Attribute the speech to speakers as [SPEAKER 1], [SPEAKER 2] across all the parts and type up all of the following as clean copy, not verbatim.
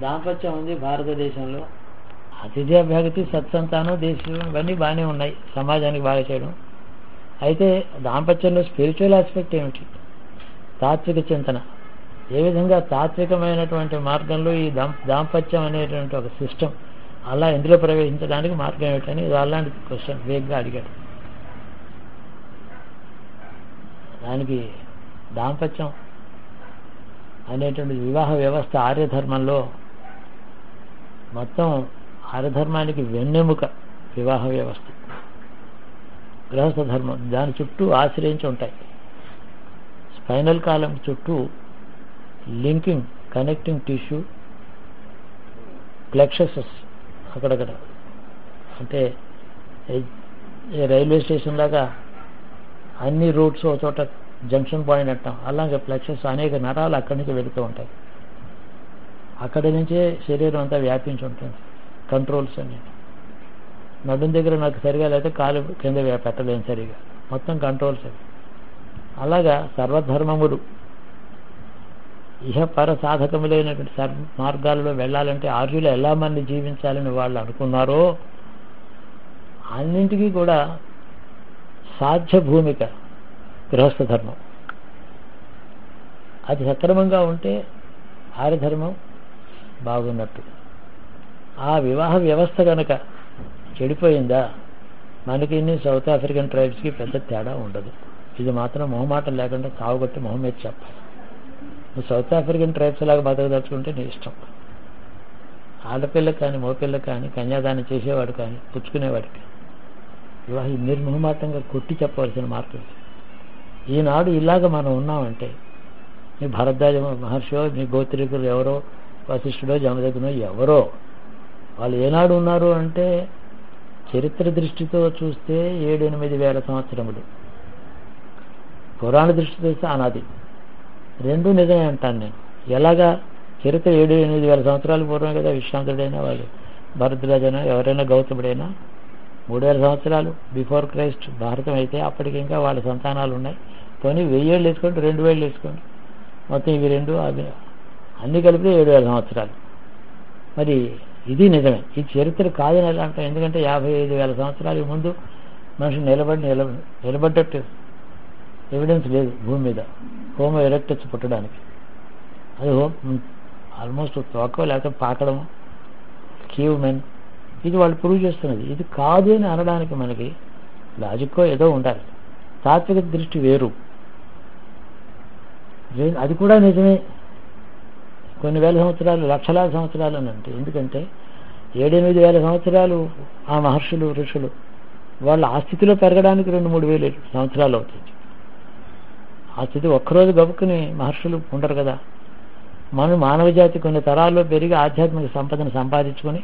[SPEAKER 1] దాంపత్యం ఉంది భారతదేశంలో. అతిథ్యాభ్యాగతి, సత్సంతానం, దేశం ఇవన్నీ బాగానే ఉన్నాయి, సమాజానికి బాగా చేయడం. అయితే దాంపత్యంలో స్పిరిచువల్ ఆస్పెక్ట్ ఏమిటి? తాత్విక చింతన ఏ విధంగా తాత్వికమైనటువంటి మార్గంలో ఈ దాంపత్యం అనేటువంటి ఒక సిస్టమ్ అలా ఇందులో ప్రవేశించడానికి మార్గం ఏమిటని అలాంటి క్వశ్చన్ వేగ్గా అడిగాడు. దానికి దాంపత్యం అనేటువంటి వివాహ వ్యవస్థ ఆర్యధర్మంలో మొత్తం ఆర్యధర్మానికి వెన్నెముక వివాహ వ్యవస్థ, గృహస్థ ధర్మం దాని చుట్టూ ఆశ్రయించి ఉంటాయి. స్పైనల్ కాలం చుట్టూ లింకింగ్ కనెక్టింగ్ టిష్యూ, ప్లెక్ససస్ అక్కడక్కడ, అంటే రైల్వే స్టేషన్ లాగా అన్ని రూట్స్ ఒక చోట జంక్షన్ పాయింట్ అంటాం, అలాగే ప్లెక్సస్ అనేక నరాలు అక్కడి నుంచి వెళుతూ ఉంటాయి. అక్కడి నుంచే శరీరం అంతా వ్యాపించి ఉంటుంది. కంట్రోల్స్ అన్ని నడుం దగ్గర నాకు సరిగా లేకపోతే కాలు కింద పెట్టలేను సరిగా, మొత్తం కంట్రోల్స్ అవి. అలాగా సర్వధర్మములు ఇహపర సాధకములైనటువంటి మార్గాలలో వెళ్ళాలంటే ఆర్యులు ఎలా మంది జీవించాలని వాళ్ళు అనుకున్నారో అన్నింటికీ కూడా సాధ్య భూమిక గృహస్థ ధర్మం. అది సక్రమంగా ఉంటే ఆర్యధర్మం బాగున్నట్టు. ఆ వివాహ వ్యవస్థ కనుక చెడిపోయిందా మనకి సౌత్ ఆఫ్రికన్ ట్రైబ్స్కి పెద్ద తేడా ఉండదు. ఇది మాత్రం మొహమాటం లేకుండా తావుగొట్టి మొహం మీద చెప్పాలి. నువ్వు సౌత్ ఆఫ్రికన్ ట్రైబ్స్ లాగా బతకదలుచుకుంటే నీ ఇష్టం. ఆడపిల్లకి కానీ మగపిల్లకి కానీ కన్యాదానం చేసేవాడు కానీ పుచ్చుకునేవాడికి వివాహం నిర్మోహమాటంగా కొట్టి చెప్పవలసిన మార్గం. ఈనాడు ఇలాగ మనం ఉన్నామంటే మీ భరద్వాజ మహర్షో మీ గోత్రికులు ఎవరో వశిష్ఠుడో జమదగ్నో ఎవరో వాళ్ళు ఏనాడు ఉన్నారు అంటే చరిత్ర దృష్టితో చూస్తే 7-8 వేల సంవత్సరములు, పురాణ దృష్టితో చూస్తే అనాది. రెండూ నిజమే అంటాను నేను. ఎలాగా చరిత్ర 7-8 వేల సంవత్సరాల పూర్వం కదా. విశ్వామిత్రుడైనా వాళ్ళు భరద్వాజైనా ఎవరైనా గౌతముడైనా 3000 సంవత్సరాలు బిఫోర్ క్రైస్ట్ భారతం అయితే అప్పటికి ఇంకా వాళ్ళ సంతానాలు ఉన్నాయి. పోనీ 1000 ఏళ్ళు వేసుకోండి, 2000 వేసుకోండి, మొత్తం ఇవి రెండు అవి అన్ని కలిపితే 7000 సంవత్సరాలు. మరి ఇది నిజమే. ఈ చరిత్ర కాదని ఎలా అంటాం? ఎందుకంటే 55,000 సంవత్సరాల ముందు మనిషి నిలబడ్డట్టు ఎవిడెన్స్ లేదు భూమి మీద హోమో ఎరెక్టస్ పుట్టడానికి. అది ఆల్మోస్ట్ తోక లేకపోతే పాకడం కీవ్ మెన్, ఇది వాళ్ళు ప్రూవ్ చేస్తున్నది. ఇది కాదు అని అనడానికి మనకి లాజిక్కో ఏదో ఉండాలి. తాత్విక దృష్టి వేరు, అది కూడా నిజమే. కొన్ని వేల సంవత్సరాలు లక్షలాది సంవత్సరాలు అని అంటే ఎందుకంటే 7-8 వేల సంవత్సరాలు ఆ మహర్షులు ఋషులు వాళ్ళ ఆ స్థితిలో పెరగడానికి 2-3 వేల సంవత్సరాలు అవుతుంది. ఆ స్థితి ఒక్కరోజు గబుక్కుని మహర్షులు ఉండరు కదా. మానవ జాతి కొన్ని తరాల్లో పెరిగి ఆధ్యాత్మిక సంపదను సంపాదించుకొని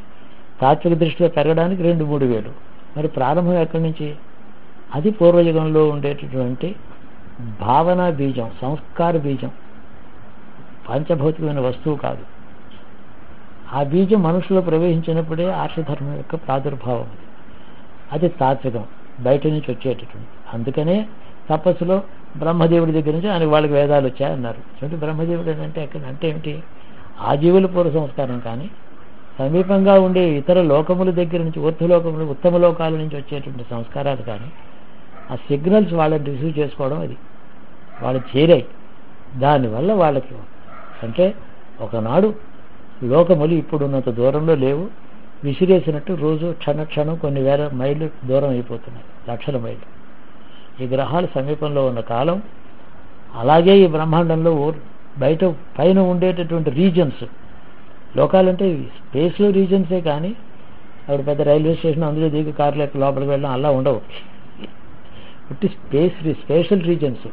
[SPEAKER 1] తాత్విక దృష్టిలో పెరగడానికి 2-3 వేలు. మరి ప్రారంభం ఎక్కడి నుంచి? అది పూర్వయుగంలో ఉండేటటువంటి భావన బీజం, సంస్కార బీజం, పంచభౌతికమైన వస్తువు కాదు. ఆ బీజం మనుషులో ప్రవేశించినప్పుడే ఆర్షధర్మం యొక్క ప్రాదుర్భావం. అది తాత్వికం, బయట నుంచి వచ్చేటటువంటి. అందుకనే తపస్సులో బ్రహ్మదేవుడి దగ్గర నుంచి ఆయనకు వాళ్ళకి వేదాలు వచ్చాయన్నారు. చూడండి, బ్రహ్మదేవుడు అంటే ఎక్కడ అంటే ఏమిటి? ఆ జీవుల పూర్వ సంస్కారం కానీ సమీపంగా ఉండే ఇతర లోకముల దగ్గర నుంచి ఊర్ధ్వలోకములు ఉత్తమ లోకాల నుంచి వచ్చేటువంటి సంస్కారాలు కానీ ఆ సిగ్నల్స్ వాళ్ళని రిసీవ్ చేసుకోవడం, అది వాళ్ళు చేరాయి. దానివల్ల వాళ్ళకి అంటే ఒకనాడు లోకములు ఇప్పుడున్నంత దూరంలో లేవు, విసిరేసినట్టు రోజు క్షణం కొన్ని వేల మైళ్ళు దూరం అయిపోతున్నాయి, లక్షల మైళ్ళు. ఈ గ్రహాలు సమీపంలో ఉన్న కాలం అలాగే ఈ బ్రహ్మాండంలో బయట పైన ఉండేటటువంటి రీజన్స్, లోకాలంటే స్పేస్లో రీజన్సే కానీ అక్కడ పెద్ద రైల్వే స్టేషన్ అందులో దిగి కార్లు ఎక్క లోపలికి వెళ్ళడం అలా ఉండవు. ఇట్టి స్పేషల్ రీజన్స్,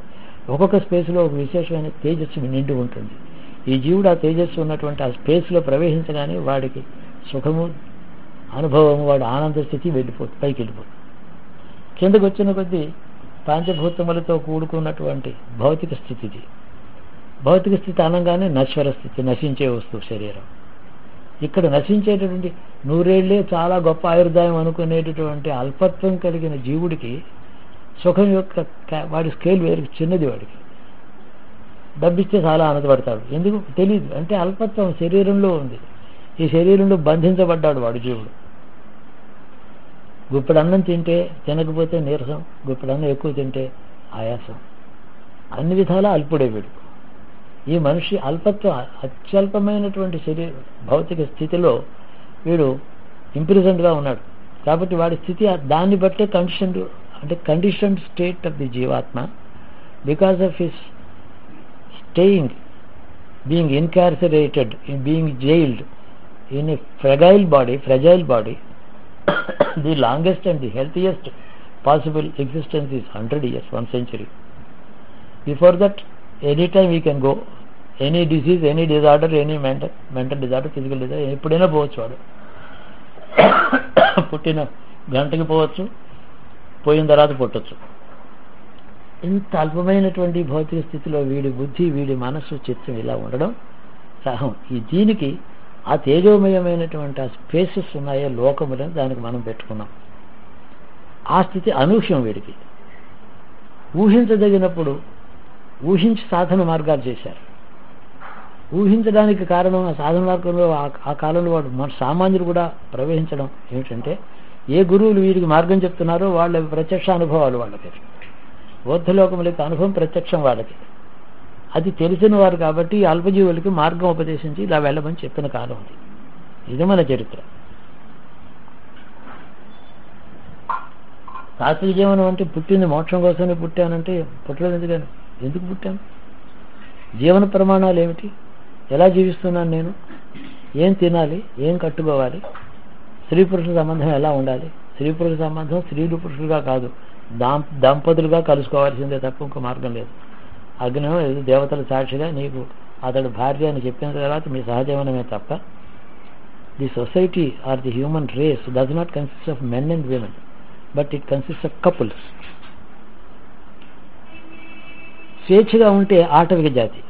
[SPEAKER 1] ఒక్కొక్క స్పేస్లో ఒక విశేషమైన తేజస్సు నిండి ఉంటుంది. ఈ జీవుడు ఆ తేజస్సు ఉన్నటువంటి ఆ స్పేస్లో ప్రవేశించగానే వాడికి సుఖము అనుభవము, వాడి ఆనంద స్థితి వెళ్ళిపోతుంది, పైకి వెళ్ళిపోతుంది. కిందకు వచ్చిన కొద్దీ పంచభూతములతో కూడుకున్నటువంటి భౌతిక స్థితి ఇది. భౌతిక స్థితి అనగానే నశ్వర స్థితి, నశించే వస్తువు శరీరం. ఇక్కడ నశించేటటువంటి 100 ఏళ్లే చాలా గొప్ప ఆయుర్దాయం అనుకునేటటువంటి అల్పత్వం కలిగిన జీవుడికి సుఖం యొక్క వాడి స్కేల్ వేరు, చిన్నది. వాడికి డబ్బిస్తే చాలా ఆనందపడతాడు. ఎందుకు తెలియదు అంటే అల్పత్వం శరీరంలో ఉంది. ఈ శరీరంలో బంధించబడ్డాడు వాడు జీవుడు. గుప్పెడు అన్నం తినకపోతే నీరసం, గుప్పెడు అన్నం ఎక్కువ తింటే ఆయాసం, అన్ని విధాలా అల్పుడే వీడు. ఈ మనిషి అల్పత్వం, అత్యల్పమైనటువంటి భౌతిక స్థితిలో వీడు ఇంప్రిజెంట్గా ఉన్నాడు. కాబట్టి వాడి స్థితి దాన్ని బట్టే కండిషన్డ్ స్టేట్ ఆఫ్ ది జీవాత్మ, because of his staying, being incarcerated, being jailed in a fragile body, the longest and the healthiest possible existence is 100 years, 1 century. Before that, any time we can go, any disease, any disorder, any mental disorder, physical disorder, ఎప్పుడైనా పోవచ్చు. వాడు పుట్టిన గంటకి పోవచ్చు, పోయిన తర్వాత పుట్టచ్చు. ఇంత అల్పమైనటువంటి భౌతిక స్థితిలో వీడి బుద్ధి, వీడి మనస్సు, చిత్తం ఇలా ఉండడం సహం. దీనికి ఆ తేజోమయమైనటువంటి ఆ స్పేసెస్ ఉన్నాయో లోకములని దానికి మనం పెట్టుకున్నాం. ఆ స్థితి అనూహ్యం వీడికి. ఊహించదగినప్పుడు ఊహించి సాధన మార్గాలు చేశారు. ఊహించడానికి కారణం ఆ సాధన మార్గంలో ఆ కాలంలో వాడు మన సామాన్యులు కూడా ప్రవహించడం ఏమిటంటే, ఏ గురువులు వీరికి మార్గం చెప్తున్నారో వాళ్ళ ప్రత్యక్ష అనుభవాలు వాళ్ళకి, ఊర్ధ్వలోకములకి అనుభవం ప్రత్యక్షం వాళ్ళకి. అది తెలిసిన వారు కాబట్టి అల్పజీవులకి మార్గం ఉపదేశించి ఇలా వెళ్ళమని చెప్పిన కాలం అది. ఇది మన చరిత్ర. తాత్విక జీవనం అంటే పుట్టింది మోక్షం కోసమే పుట్టానంటే పుట్టలేదు. ఎందుకు పుట్టాను? జీవన ప్రమాణాలు ఏమిటి? ఎలా జీవిస్తున్నాను నేను? ఏం తినాలి? ఏం కట్టుకోవాలి? స్త్రీ పురుషుల సంబంధం ఎలా ఉండాలి? స్త్రీ పురుషుల సంబంధం స్త్రీలు పురుషులుగా కాదు, దంపతులుగా కలుసుకోవాల్సిందే తప్ప ఇంకో మార్గం లేదు. అగ్నిలో దేవతల సాక్షిగా నీకు అతడు భార్య అని చెప్పిన తర్వాత మీ సహజీవనమే తప్ప, the society or the human race does not consist of men and women, but it consist of couples. స్వేచ్ఛగా ఉంటే ఆటవిక జాతి.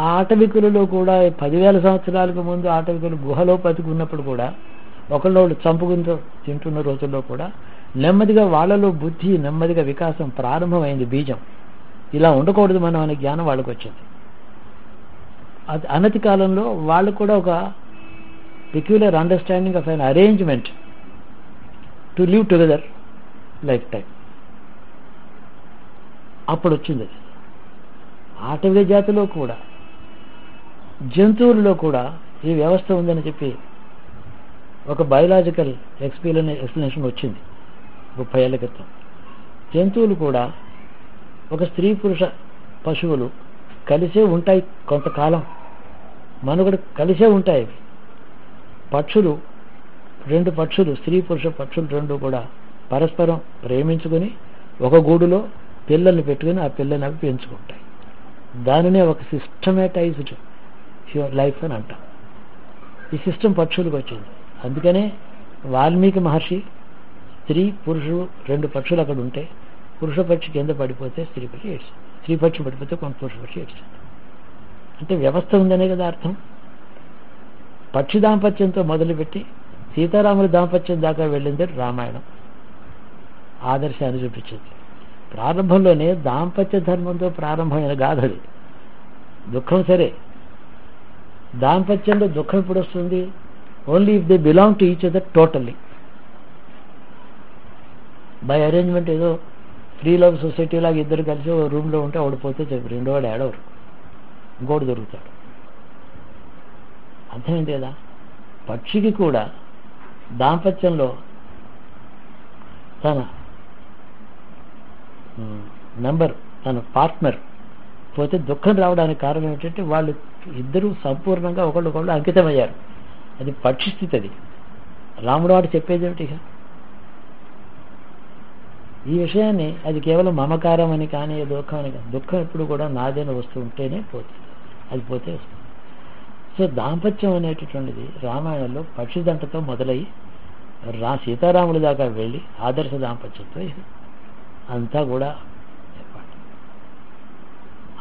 [SPEAKER 1] ఆ ఆటవికులలో కూడా 10,000 సంవత్సరాలకు ముందు ఆటవికులు గుహలో బతికున్నప్పుడు కూడా ఒకళ్ళు చంపుకుంటూ తింటున్న రోజుల్లో కూడా నెమ్మదిగా వాళ్ళలో బుద్ధి, నెమ్మదిగా వికాసం ప్రారంభమైంది. బీజం ఇలా ఉండకూడదు మనం అనే జ్ఞానం వాళ్ళకి వచ్చింది. అది అనతి కాలంలో వాళ్ళు కూడా ఒక peculiar understanding of an arrangement to live together life time అప్పుడు వచ్చింది. ఆటవిక జాతిలో కూడా, జంతువులలో కూడా ఈ వ్యవస్థ ఉందని చెప్పి ఒక బయోలాజికల్ ఎక్స్ప్లెనేషన్ వచ్చింది 30 ఏళ్ల క్రితం. జంతువులు కూడా, ఒక స్త్రీ పురుష పశువులు కలిసే ఉంటాయి, కొంతకాలం మనుగడ కలిసే ఉంటాయి. పక్షులు, 2 పక్షులు, స్త్రీ పురుష పక్షులు 2 కూడా పరస్పరం ప్రేమించుకొని ఒక గూడులో పిల్లల్ని పెట్టుకుని ఆ పిల్లల్ని అవి పెంచుకుంటాయి. దానినే ఒక సిస్టమేటైజ్డ్ లైఫ్ అని అంటాం. ఈ సిస్టమ్ పక్షులకు వచ్చింది. అందుకనే వాల్మీకి మహర్షి స్త్రీ పురుషుడు 2 పక్షులు అక్కడ ఉంటే, పురుష పక్షి కింద పడిపోతే స్త్రీ పక్షి ఏడ్చింది, స్త్రీ పక్షి పడిపోతే కొంత పురుష పక్షి ఏడ్చింది. అంటే వ్యవస్థ ఉందనే కదా అర్థం. పక్షి దాంపత్యంతో మొదలుపెట్టి సీతారాముల దాంపత్యం దాకా వెళ్ళింది రామాయణం. ఆదర్శాన్ని చూపించింది. ప్రారంభంలోనే దాంపత్య ధర్మంతో ప్రారంభమైన గాథది. దుఃఖం సరే, దాంపత్యంలో దుఃఖం ఎప్పుడు వస్తుంది? Only if they belong to each other totally. By arrangement ఏదో ఫ్రీ లవ్ సొసైటీ లాగా ఇద్దరు కలిసి ఒక రూమ్లో ఉంటే ఓడిపోతే చెప్పి రెండోవాడు ఏడవరు, ఇంకోటి దొరుకుతాడు. అర్థమైంది కదా? పక్షికి కూడా దాంపత్యంలో తన మెంబర్, తన పార్ట్నర్ పోతే దుఃఖం రావడానికి కారణం ఏంటంటే వాళ్ళు ఇద్దరూ సంపూర్ణంగా ఒకళ్ళొకళ్ళు అంకితమయ్యారు. అది పక్షి స్థితి. అది రాముడు వాడు చెప్పేది ఏమిటి? ఈ విషయాన్ని అది కేవలం మమకారం అని కానీ దుఃఖం అని కానీ, దుఃఖం ఎప్పుడు కూడా నాదైన వస్తువు ఉంటేనే పోతుంది, అది పోతే వస్తుంది. సో దాంపత్యం అనేటటువంటిది రామాయణంలో పక్షి దంటతో మొదలయ్యి సీతారాముల దాకా వెళ్ళి ఆదర్శ దాంపత్యంతో అంతా కూడా చెప్పండి.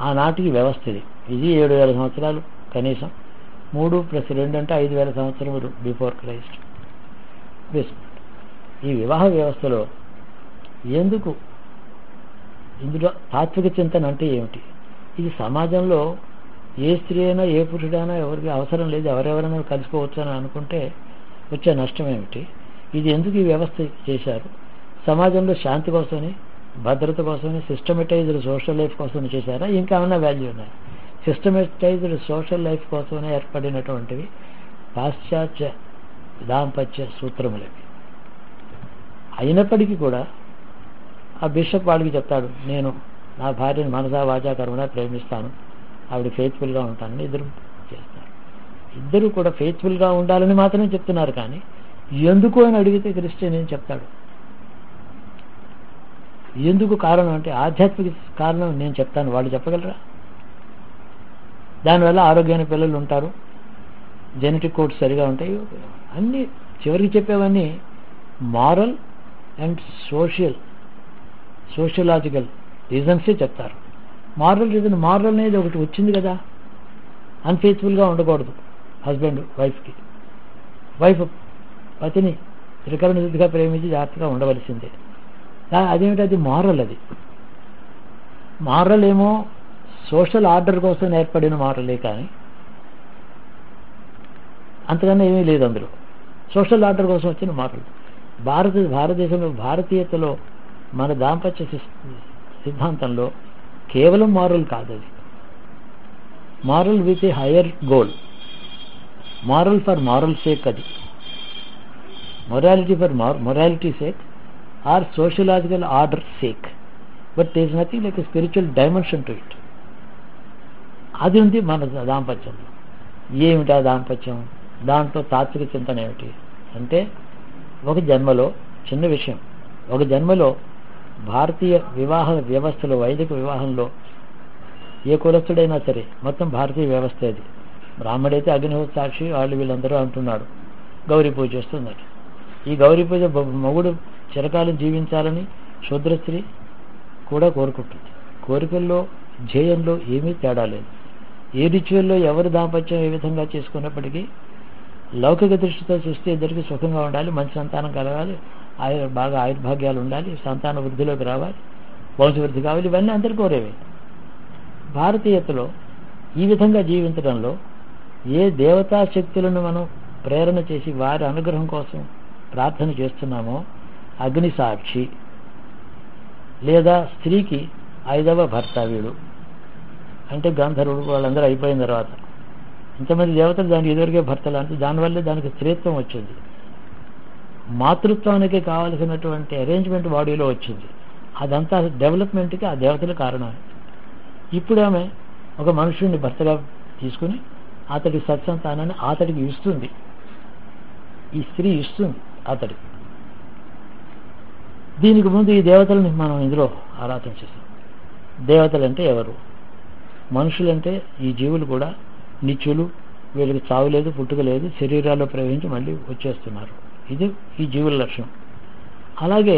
[SPEAKER 1] ఆనాటికి వ్యవస్థ ఇది 7,000 సంవత్సరాలు కనీసం. 3 + 2 అంటే 5,000 సంవత్సరములు బిఫోర్ క్రైస్ట్. ఈ వివాహ వ్యవస్థలో ఎందుకు ఇందులో తాత్విక చింతన అంటే ఏమిటి? ఇది సమాజంలో ఏ స్త్రీ అయినా ఏ పురుషుడైనా ఎవరికి అవసరం లేదు, ఎవరెవరైనా కలిసిపోవచ్చు అని అనుకుంటే వచ్చే నష్టం ఏమిటి? ఇది ఎందుకు ఈ వ్యవస్థ చేశారు? సమాజంలో శాంతి కోసమని, భద్రత కోసమని, సిస్టమేటైజ్డ్ సోషల్ లైఫ్ కోసం చేశారా? ఇంకా ఏమైనా వాల్యూ ఉన్నాయి? సిస్టమేటైజ్డ్ సోషల్ లైఫ్ కోసమని ఏర్పడినటువంటివి పాశ్చాత్య దాంపత్య సూత్రములవి. అయినప్పటికీ కూడా ఆ బిషప్ వాళ్ళకి చెప్తాడు, నేను నా భార్యను మనసా వాచా కర్మణ ప్రేమిస్తాను, ఆవిడ ఫెయిత్ఫుల్గా ఉంటానని ఇద్దరు చేస్తారు. ఇద్దరు కూడా ఫెయిత్ఫుల్గా ఉండాలని మాత్రమే చెప్తున్నారు. కానీ ఎందుకు అని అడిగితే క్రిస్టియన్ ఏం చెప్తాడు? ఎందుకు కారణం అంటే ఆధ్యాత్మిక కారణం నేను చెప్తాను, వాళ్ళు చెప్పగలరా? దానివల్ల ఆరోగ్యమైన పిల్లలు ఉంటారు, జెనెటిక్ కోడ్స్ సరిగా ఉంటాయి, అన్నీ చివరికి చెప్పేవన్నీ మారల్ అండ్ సోషియలాజికల్ రీజన్సే చెప్తారు. మారల్ రీజన్, మారల్ అనేది ఒకటి వచ్చింది కదా, అన్ఫెయిత్ఫుల్గా ఉండకూడదు హస్బెండ్ వైఫ్కి, వైఫ్ పతిని త్రికరణ శుద్ధిగా ప్రేమించి జాగ్రత్తగా ఉండవలసిందే. అదేమిటి? అది మారల్. అది మారల్ ఏమో సోషల్ ఆర్డర్ కోసం ఏర్పడిన మారలే, కానీ అంతకన్నా ఏమీ లేదు అందులో. సోషల్ ఆర్డర్ కోసం వచ్చిన మారల్. భారతదేశంలో భారతీయతలో మన దాంపత్య సిద్ధాంతంలో కేవలం మారల్ కాదు, అది moral with a higher goal, moral for moral sake, అది morality for morality sake or sociological order sake, but there is nothing like a spiritual dimension to it. అది ఉంది మన దాంపత్యంలో. ఏమిటి ఆ దాంపత్యం? దాంట్లో తాత్విక చింతన ఏమిటి అంటే, ఒక జన్మలో, చిన్న విషయం, ఒక జన్మలో భారతీయ వివాహ వ్యవస్థలో, వైదిక వివాహంలో ఏ కులస్తుడైనా సరే, మొత్తం భారతీయ వ్యవస్థ అది. బ్రాహ్మడైతే అగ్నిహోత్ర సాక్షి, వాళ్ళు వీళ్ళందరూ అంటున్నాడు, గౌరీ పూజ చేస్తుందని. ఈ గౌరీ పూజ మొగుడు చిరకాలం జీవించాలని శూద్ర స్త్రీ కూడా కోరుకుంటుంది. కోరికల్లో, ధ్యేయంలో ఏమీ తేడా లేదు. ఏ రిచువల్లో ఎవరు దాంపత్యం ఏ విధంగా చేసుకున్నప్పటికీ లౌకిక దృష్టితో చూస్తే ఇద్దరికి సుఖంగా ఉండాలి, మంచి సంతానం కలగాలి, బాగా ఆయుర్భాగ్యాలు ఉండాలి, సంతాన వృద్ధిలోకి రావాలి, వంశవృద్ధి కావాలి, ఇవన్నీ అందరు కోరేవే. భారతీయతలో ఈ విధంగా జీవించడంలో ఏ దేవతా శక్తులను మనం ప్రేరణ చేసి వారి అనుగ్రహం కోసం ప్రార్థన చేస్తున్నామో, అగ్ని సాక్షి, లేదా స్త్రీకి 5వ భర్త వీడు అంటే గంధర్వుడు, వాళ్ళందరూ అయిపోయిన తర్వాత ఇంతమంది దేవతలు దానికి ఇదివరకే భర్తలు అంటే దానివల్లే దానికి స్త్రీత్వం వచ్చింది. మాతృత్వానికి కావలసినటువంటి అరేంజ్మెంట్ బాడీలో వచ్చింది. అదంతా డెవలప్మెంట్కి ఆ దేవతల కారణం. ఇప్పుడు ఆమె ఒక మనుషుడిని భర్తగా తీసుకుని అతడికి సత్సంతానాన్ని అతడికి ఇస్తుంది, ఈ స్త్రీ ఇస్తుంది అతడికి. దీనికి ముందు ఈ దేవతలని మనం ఇందులో ఆరాధన చేస్తాం. దేవతలంటే ఎవరు? మనుషులంటే ఈ జీవులు కూడా నిత్యులు, వీళ్ళకి చావు లేదు, పుట్టుక లేదు, శరీరాల్లో ప్రవహించి మళ్ళీ వచ్చేస్తున్నారు. ఇది ఈ జీవుల లక్షణం. అలాగే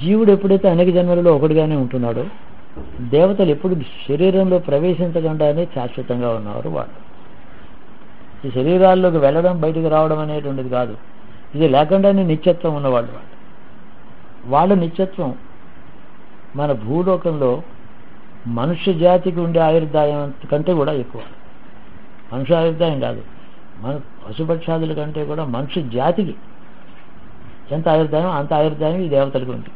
[SPEAKER 1] జీవుడు ఎప్పుడైతే అనేక జన్మలలో ఒకటిగానే ఉంటున్నాడో, దేవతలు ఎప్పుడు శరీరంలో ప్రవేశించకుండానే శాశ్వతంగా ఉన్నారు. వాళ్ళు ఈ శరీరాల్లోకి వెళ్ళడం, బయటకు రావడం అనేటువంటిది కాదు, ఇది లేకుండానే నిత్యత్వం ఉన్నవాళ్ళు. వాళ్ళ నిత్యత్వం మన భూలోకంలో మనుష్య జాతికి ఉండే ఆయుర్దాయం కంటే కూడా ఎక్కువ. మనుష్య ఆయుర్దాయం కాదు, మన పశుపక్షాదుల కంటే కూడా మనుష్య జాతికి ఎంత ఆయుర్దాయం అంత ఆయుర్దాయం ఈ దేవతలకు ఉంది.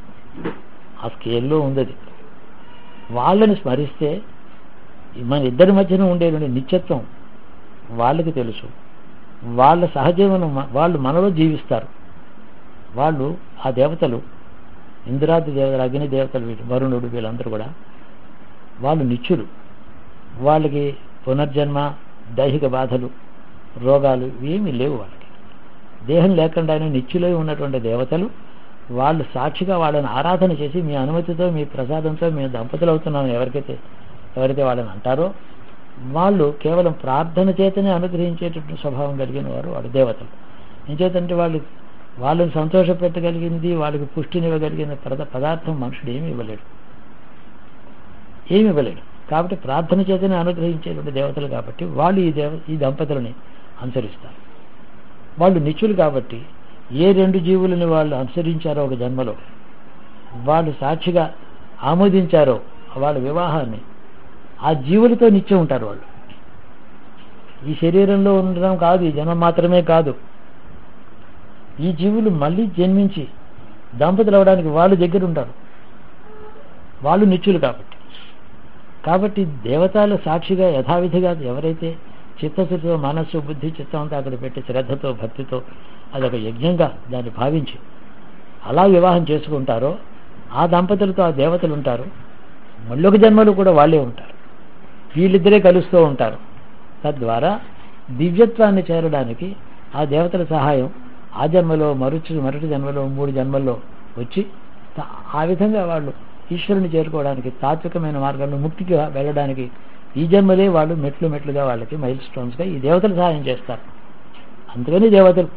[SPEAKER 1] ఆ స్కేల్లో ఉంది. వాళ్ళని స్మరిస్తే మన ఇద్దరి మధ్యన ఉండేటువంటి నిత్యత్వం వాళ్ళకి తెలుసు. వాళ్ళ సహజీవనం వాళ్ళు మనలో జీవిస్తారు. వాళ్ళు ఆ దేవతలు, ఇంద్రాది దేవతలు, అగ్ని దేవతలు, వరుణుడు, వీళ్ళందరూ కూడా వాళ్ళు నిత్యులు. వాళ్ళకి పునర్జన్మ, దైహిక బాధలు, రోగాలు ఏమీ లేవు. వాళ్ళకి దేహం లేకుండానే నిత్యులై ఉన్నటువంటి దేవతలు వాళ్ళు సాక్షిగా వాళ్ళని ఆరాధన చేసి, మీ అనుమతితో, మీ ప్రసాదంతో మేము దంపతులు అవుతున్నాము ఎవరైతే వాళ్ళని అంటారో, వాళ్ళు కేవలం ప్రార్థన చేతనే అనుగ్రహించేటటువంటి స్వభావం కలిగిన వారు వాళ్ళు దేవతలు. ఎంచేతంటే వాళ్ళని సంతోషపెట్టగలిగింది, వాళ్ళకి పుష్టినివ్వగలిగిన పదార్థం మనుషుడు ఏమి ఇవ్వలేడు. కాబట్టి ప్రార్థన చేతనే అనుగ్రహించేటువంటి దేవతలు కాబట్టి వాళ్ళు ఈ దంపతులని అనుసరిస్తారు. వాళ్ళు నిత్యులు కాబట్టి ఏ రెండు జీవులని వాళ్ళు అనుసరించారో ఒక జన్మలో, వాళ్ళు సాక్షిగా ఆమోదించారో వాళ్ళ వివాహాన్ని, ఆ జీవులతో నిత్యం ఉంటారు వాళ్ళు. ఈ శరీరంలో ఉండడం కాదు, ఈ జన్మ మాత్రమే కాదు, ఈ జీవులు మళ్ళీ జన్మించి దంపతులు అవడానికి వాళ్ళు దగ్గర ఉంటారు, వాళ్ళు నిత్యులు కాబట్టి దేవతల సాక్షిగా యథావిధిగా ఎవరైతే చిత్తశుద్ధితో మనస్సు బుద్ధి చిత్తం అంతా అక్కడ పెట్టి శ్రద్ధతో భక్తితో అదొక యజ్ఞంగా దాన్ని భావించి అలా వివాహం చేసుకుంటారో ఆ దంపతులతో ఆ దేవతలు ఉంటారు. మళ్ళొక జన్మలు కూడా వాళ్ళే ఉంటారు, వీళ్ళిద్దరే కలుస్తూ ఉంటారు. తద్వారా దివ్యత్వాన్ని చేరడానికి ఆ దేవతల సహాయం ఆ జన్మలో మరొకటి జన్మలో 3 జన్మల్లో వచ్చి ఆ విధంగా వాళ్ళు ఈశ్వరుని చేరుకోవడానికి తాత్వికమైన మార్గంలో ముక్తికి వెళ్ళడానికి ఈ జన్మలే వాళ్ళు మెట్లుగా వాళ్ళకి మైల్ స్టోన్స్గా ఈ దేవతలు సహాయం చేస్తారు. అందుకని దేవతలు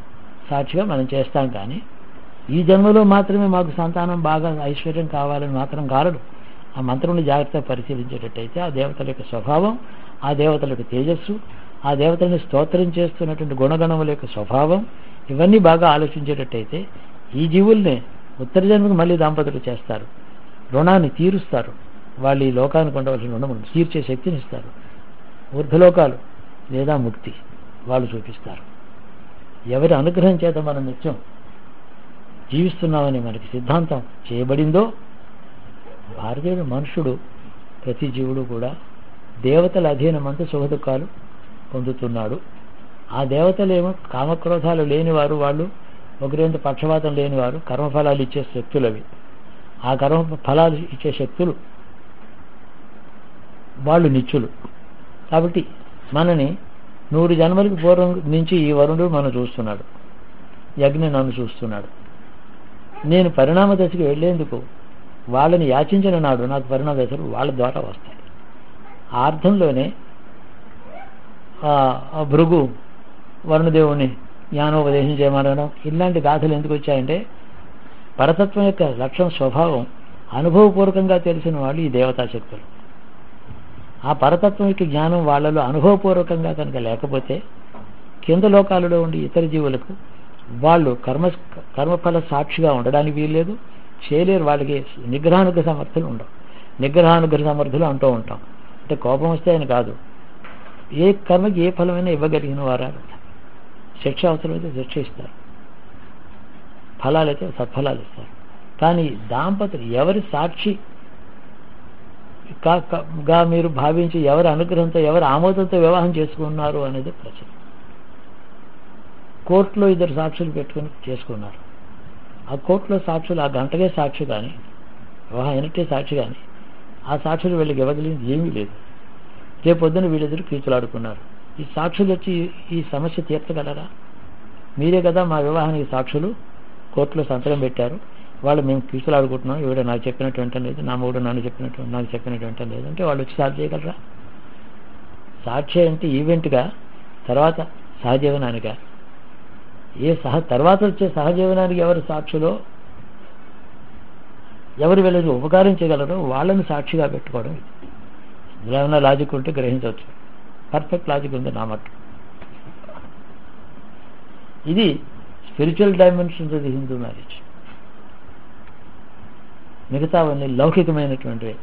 [SPEAKER 1] సాక్షిగా మనం చేస్తాం. కానీ ఈ జన్మలో మాత్రమే మాకు సంతానం బాగా ఐశ్వర్యం కావాలని మాత్రం కాలడు. ఆ మంత్రుని జాగ్రత్తగా పరిశీలించేటట్టయితే ఆ దేవతల యొక్క స్వభావం, ఆ దేవతల యొక్క తేజస్సు, ఆ దేవతల్ని స్తోత్రం చేస్తున్నటువంటి గుణగణముల యొక్క స్వభావం, ఇవన్నీ బాగా ఆలోచించేటట్టయితే ఈ జీవుల్ని ఉత్తర జన్మకు మళ్ళీ దంపతులు చేస్తారు, రుణాన్ని తీరుస్తారు, వాళ్ళు ఈ లోకానికి ఉండవలసిన రుణమును తీర్చే శక్తిని ఇస్తారు. ఊర్ధ్వలోకాలు లేదా ముక్తి వాళ్ళు చూపిస్తారు. ఎవరి అనుగ్రహం చేత మనం నిత్యం జీవిస్తున్నామని మనకి సిద్ధాంతం చేయబడిందో, భారతీయుడు మనుషుడు ప్రతి జీవుడు కూడా దేవతల అధీనమంతా సుఖదుఖాలు పొందుతున్నాడు. ఆ దేవతలేమో కామక్రోధాలు లేనివారు, వాళ్ళు ఒకరింత పక్షపాతం లేనివారు, కర్మఫలాలు ఇచ్చే శక్తులు అవి. ఆ కర్మ ఫలాలు ఇచ్చే శక్తులు వాళ్ళు నిత్యులు. కాబట్టి మనని 100 జన్మలకు పూర్వం నుంచి ఈ వరుణుడు మనం చూస్తున్నాడు, యజ్ఞ నన్ను చూస్తున్నాడు. నేను పరిణామ దశకి వెళ్లేందుకు వాళ్ళని యాచించిన నాడు నాకు పరిణామ దశలు వాళ్ళ ద్వారా వస్తాయి. ఆ అర్థంలోనే భృగు వరుణదేవుని జ్ఞానోపదేశం చేయమనడం ఇలాంటి గాథలు ఎందుకు వచ్చాయంటే, పరతత్వం యొక్క లక్షణ స్వభావం అనుభవపూర్వకంగా తెలిసిన వాళ్ళు ఈ దేవతాశక్తులు. ఆ పరతత్వం యొక్క జ్ఞానం వాళ్ళలో అనుభవపూర్వకంగా కనుక లేకపోతే కింద లోకాలలో ఉండి ఇతర జీవులకు వాళ్ళు కర్మఫల సాక్షిగా ఉండడానికి వీల్లేదు, చేయలేరు. వాళ్ళకి నిగ్రహానుగ్రహ సమర్థులు ఉండవు. నిగ్రహానుగ్రహ సమర్థులు అంటూ ఉంటాం. అంటే కోపం వస్తే అని కాదు, ఏ కర్మకి ఏ ఫలమైనా ఇవ్వగలిగిన వారు. శిక్ష అవసరమైతే శిక్ష ఇస్తారు, ఫలాలైతే సత్ఫలాలు ఇస్తారు. కానీ దాంపతులు ఎవరి సాక్షిగా మీరు భావించి ఎవరి అనుగ్రహంతో ఎవరి ఆమోదంతో వివాహం చేసుకున్నారు అనేది ప్రశ్న. కోర్టులో 2 సాక్షులు పెట్టుకుని చేసుకున్నారు. ఆ కోర్టులో సాక్షులు ఆ గంటకే సాక్షి కానీ వివాహం అయినట్టే సాక్షి కానీ ఆ సాక్షులు వీళ్ళకి ఇవ్వగలిగింది ఏమీ లేదు. రేపొద్దున వీళ్ళిద్దరు కీచులాడుకున్నారు. ఈ సాక్షులు వచ్చి ఈ సమస్య తీర్చగలరా? మీరే కదా మా వివాహానికి సాక్షులు, కోర్టులో సంతకం పెట్టారు, వాళ్ళు మేము కీచులాడుకుంటున్నాం, ఈవిడ నాకు చెప్పినట్టు వింటలేదు, నా మూడు నాకు చెప్పినట్టు వింటలేదు అంటే వాళ్ళు వచ్చి సాక్షి చేయగలరా? సాక్షి అంటే ఈవెంట్గా, తర్వాత సహజీవనానిగా. తర్వాత వచ్చే సహజీవనానికి ఎవరు సాక్షులో ఎవరు వీళ్ళకి ఉపకారం చేయగలరో వాళ్ళని సాక్షిగా పెట్టుకోవడం. ఇందులో ఏమైనా లాజిక్ ఉంటే గ్రహించవచ్చు. పర్ఫెక్ట్ లాజిక్ ఉంది నా మట్టు. ఇది spiritual dimensions of the Hindu marriage. మిగతావన్నీ లౌకికమైనటువంటివి.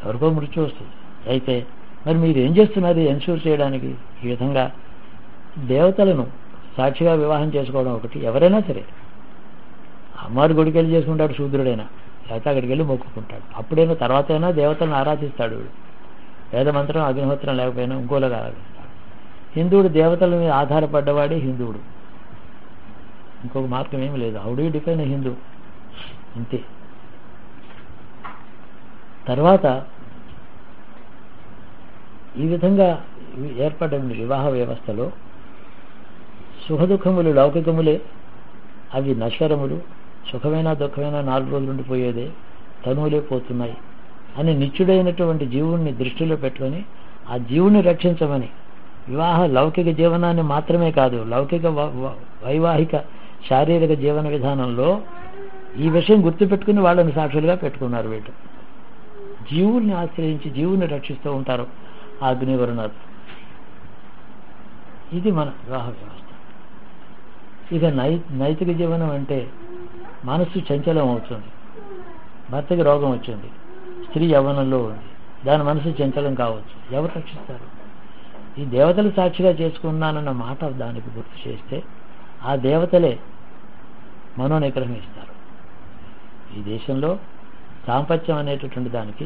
[SPEAKER 1] ఎవరికో మృత్యు వస్తుంది. అయితే మరి మీరు ఏం చేస్తున్నారు ఎన్షూర్ చేయడానికి? ఈ విధంగా దేవతలను సాక్షిగా వివాహం చేసుకోవడం ఒకటి. ఎవరైనా సరే, అమ్మవారి గుడికి వెళ్ళి చేసుకుంటాడు శూద్రుడైనా, లేకపోతే అక్కడికి వెళ్ళి మొక్కుకుంటాడు. అప్పుడైనా తర్వాత అయినా దేవతలను ఆరాధిస్తాడు. వేదమంత్రం అగ్నిహోత్రం లేకపోయినా ఇంకోలాగా ఆరాధిస్తాడు. హిందువుడు దేవతల మీద ఆధారపడ్డవాడే హిందువుడు, ఇంకొక మార్గం ఏమి లేదు. How do you define Hindu? అంతే. తర్వాత ఈ విధంగా ఏర్పడ్డ వివాహ వ్యవస్థలో సుఖదుఖములు లౌకికములే, అవి నశ్వరములు. సుఖమైన దుఃఖమైన 4 రోజులు ఉండిపోయేదే, తనువులే పోతున్నాయి అని నిత్యుడైనటువంటి జీవుణ్ణి దృష్టిలో పెట్టుకొని ఆ జీవుణ్ణి రక్షించమని వివాహ లౌకిక జీవనాన్ని మాత్రమే కాదు, లౌకిక వైవాహిక శారీరక జీవన విధానంలో ఈ విషయం గుర్తుపెట్టుకుని వాళ్ళని సాక్షులుగా పెట్టుకున్నారు. వీళ్ళు జీవుల్ని ఆశ్రయించి జీవుని రక్షిస్తూ ఉంటారు ఆ అగ్నివరుణాలు. ఇది మన వివాహ వ్యవస్థ. ఇక నైతిక జీవనం అంటే మనస్సు చంచలం అవుతుంది. భర్తకి రోగం వచ్చింది, స్త్రీ యవ్వనంలో ఉంది, దాని మనసు చంచలం కావచ్చు. ఎవరు రక్షిస్తారు? ఈ దేవతలు సాక్షిగా చేసుకున్నానన్న మాట దానికి గుర్తు చేస్తే ఆ దేవతలే మనోనిగ్రహం ఇస్తారు. ఈ దేశంలో దాంపత్యం అనేటటువంటి దానికి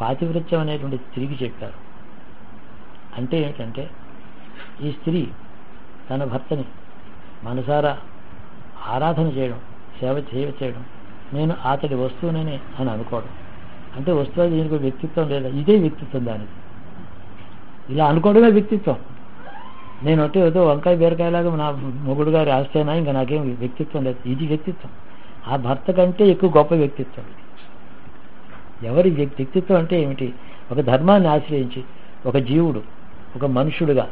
[SPEAKER 1] పాతివృత్యం అనేటువంటి తిరిగి చెప్పారు. అంటే ఏమిటంటే ఈ స్త్రీ తన భర్తని మనసారా ఆరాధన చేయడం, సేవ చేయడం, నేను అతడి వస్తువునని అని అనుకోవడం. అంటే వస్తువు దీనికి వ్యక్తిత్వం లేదా? ఇదే వ్యక్తిత్వం దానికి. ఇలా అనుకోవడమే వ్యక్తిత్వం. నేను అంటే ఏదో వంకాయ బీరకాయలాగా నా మొగుడు గారి ఆస్తేనా, ఇంకా నాకేం వ్యక్తిత్వం లేదు. ఇది వ్యక్తిత్వం. ఆ భర్త కంటే ఎక్కువ గొప్ప వ్యక్తిత్వం ఇది. ఎవరి వ్యక్తిత్వం అంటే ఏమిటి? ఒక ధర్మాన్ని ఆశ్రయించి ఒక జీవుడు ఒక మనుషుడుగా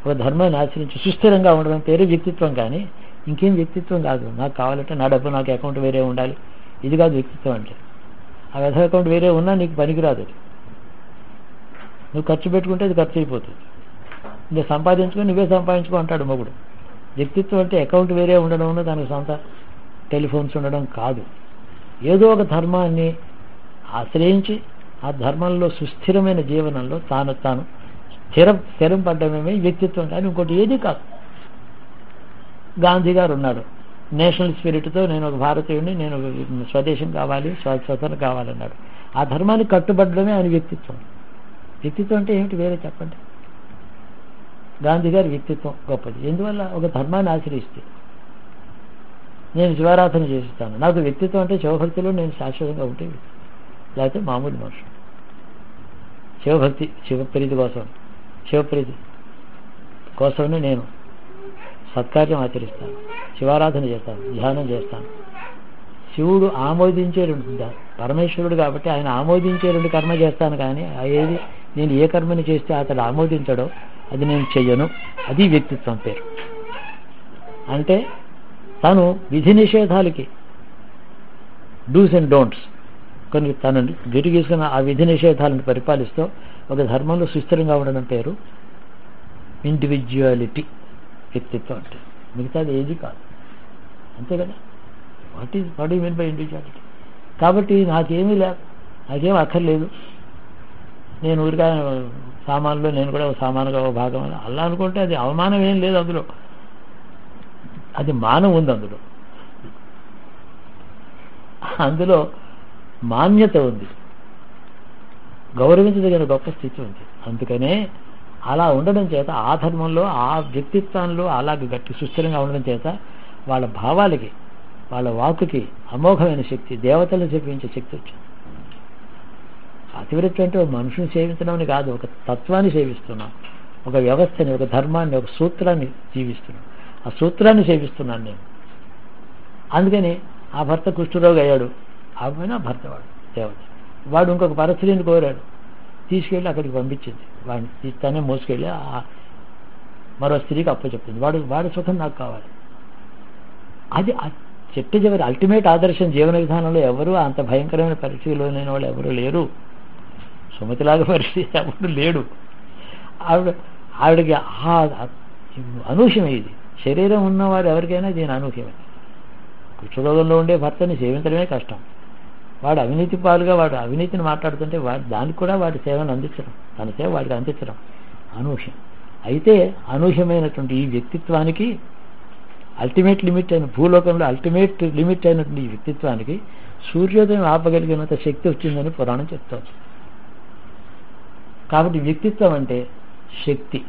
[SPEAKER 1] ఒక ధర్మాన్ని ఆశ్రయించి సుస్థిరంగా ఉండడం పేరు వ్యక్తిత్వం. కానీ ఇంకేం వ్యక్తిత్వం కాదు. నాకు కావాలంటే నా డబ్బు నాకు అకౌంట్ వేరే ఉండాలి, ఇది కాదు వ్యక్తిత్వం అంటే. ఆ వ్యధ అకౌంట్ వేరే ఉన్నా నీకు పనికిరాదు. నువ్వు ఖర్చు పెట్టుకుంటే అది ఖర్చు అయిపోతుంది. నువ్వు సంపాదించుకొని నువ్వే సంపాదించుకో అంటాడు మొగుడు. వ్యక్తిత్వం అంటే అకౌంట్ వేరే ఉండడం, దానికి సొంత టెలిఫోన్స్ ఉండడం కాదు. ఏదో ఒక ధర్మాన్ని ఆశ్రయించి ఆ ధర్మంలో సుస్థిరమైన జీవనంలో తాను స్థిరం పడ్డమేమే వ్యక్తిత్వం. కానీ ఇంకోటి ఏది కాదు. గాంధీ గారు ఉన్నాడు, నేషనల్ స్పిరిట్తో నేను ఒక భారతీయుడిని, నేను స్వదేశం కావాలి, స్వతంత్రం కావాలన్నాడు. ఆ ధర్మాన్ని కట్టుబడమే ఆయన వ్యక్తిత్వం. వ్యక్తిత్వం అంటే ఏమిటి వేరే చెప్పండి? గాంధీ గారి వ్యక్తిత్వం గొప్పది. ఎందువల్ల? ఒక ధర్మాన్ని ఆశ్రయిస్తే నేను శివారాధన చేస్తాను. నాకు వ్యక్తిత్వం అంటే శివభక్తిలో నేను శాశ్వతంగా ఉంటే, లేకపోతే మామూలు మనుషులు. శివభక్తి, శివప్రీతి కోసమని నేను సత్కార్యం ఆచరిస్తాను, శివారాధన చేస్తాను, ధ్యానం చేస్తాను. శివుడు ఆమోదించే పరమేశ్వరుడు కాబట్టి ఆయన ఆమోదించే కర్మ చేస్తాను. కానీ ఏది నేను ఏ కర్మని చేస్తే అతడు ఆమోదించడో అది నేను చెయ్యను. అది వ్యక్తిత్వం పేరు. అంటే తను విధి నిషేధాలకి డూస్ అండ్ డోంట్స్ కొన్ని తను గిరిగీసుకున్న ఆ విధి నిషేధాలను పరిపాలిస్తూ ఒక ధర్మంలో సుస్థిరంగా ఉండడం పేరు ఇండివిజువాలిటీ, వ్యక్తిత్వం అంటే. మిగతాది ఏది కాదు. అంతే కదా? What you mean by individuality? కాబట్టి నాకేమీ లేదు, నాకేం అక్కర్లేదు, నేను ఊరిగా సామాన్లో నేను కూడా ఒక సామానుగా ఒక భాగం అలా అనుకుంటే అది అవమానం ఏం లేదు అందులో. అది మానం ఉంది అందులో మాన్యత ఉంది, గౌరవించదగిన గొప్ప స్థితి ఉంది. అందుకనే అలా ఉండడం చేత ఆ ధర్మంలో ఆ వ్యక్తిత్వంలో అలాగే గట్టి సుస్థిరంగా ఉండడం చేత వాళ్ళ భావాలకి వాళ్ళ వాక్కుకి అమోఘమైన శక్తి, దేవతలను సేవించే శక్తి వచ్చింది. అతివృత్తి అంటే ఒక మనుషుని సేవించడం అని కాదు, ఒక తత్వాన్ని సేవిస్తున్నాం, ఒక వ్యవస్థని, ఒక ధర్మాన్ని, ఒక సూత్రాన్ని జీవిస్తున్నాం. ఆ సూత్రాన్ని సేవిస్తున్నాను నేను. అందుకని ఆ భర్త కుష్ఠరోగి అయ్యాడు, ఆమెనా భర్త వాడు దేవత. వాడు ఇంకొక పరస్త్రీని కోరాడు, తీసుకెళ్ళి అక్కడికి పంపించింది. వాడిని తనే మోసుకెళ్ళి మరో స్త్రీకి అప్పచెప్పింది. వాడి సుఖం నాకు కావాలి. అది చెట్టు చివరి అల్టిమేట్ ఆదర్శం. జీవన విధానంలో ఎవరు అంత భయంకరమైన పరిస్థితిలో లేని వాళ్ళు ఎవరు లేరు. సుమతిలాగా పరిస్థితి ఎవరు లేడు. ఆవిడకి అనూహ్యమే ఇది. శరీరం ఉన్నవారు ఎవరికైనా దీని అనూహ్యమే. కుష్ఠరోగంలో ఉండే భర్తని సేవించడమే కష్టం. వాడు అవినీతి పాలుగా వాడు అవినీతిని మాట్లాడుతుంటే దానికి కూడా వాడి సేవను అందించడం, తన సేవ వాడికి అందించడం అనూహ్యం. అయితే అనూహ్యమైనటువంటి ఈ వ్యక్తిత్వానికి అల్టిమేట్ లిమిట్ అయిన భూలోకంలో అల్టిమేట్ లిమిట్ అయినటువంటి ఈ వ్యక్తిత్వానికి సూర్యోదయం ఆపగలిగినంత శక్తి వచ్చిందని పురాణం చెప్తారు. కాబట్టి వ్యక్తిత్వం అంటే శక్తి,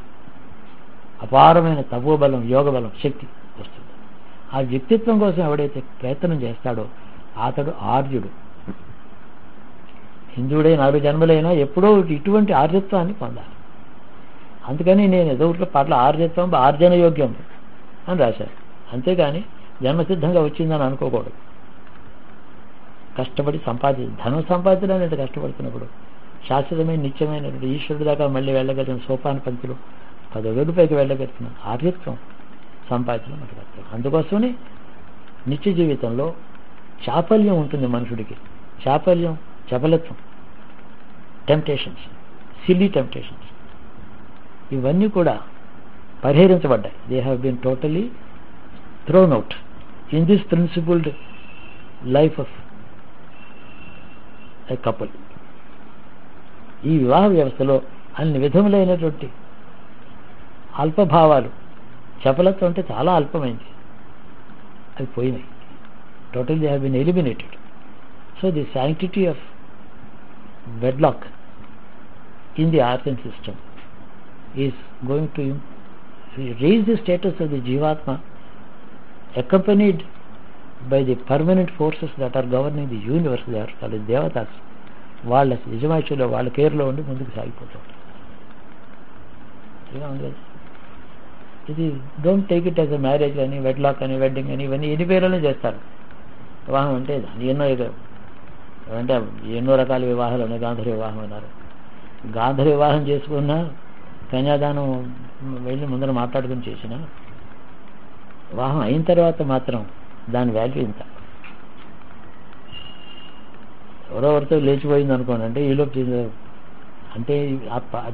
[SPEAKER 1] అపారమైన తపోబలం, యోగబలం, శక్తి వస్తుంది. ఆ వ్యక్తిత్వం కోసం ఎవడైతే ప్రయత్నం చేస్తాడో అతడు ఆర్యుడు. హిందువుడై 4 జన్మలైనా ఎప్పుడో ఇటువంటి ఆర్యత్వాన్ని పొందాలి. అందుకని నేను ఏదో పాటల ఆర్యత్వం ఆర్జన యోగ్యం అని రాశారు. అంతేగాని జన్మసిద్ధంగా వచ్చిందని అనుకోకూడదు. కష్టపడి ధనం సంపాదించడానికి కష్టపడుతున్నప్పుడు శాశ్వతమైన నిత్యమైనటువంటి ఈశ్వరుడి దాకా మళ్ళీ వెళ్ళగలిగిన సోపాన పంక్తులు 10,000 రూపాయలకి వెళ్ళగలిగిన ఆర్యత్వం సంపాదించడం మనకు కష్టం. అందుకోసమని నిత్య జీవితంలో చాపల్యం ఉంటుంది మనుషుడికి. చాపల్యం, చపలత్వం, టెంప్టేషన్స్, సిల్లీ టెంప్టేషన్స్, ఇవన్నీ కూడా పరిహరించబడ్డాయి. They have been totally thrown out in this principled life of a couple. ఈ వివాహ వ్యవస్థలో అన్ని విధములైనటువంటి అల్పభావాలు, చపలత్వం అంటే చాలా అల్పమైంది, అవి పోయినాయి. Total they have been eliminated. So the sanctity of wedlock in the Aryan system is going to raise the status of the Jivatma, accompanied by the permanent forces that are governing the universe. They are called Devatas. వాళ్ళ నిజమాచులో వాళ్ళ కేర్లో ఉండి ముందుకు సాగిపోతారు. ఇది don't take it as a marriage అని, wedlock అని, wedding అని, ఇవన్నీ ఎన్ని పేర్లనే చేస్తారు. వివాహం అంటే ఎన్నో రకాల వివాహాలు ఉన్నాయి. గాంధర్వ వివాహం అన్నారు. గాంధర్వ వివాహం చేసుకున్న, కన్యాదానం వెళ్ళి ముందర మాట్లాడుకుని చేసిన వివాహం అయిన తర్వాత మాత్రం దాని వాల్యూ ఇంత. ఎవరెవరితో లేచిపోయింది అనుకోండి, అంటే ఈలోపు అంటే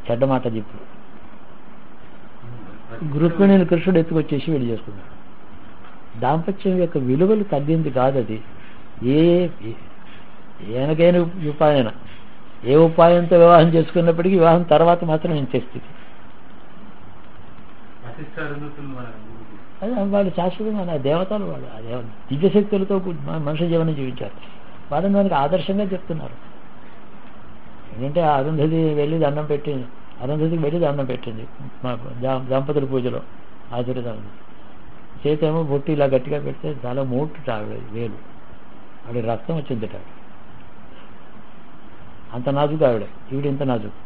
[SPEAKER 1] చెడ్డ మాట చెప్పు. రుక్మిణిని కృష్ణుడు ఎత్తుకొచ్చేసి వెళ్ళి చేసుకున్నాడు. దాంపత్యం యొక్క విలువలు తగ్గింది కాదు అది. ఏనకైన ఉపాయన, ఏ ఉపాయంతో వివాహం చేసుకున్నప్పటికీ వివాహం తర్వాత మాత్రం ఇంతే స్థితి. అదే వాళ్ళు శాశ్వతంగా దేవతలు, వాళ్ళు దివ్యశక్తులతో మనుష్య జీవనం జీవించారు. వాళ్ళని దానికి ఆదర్శంగా చెప్తున్నారు. ఏంటంటే అరుంధతికి వెళ్ళి దండం పెట్టింది మా దంపతుల పూజలో ఆచరిద్దాం. చేతేమో బొట్టు ఇలా గట్టిగా పెడితే చాలా మోటు వేలు, ఆవిడ రక్తం వచ్చింది. అంత నాజుకు ఆవిడ, ఈవిడ ఇంత నాజుకు.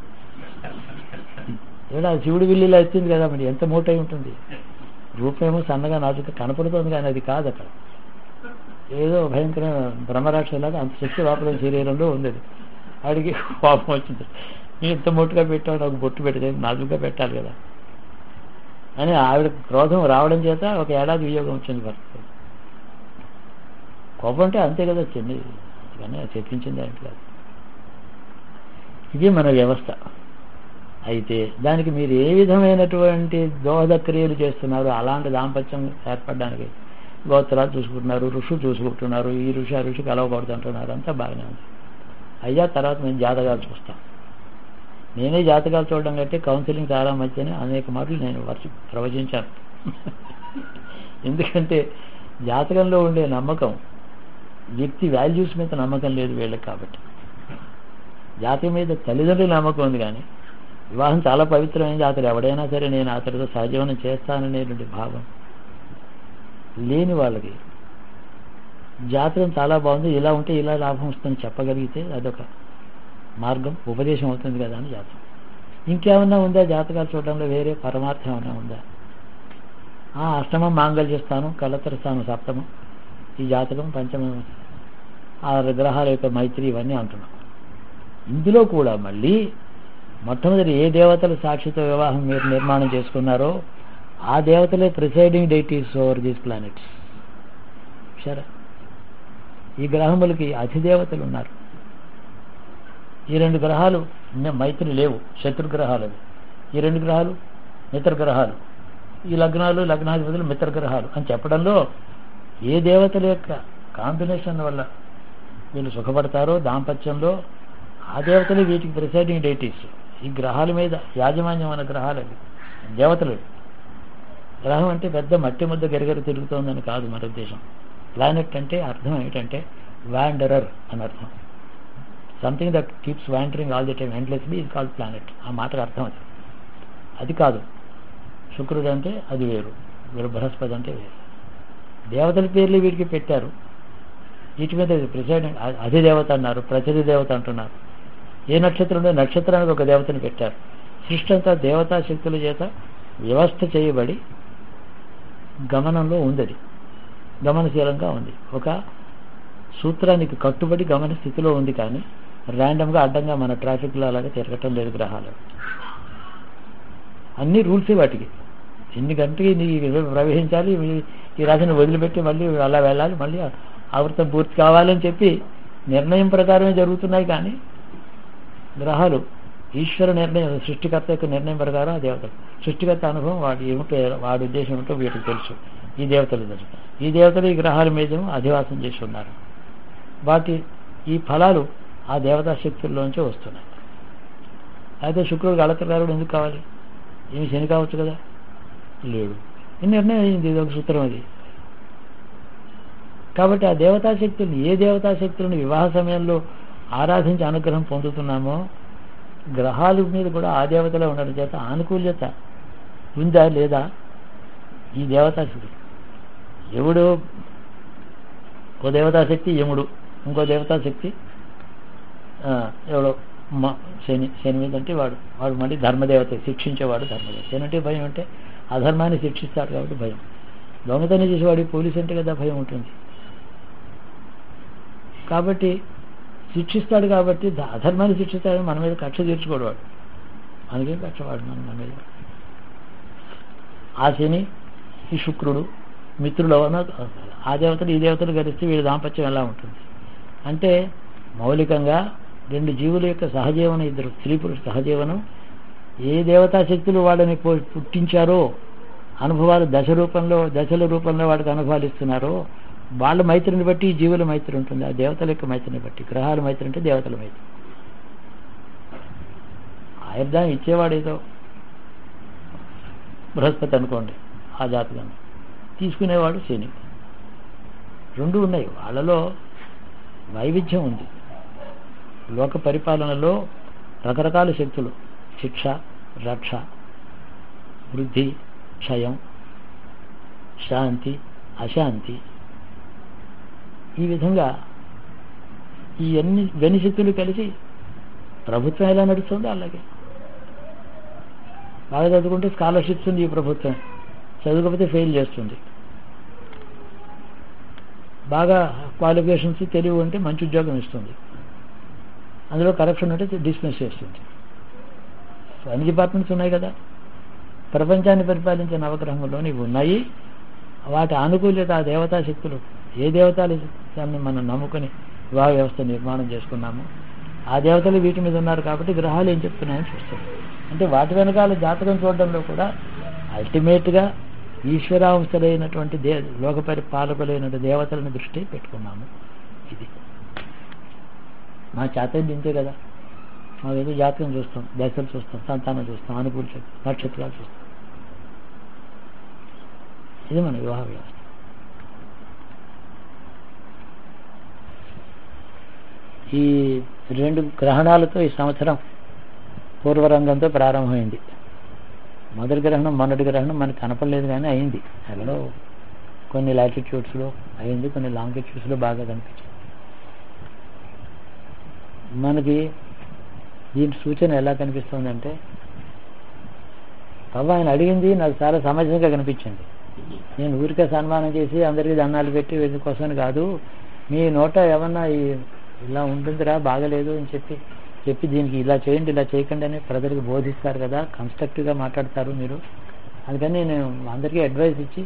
[SPEAKER 1] ఏడా శివుడి విల్లు ఇలా ఎత్తింది కదా, మరి ఎంత మోటై ఉంటుంది. రూపమేమో సన్నగా నాజుగా కనపడుతుంది, కానీ అది కాదు. అక్కడ ఏదో భయంకర బ్రహ్మరాక్షలాగా అంత శక్తి లోపల శరీరంలో ఉంది. ఆవిడికి కోపం వచ్చింది. నేను ఇంత మోటుగా పెట్టావు, నాకు బొట్టు పెడితే నాజుగా పెట్టాలి కదా అని ఆవిడ క్రోధం రావడం చేత 1 ఏడాది వియోగం వచ్చింది భర్త. కోపం అంటే అంతే కదా వచ్చింది, కానీ చెప్పించింది అంటే కాదు. ఇది మన వ్యవస్థ. అయితే దానికి మీరు ఏ విధమైనటువంటి దోహద క్రియలు చేస్తున్నారు? అలాంటి దాంపత్యం ఏర్పడడానికి గోత్రాలు చూసుకుంటున్నారు, ఋషులు చూసుకుంటున్నారు, ఈ ఋషి ఆ ఋషి కలవకూడదంటున్నారు, అంతా బాగానే ఉంది. అయ్యా తర్వాత మేము జాతకాలు చూస్తాం. నేనే జాతకాలు చూడడం కంటే కౌన్సిలింగ్ చాలా మంచిదని అనేక మాటలు నేను ప్రవచించాను. ఎందుకంటే జాతకంలో ఉండే నమ్మకం, వ్యక్తి వాల్యూస్ మీద నమ్మకం లేదు వీళ్ళకి. కాబట్టి జాతకం మీద తల్లిదండ్రుల నమ్మకం ఉంది, కానీ వివాహం చాలా పవిత్రమైనది. అతడు ఎవడైనా సరే నేను అతడితో సహజీవనం చేస్తాననేటువంటి భావం లేని వాళ్ళకి జాతకం చాలా బాగుంది, ఇలా ఉంటే ఇలా లాభం వస్తుందని చెప్పగలిగితే అదొక మార్గం, ఉపదేశం అవుతుంది కదా అని జాతకం. ఇంకేమన్నా ఉందా జాతకాలు చూడడంలో? వేరే పరమార్థం ఏమన్నా ఉందా? అష్టమం మాంగళ్య స్థానం, కలతర స్థానం సప్తమం, ఈ జాతకం పంచమం, 6 గ్రహాల యొక్క మైత్రి, ఇవన్నీ అంటున్నాం. ఇందులో కూడా మళ్ళీ మొట్టమొదటి ఏ దేవతల సాక్షితో వివాహం మీరు నిర్మాణం చేసుకున్నారో ఆ దేవతలే presiding deities over these planets. సరే, ఈ గ్రహములకి అధిదేవతలు ఉన్నారు. ఈ 2 గ్రహాలు మైత్రి లేవు, శత్రుగ్రహాలు. ఈ 2 గ్రహాలు మిత్రగ్రహాలు. ఈ లగ్నాధిపతులు మిత్రగ్రహాలు అని చెప్పడంలో ఏ దేవతల యొక్క కాంబినేషన్ వల్ల వీళ్ళు సుఖపడతారో దాంపత్యంలో ఆ దేవతలు వీటికి ప్రిసైడింగ్ డైటీస్. ఈ గ్రహాల మీద యాజమాన్యం అన్న గ్రహాలు అవి దేవతలు. గ్రహం అంటే పెద్ద మట్టి ముద్ద గెరగర తిరుగుతోందని కాదు మన ఉద్దేశం. ప్లానెట్ అంటే అర్థం ఏమిటంటే వాండరర్ అని అర్థం. Something that keeps wandering all the time endlessly is called planet. ఆ మాటకు అర్థం అది కాదు. శుక్రుడు అంటే అది వేరు, బృహస్పతి అంటే వేరు. దేవతల పేర్లు వీటికి పెట్టారు. వీటి మీద ప్రిసైడింగ్ అధిదేవత అన్నారు, ప్రతిధి దేవత అంటున్నారు. ఏ నక్షత్రంలో నక్షత్రానికి ఒక దేవతని పెట్టారు. సృష్టి అంతా దేవతా శక్తుల చేత వ్యవస్థ చేయబడి గమనంలో ఉంది. అది గమనశీలంగా ఉంది, ఒక సూత్రానికి కట్టుబడి గమన స్థితిలో ఉంది. కానీ ర్యాండమ్గా అడ్డంగా మన ట్రాఫిక్లో అలాగే తిరగటం లేదు. గ్రహాలు అన్ని రూల్సే వాటికి. ఎన్ని గంటకి ప్రవహించాలి, ఈ రాశిని వదిలిపెట్టి మళ్ళీ అలా వెళ్ళాలి, మళ్ళీ ఆవృతం పూర్తి కావాలని చెప్పి నిర్ణయం ప్రకారమే జరుగుతున్నాయి. కానీ గ్రహాలు ఈశ్వర నిర్ణయం, సృష్టికర్త యొక్క నిర్ణయం ప్రకారం ఆ దేవతలు, సృష్టికర్త అనుభవం వాడి ఏమిటో, వాడి ఉద్దేశం ఏమిటో వీటికి తెలుసు. ఈ దేవతలు తెలుసు. ఈ దేవతలు ఈ గ్రహాల మీద అధివాసం చేసి ఉన్నారు. వాటి ఈ ఫలాలు ఆ దేవతా శక్తుల్లోంచి వస్తున్నాయి. అయితే శుక్రుడు కళత్రకారుడు ఎందుకు కావాలి? ఏమి శని కావచ్చు కదా, లేడు. ఈ నిర్ణయం అయింది, ఇది ఒక సూత్రం అది. కాబట్టి ఆ దేవతాశక్తులను, ఏ దేవతాశక్తులను వివాహ సమయంలో ఆరాధించి అనుగ్రహం పొందుతున్నామో గ్రహాల మీద కూడా ఆ దేవతలో ఉండడం చేత ఆనుకూల్యత ఉందా లేదా? ఈ దేవతాశక్తి యముడు ఓ దేవతాశక్తి, యముడు ఇంకో దేవతాశక్తి ఎవడో శని మీద అంటే వాడు మళ్ళీ ధర్మదేవత, శిక్షించేవాడు ధర్మదేవత. శని అంటే భయం, అంటే అధర్మాన్ని శిక్షిస్తాడు కాబట్టి భయం. దొంగతనం చేసేవాడి పోలీసు అంటే కదా భయం ఉంటుంది. కాబట్టి శిక్షిస్తాడు, కాబట్టి అధర్మాన్ని శిక్షిస్తాడు. మన మీద కక్ష తీర్చుకోడు వాడు, మనకేం కక్ష వాడు మన మీద. ఆ శని ఈ శుక్రుడు మిత్రులు ఆ దేవతలు ఈ దేవతలు కలిస్తే వీడి దాంపత్యం ఎలా ఉంటుంది అంటే, మౌలికంగా రెండు జీవుల యొక్క సహజీవనం, ఇద్దరు స్త్రీ పురుష సహజీవనం, ఏ దేవతాశక్తులు వాళ్ళని పుట్టించారో అనుభవాలు దశల రూపంలో వాడికి అనుభవాలు ఇస్తున్నారో వాళ్ళ మైత్రిని బట్టి ఈ జీవుల మైత్రి ఉంటుంది. ఆ దేవతల యొక్క మైత్రిని బట్టి, గ్రహాల మైత్రి అంటే దేవతల మైత్రి. ఆయుర్దాయం ఇచ్చేవాడేదో బృహస్పతి అనుకోండి, ఆ జాతకాన్ని తీసుకునేవాడు శని. రెండు ఉన్నాయి, వాళ్ళలో వైవిధ్యం ఉంది. లోక పరిపాలనలో రకరకాల శక్తులు, శిక్ష, రక్ష, వృద్ధి, క్షయం, శాంతి, అశాంతి, ఈ విధంగా ఈ వెన్ని శక్తులు కలిసి ప్రభుత్వం ఎలా నడుస్తుందో అలాగే. బాగా చదువుకుంటే స్కాలర్షిప్స్ ఉంది ఈ ప్రభుత్వం, చదువుకపోతే ఫెయిల్ చేస్తుంది. బాగా క్వాలిఫికేషన్స్, తెలివి ఉంటే మంచి ఉద్యోగం ఇస్తుంది. అందులో కరప్షన్ ఉంటే డిస్మిస్ చేస్తుంది. అన్ని డిపార్ట్మెంట్స్ ఉన్నాయి కదా. ప్రపంచాన్ని పరిపాలించే నవగ్రహంలో ఇవి ఉన్నాయి. వాటి ఆనుకూల్యత ఆ దేవతాశక్తులు, ఏ దేవతలని మనం నమ్ముకుని వివాహ వ్యవస్థ నిర్మాణం చేసుకున్నాము ఆ దేవతలు వీటి మీద ఉన్నారు. కాబట్టి గ్రహాలు ఏం చెప్తున్నాయని చూస్తాం. అంటే వాటి వెనకాల జాతకం చూడడంలో కూడా అల్టిమేట్గా ఈశ్వరాంశలైనటువంటి లోక పరిపాలకులైన దేవతలను దృష్టి పెట్టుకున్నాము. ఇది మా చేతని దింతే కదా. మాకేదో జాతకం చూస్తాం, దశలు చూస్తాం, సంతానం చూస్తాం, అనుకూల నక్షత్రాలు చూస్తాం. ఇది మన వివాహ వ్యవస్థ. ఈ రెండు గ్రహణాలతో ఈ సంవత్సరం పూర్వరంగంతో ప్రారంభమైంది. మొదటి గ్రహణం, మొన్నటి గ్రహణం మనకు కనపడలేదు కానీ అయింది. నెలలో కొన్ని లాటిట్యూడ్స్లో అయింది, కొన్ని లాంగిట్యూడ్స్లో బాగా కనిపించింది. మనకి దీని సూచన ఎలా కనిపిస్తుందంటే, ఆయన అడిగింది నాకు చాలా సమస్యగా కనిపించింది. నేను ఊరికే సన్మానం చేసి అందరికీ దండాలు పెట్టి వీళ్ళ కోసం కాదు, మీ నోట ఏమన్నా ఇలా ఉంటుందిరా బాగలేదు అని చెప్పి దీనికి ఇలా చేయండి, ఇలా చేయకండి అని ప్రజలకు బోధిస్తారు కదా, కన్స్ట్రక్టివ్గా మాట్లాడతారు మీరు. అందుకని నేను అందరికీ అడ్వైస్ ఇచ్చి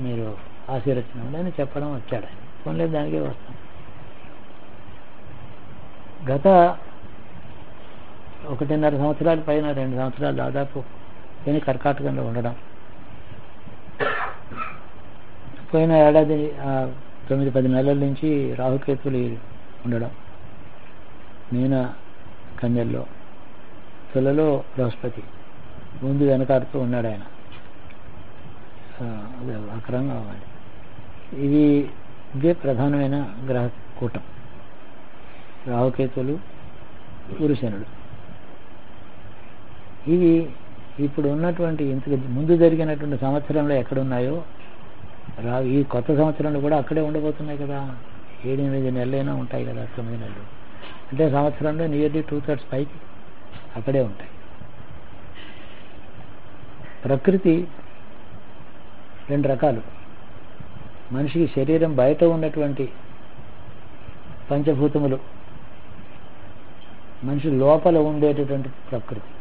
[SPEAKER 1] మీరు ఆశీర్వచనండి అని చెప్పడం వచ్చాడు. పోన్లేదు, దానికే వస్తాం. గత 1.5 సంవత్సరాల పైన 2 సంవత్సరాలు దాదాపు నేను కర్కాటకంలో ఉండడం. పోయిన ఏడాది 9-10 నెలల నుంచి రాహుకేతులు ఉండడం. మీన కన్యల్లో, తులలో బృహస్పతి ముందు వెనకాడుతూ ఉన్నాడు ఆయన. వక్రంగా అవ్వాలి. ఇదే ప్రధానమైన గ్రహ కూటం, రాహుకేతులు, గురుశనుడు. ఇవి ఇప్పుడు ఉన్నటువంటి ఇంతకు ముందు జరిగినటువంటి సంవత్సరంలో ఎక్కడున్నాయో ఈ కొత్త సంవత్సరంలో కూడా అక్కడే ఉండబోతున్నాయి కదా. 7-8 నెలలైనా ఉంటాయి కదా, 9 నెలలు అంటే సంవత్సరంలో నియర్లీ 2/3 పైకి అక్కడే ఉంటాయి. ప్రకృతి 2 రకాలు. మనిషికి శరీరం బయట ఉన్నటువంటి పంచభూతములు, మనిషి లోపల ఉండేటటువంటి ప్రకృతి.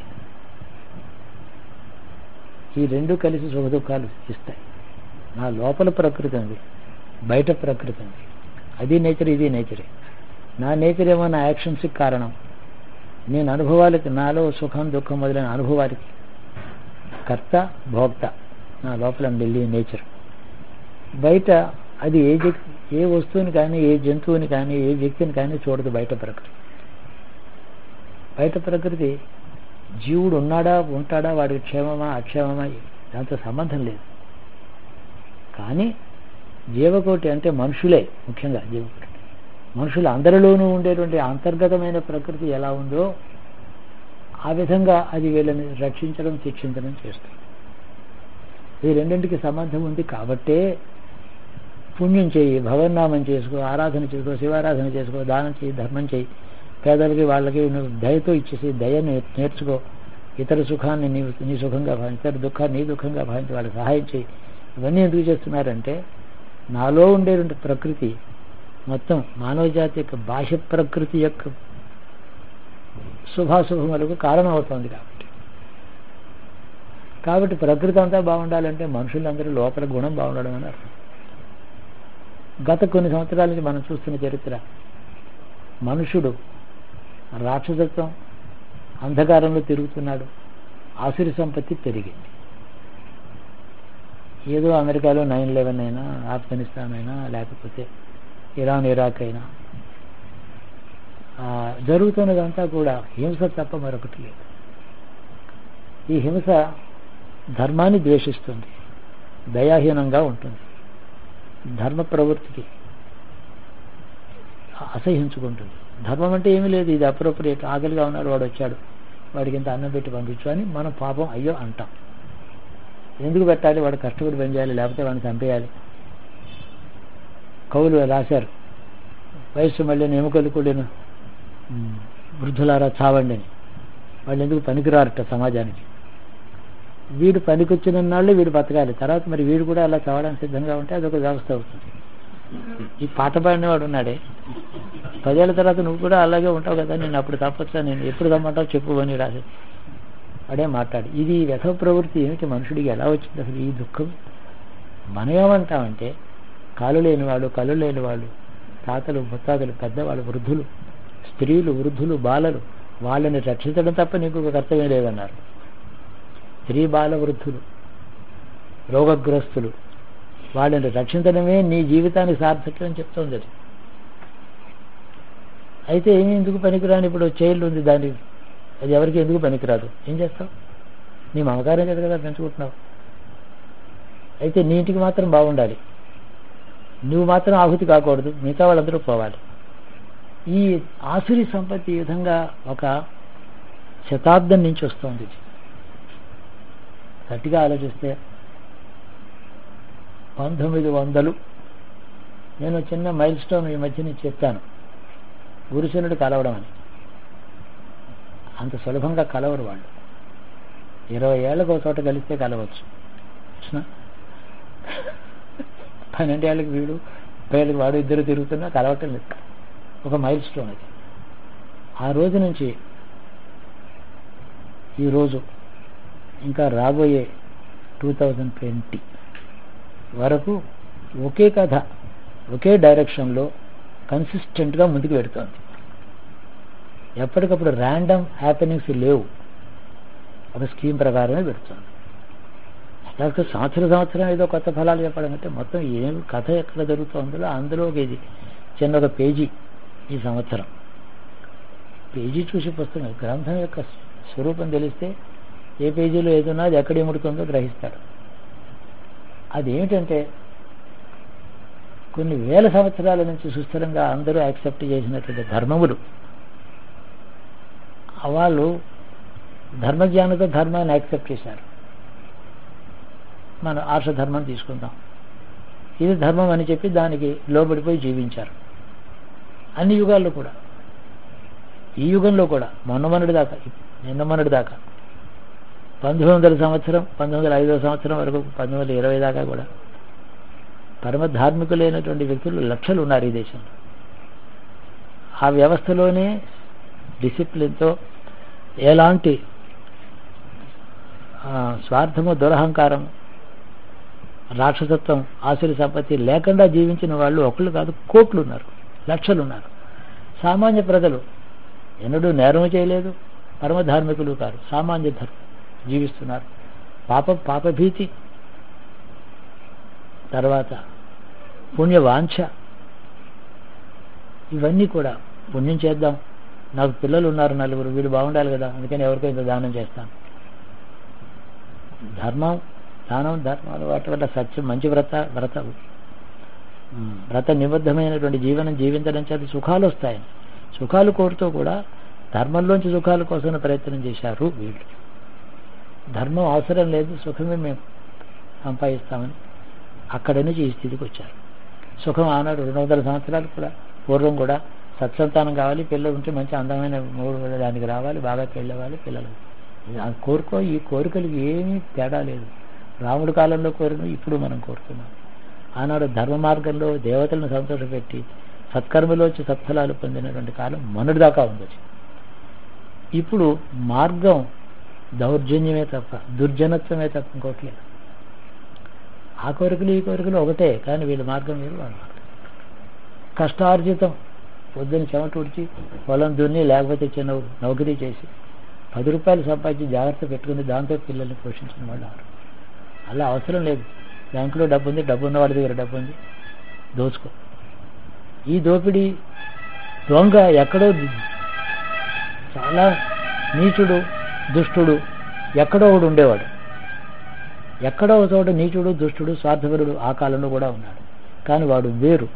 [SPEAKER 1] ఈ 2 కలిసి సుఖ దుఃఖాలు ఇస్తాయి. నా లోపల ప్రకృతి ఉంది, బయట ప్రకృతి ఉంది. అది నేచర్, ఇది నేచరే. నా నేచర్ ఏమో నా యాక్షన్స్కి కారణం. నేను అనుభవాలకి, నాలో సుఖం దుఃఖం మొదలైన అనుభవాలకి కర్త భోక్త నా లోపల వెళ్ళి నేచర్. బయట అది ఏ వస్తువుని కానీ, ఏ జంతువుని కానీ, ఏ వ్యక్తిని కానీ చూడదు. బయట ప్రకృతి జీవుడు ఉన్నాడా ఉంటాడా, వాడికి క్షేమమా అక్షేమమా దాంతో సంబంధం లేదు. కానీ జీవకోటి అంటే మనుషులే, ముఖ్యంగా జీవకోటి మనుషులు అందరిలోనూ ఉండేటువంటి అంతర్గతమైన ప్రకృతి ఎలా ఉందో ఆ విధంగా అది వీళ్ళని రక్షించడం శిక్షించడం చేస్తుంది. ఈ రెండింటికి సంబంధం ఉంది కాబట్టే పుణ్యం చేయి, భగవన్నామం చేసుకో, ఆరాధన చేసుకో, శివారాధన చేసుకో, దానం చేయి, ధర్మం చేయి, పేదలకి వాళ్ళకి నువ్వు దయతో ఇచ్చేసి దయని నేర్చుకో, ఇతర సుఖాన్ని నీ సుఖంగా భావించి, ఇతర దుఃఖాన్ని నీ దుఃఖంగా భావించి వాళ్ళకి సహాయం చేయి. ఇవన్నీ ఎందుకు చేస్తున్నారంటే నాలో ఉండేటువంటి ప్రకృతి మొత్తం మానవ జాతి యొక్క బాహ్య ప్రకృతి యొక్క శుభాశుభములకు కారణం అవుతుంది. కాబట్టి ప్రకృతి అంతా బాగుండాలంటే మనుషులందరూ లోపల గుణం బాగుండడం అని అర్థం. గత కొన్ని సంవత్సరాల నుంచి మనం చూస్తున్న చరిత్ర, మనుషుడు రాక్షసత్వం అంధకారంలో తిరుగుతున్నాడు, ఆసురి సంపత్తి పెరిగింది. ఏదో అమెరికాలో 9/11 అయినా, ఆఫ్ఘనిస్తాన్ అయినా, లేకపోతే ఇరాన్ ఇరాక్ అయినా జరుగుతున్నదంతా కూడా హింస తప్ప మరొకటి లేదు. ఈ హింస ధర్మాన్ని ద్వేషిస్తుంది, దయాహీనంగా ఉంటుంది, ధర్మ ప్రవృత్తికి అసహించుకుంటుంది. ధర్మం అంటే ఏమీ లేదు, ఇది అప్రోప్రియేట్, ఆకలిగా ఉన్నాడు వాడు వచ్చాడు వాడికి ఇంత అన్నం పెట్టి పంపించు అని మనం పాపం అయ్యో అంటాం. ఎందుకు పెట్టాలి, వాడు కష్టపడి పనిచేయాలి, లేకపోతే వాడిని చంపేయాలి. కవులు రాశారు, వయస్సు మళ్ళీ ఎముకలు కూడిన వృద్ధులారా చావండి అని. వాళ్ళు ఎందుకు పనికిరారట సమాజానికి. వీడు పనికొచ్చిన నాళ్ళు వీడు బతకాలి, తర్వాత మరి వీడు కూడా అలా చావడానికి సిద్ధంగా ఉంటే అదొక వ్యవస్థ అవుతుంది. ఈ పాట పాడినవాడు ఉన్నాడే, 10 ఏళ్ల తర్వాత నువ్వు కూడా అలాగే ఉంటావు కదా, నేను అప్పుడు తప్పొచ్చా, నేను ఎప్పుడు తమ్మంటావు చెప్పు అని రాసి అడే మాట్లాడి. ఇది వ్యథ ప్రవృత్తి ఏమిటి, మనుషుడికి ఎలా వచ్చింది అసలు ఈ దుఃఖం? మనం ఏమంటామంటే కాలు లేనివాళ్ళు, కళ్ళు లేనివాళ్ళు, తాతలు ముత్తాతలు, పెద్దవాళ్ళు, వృద్ధులు, స్త్రీలు, వృద్ధులు, బాలలు, వాళ్ళని రక్షించడం తప్ప నీకు ఒక కర్తవ్యం లేదన్నారు. స్త్రీ బాల వృద్ధులు, రోగగ్రస్తులు, వాళ్ళని రక్షించడమే నీ జీవితానికి సార్థక్యం అని చెప్తుంది అది. అయితే ఏమి ఎందుకు పనికిరాని ఇప్పుడు చైల్డ్ ఉంది, దాన్ని అది ఎవరికి ఎందుకు పనికిరాదు, ఏం చేస్తావు? నీ మమకారం చేత కదా పెంచుకుంటున్నావు. అయితే నీ ఇంటికి మాత్రం బాగుండాలి, నువ్వు మాత్రం ఆహుతి కాకూడదు, మిగతా వాళ్ళందరూ పోవాలి. ఈ ఆసురి సంపత్తి ఈ విధంగా ఒక శతాబ్దం నుంచి వస్తుంది. గట్టిగా ఆలోచిస్తే 1900 నేను చిన్న మైల్ స్టోన్ ఈ మధ్య నేను చెప్పాను, గురుశనుడు కలవడం అని. అంత సులభంగా కలవరు వాళ్ళు. 20 ఏళ్ళకు ఒక చోట కలిస్తే కలవచ్చు, 12 ఏళ్ళకి వీడు, 30 ఏళ్ళకి వాడు, ఇద్దరు తిరుగుతున్నా కలవటం లేదు. ఒక మైల్ స్టోన్ అది. ఆ రోజు నుంచి ఈరోజు ఇంకా రాబోయే 2020 వరకు ఒకే కథ ఒకే డైరెక్షన్లో కన్సిస్టెంట్గా ముందుకు పెడుతోంది. ఎప్పటికప్పుడు ర్యాండమ్ హ్యాపెనింగ్స్ లేవు, ఒక స్కీమ్ ప్రకారమే పెడుతుంది. లేకపోతే సంవత్సరం ఏదో కొత్త ఫలాలు చెప్పడం అంటే మొత్తం ఏం కథ ఎక్కడ జరుగుతుందో అందులో ఇది చిన్న ఒక పేజీ. ఈ సంవత్సరం పేజీ చూసి పుస్తకం, గ్రంథం యొక్క స్వరూపం తెలిస్తే ఏ పేజీలో ఏదున్నా అది ఎక్కడ ఇముడుతుందో గ్రహిస్తాడు. అదేమిటంటే కొన్ని వేల సంవత్సరాల నుంచి సుస్థిరంగా అందరూ యాక్సెప్ట్ చేసినటువంటి ధర్మములు, వాళ్ళు ధర్మజ్ఞానంతో ధర్మాన్ని యాక్సెప్ట్ చేశారు. మనం ఆర్షధర్మం తీసుకుందాం, ఇది ధర్మం అని చెప్పి దానికి లోబడిపోయి జీవించారు. అన్ని యుగాల్లో కూడా, ఈ యుగంలో కూడా మొన్నమొన్నటి దాకా, నిన్నమొన్నటి దాకా 1900 సంవత్సరం, 1905 సంవత్సరం వరకు, 1920 దాకా కూడా పరమ ధార్మికులైనటువంటి వ్యక్తులు లక్షలు ఉన్నారు ఈ దేశంలో. ఆ వ్యవస్థలోనే డిసిప్లిన్తో ఎలాంటి స్వార్థము, దురహంకారం, రాక్షసత్వం, ఆసురి సంపత్తి లేకుండా జీవించిన వాళ్ళు ఒకళ్ళు కాదు, కోట్లు ఉన్నారు, లక్షలు ఉన్నారు. సామాన్య ప్రజలు ఎన్నడూ నేరం చేయలేదు, పరమధార్మికులు కాదు, సామాన్య ధర్మం జీవిస్తున్నారు. పాపభీతి, తర్వాత పుణ్యవాంఛ, ఇవన్నీ కూడా పుణ్యం చేద్దాం, నాకు పిల్లలు ఉన్నారు 4, వీళ్ళు బాగుండాలి కదా, అందుకని ఎవరికో ఇంత దానం చేస్తాను. ధర్మం, దానం, ధర్మాలు వాటి వల్ల సత్యం, మంచి వ్రత నిబద్ధమైనటువంటి జీవనం జీవించడం చేత సుఖాలు వస్తాయని, సుఖాలు కోరుతూ కూడా ధర్మంలోంచి సుఖాల కోసం ప్రయత్నం చేశారు వీళ్ళు. ధర్మం అవసరం లేదు, సుఖమే మేము సంపాదిస్తామని అక్కడి నుంచి ఈ స్థితికి వచ్చారు. సుఖం ఆనాడు 200 సంవత్సరాలు కూడా పూర్వం కూడా సత్సంతానం కావాలి, పిల్లలు ఉంటే మంచి అందమైన మూడు దానికి రావాలి, బాగా పెళ్ళవాలి, పిల్లలు కోరుకో. ఈ కోరికలకు ఏమీ తేడా లేదు. రాముడి కాలంలో కోరిన ఇప్పుడు మనం కోరుతున్నాం. ఆనాడు ధర్మ మార్గంలో దేవతలను సంతోషపెట్టి సత్కర్మలోంచి సత్ఫలాలు పొందినటువంటి కాలం మొన్నటి దాకా ఉండొచ్చు. ఇప్పుడు మార్గం దౌర్జన్యమే తప్ప, దుర్జనత్వమే తప్ప ఇంకోట్లేదు. ఆ కోరికలు ఈ కోరికలు ఒకటే, కానీ వీళ్ళ మార్గం వేరు, వాళ్ళ మార్గం. కష్టార్జితం, పొద్దున్న చెమట ఉడిచి పొలం దున్ని లేకపోతే చిన్న నౌకరీ చేసి 10 రూపాయలు సంపాదించి జాగ్రత్త పెట్టుకుని దాంతో పిల్లల్ని పోషించిన వాళ్ళు ఆరు. అలా అవసరం లేదు. బ్యాంకులో డబ్బు ఉంది, డబ్బు ఉన్నవాడి దగ్గర డబ్బు ఉంది, దోచుకో. ఈ దోపిడీ దొంగ ఎక్కడో చాలా నీచుడు, దుష్టుడు ఎక్కడో ఒకడు ఉండేవాడు. ఎక్కడో ఒక చోట నీచుడు, దుష్టుడు, స్వార్థపరుడు ఆ కాలంలో కూడా ఉన్నాడు. కానీ వాడు వేరు.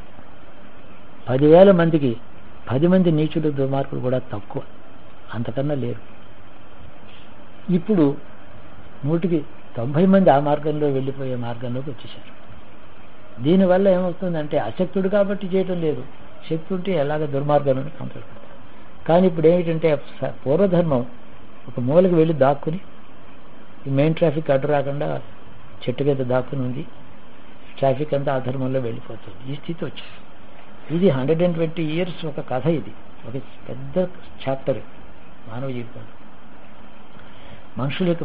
[SPEAKER 1] 10,000 మందికి 10 మంది నీచుడు దుర్మార్గులు కూడా తక్కువ, అంతకన్నా లేరు. ఇప్పుడు 100కి 90 మంది ఆ మార్గంలో వెళ్ళిపోయే మార్గంలోకి వచ్చేసారు. దీనివల్ల ఏమవుతుందంటే అశక్తుడు కాబట్టి చేయటం లేదు, శక్తి ఉంటే ఎలాగ దుర్మార్గాలను కంట్రోల్. కానీ ఇప్పుడు ఏమిటంటే పూర్వధర్మం ఒక మూలకి వెళ్ళి దాక్కుని ఈ మెయిన్ ట్రాఫిక్ అడ్డు రాకుండా చెట్టు కింద దాక్కుని ఉంది, ట్రాఫిక్ అంతా ఆ ధర్మంలో వెళ్ళిపోతుంది. ఈ స్థితి వచ్చింది. ఇది 120 years ఒక కథ. ఇది ఒక పెద్ద చాప్టర్ మానవ జీవితం.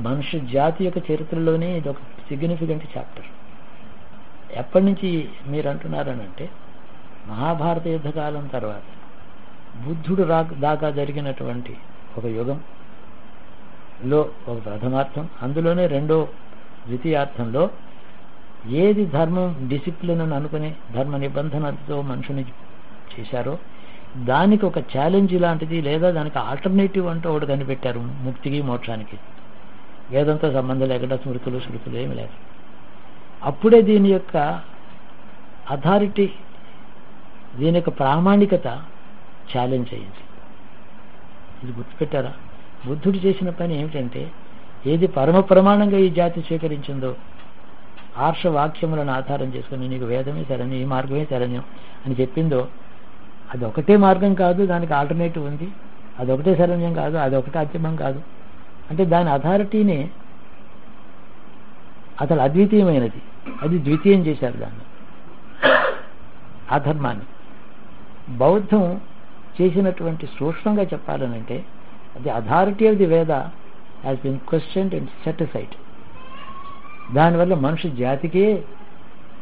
[SPEAKER 1] మనుష్య జాతి యొక్క చరిత్రలోనే ఇది ఒక సిగ్నిఫికెంట్ చాప్టర్. ఎప్పటి నుంచి మీరు అంటున్నారనంటే మహాభారత యుద్ధకాలం తర్వాత బుద్ధుడు దాకా జరిగినటువంటి ఒక యుగంలో ఒక ప్రథమార్థం, అందులోనే రెండో ద్వితీయార్థంలో ఏది ధర్మం డిసిప్లిన్ అని అనుకుని ధర్మ నిబంధనలతో మనుషుని చేశారో దానికి ఒక ఛాలెంజ్ లాంటిది, లేదా దానికి ఆల్టర్నేటివ్ అంటూ ఒకటి కనిపెట్టారు ముక్తికి మోక్షానికి. వేదంతో సంబంధం లేకుండా స్మృతులు శృతులు ఏమి లేదు. అప్పుడే దీని యొక్క అథారిటీ, దీని యొక్క ప్రామాణికత ఛాలెంజ్ అయ్యింది. ఇది గుర్తుపెట్టారా? బుద్ధుడు చేసిన పని ఏమిటంటే ఏది పరమ ప్రమాణంగా ఈ జాతి స్వీకరించిందో ఆర్ష వాక్యములను ఆధారం చేసుకుని నీకు వేదమే శరణ్యం, ఈ మార్గమే శరణ్యం అని చెప్పిందో అదొకటే మార్గం కాదు, దానికి ఆల్టర్నేటివ్ ఉంది. అదొకటే శరణ్యం కాదు, అదొకటే అంతిమం కాదు. అంటే దాని అథారిటీనే అసలు అద్వితీయమైనది, అది ద్వితీయం చేశారు దాన్ని, ఆ ధర్మాన్ని. బౌద్ధం చేసినటువంటి సూక్ష్మంగా చెప్పాలనంటే అది అథారిటీ ఆఫ్ ది వేద has been questioned and set aside. దానివల్ల మనుషు జాతికే